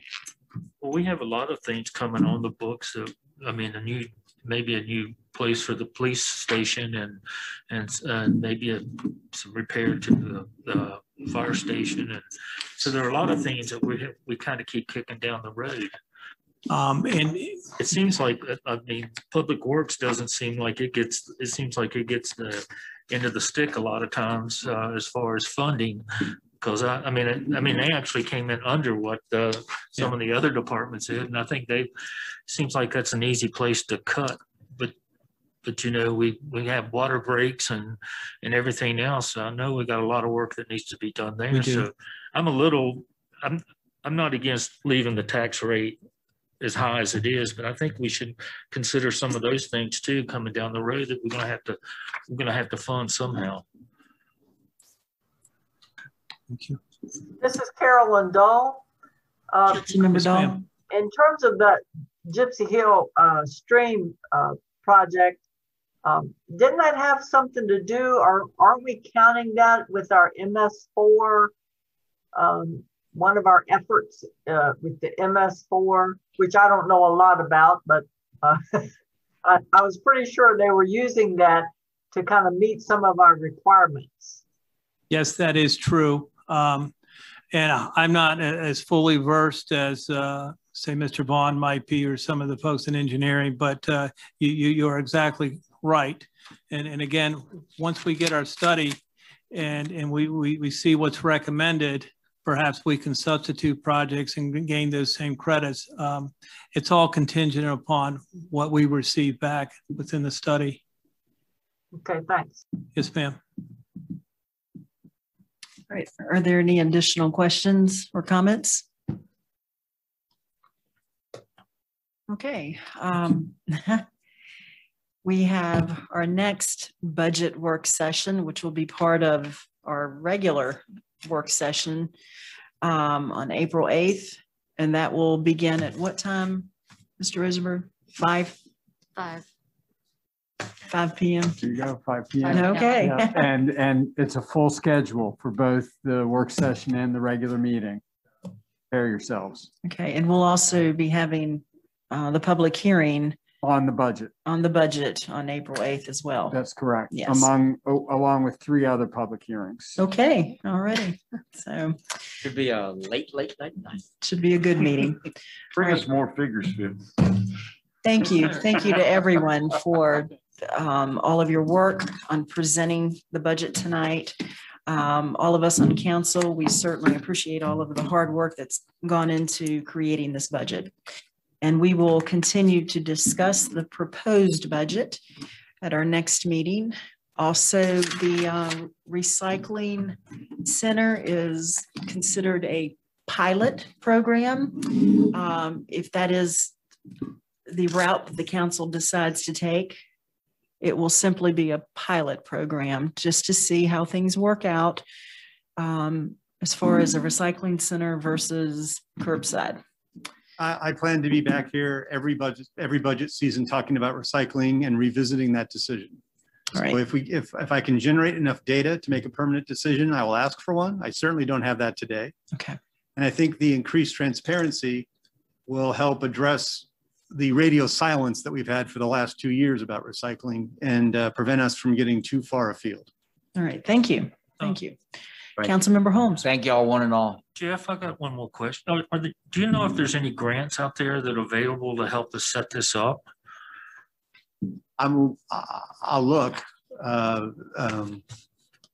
Well, we have a lot of things coming on the books. I mean, maybe a new place for the police station and maybe some repair to the fire station. And so there are a lot of things that we kind of keep kicking down the road. And it seems like, I mean, Public Works doesn't seem like it seems like it gets the end of the stick a lot of times as far as funding. Because I mean, they actually came in under what some of the other departments did, and I think seems like that's an easy place to cut. But you know, we have water breaks and everything else. So I know we got a lot of work that needs to be done there. So I'm not against leaving the tax rate as high as it is, but I think we should consider some of those things too coming down the road that we're gonna have to fund somehow. thank you. This is Carolyn Dahl. Councilmember Dahl. In terms of that Gypsy Hill stream project, didn't that have something to do, or aren't we counting that with our MS4? One of our efforts with the MS4, which I don't know a lot about, but I was pretty sure they were using that to kind of meet some of our requirements. Yes, that is true. And I'm not as fully versed as, say, Mr. Vaughn might be, or some of the folks in engineering, but you are exactly right. And again, once we get our study and we see what's recommended, perhaps we can substitute projects and gain those same credits. It's all contingent upon what we receive back within the study. Okay, thanks. Yes, ma'am. All right. Are there any additional questions or comments? Okay. We have our next budget work session, which will be part of our regular work session on April 8th. And that will begin at what time, Mr. Rosenberg? 5 p.m. There you go, 5 p.m. Okay. Yeah. And it's a full schedule for both the work session and the regular meeting. Prepare yourselves. Okay. And we'll also be having the public hearing on the budget on April 8th as well. That's correct. Yes. Along with 3 other public hearings. Okay. All righty. So Should be a late night. should be a good meeting. Bring us more figures, Phil. Thank you. Thank you to everyone for all of your work on presenting the budget tonight. All of us on council, we certainly appreciate all of the hard work that's gone into creating this budget. And we will continue to discuss the proposed budget at our next meeting. Also, the recycling center is considered a pilot program. If that is the route that the council decides to take, it will simply be a pilot program just to see how things work out as far as a recycling center versus curbside. I plan to be back here every budget season talking about recycling and revisiting that decision. All right. So if I can generate enough data to make a permanent decision, I will ask for one. I certainly don't have that today. Okay. And I think the increased transparency will help address the radio silence that we've had for the last 2 years about recycling and prevent us from getting too far afield. All right. Thank you. Thank you. Councilmember Holmes. Thank y'all, one and all. Jeff, I got one more question. Do you know if there's any grants out there that are available to help us set this up? I'll look.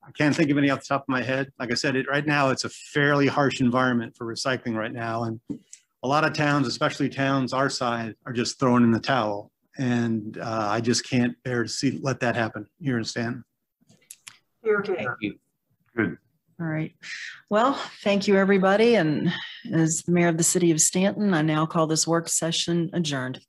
I can't think of any off the top of my head. Like I said, right now, it's a fairly harsh environment for recycling right now. And a lot of towns, especially towns our side, are just throwing in the towel. And I just can't bear to let that happen here in Staunton. Here, Thank here. you. Good. All right. Well, thank you, everybody. And as the mayor of the city of Staunton, I now call this work session adjourned.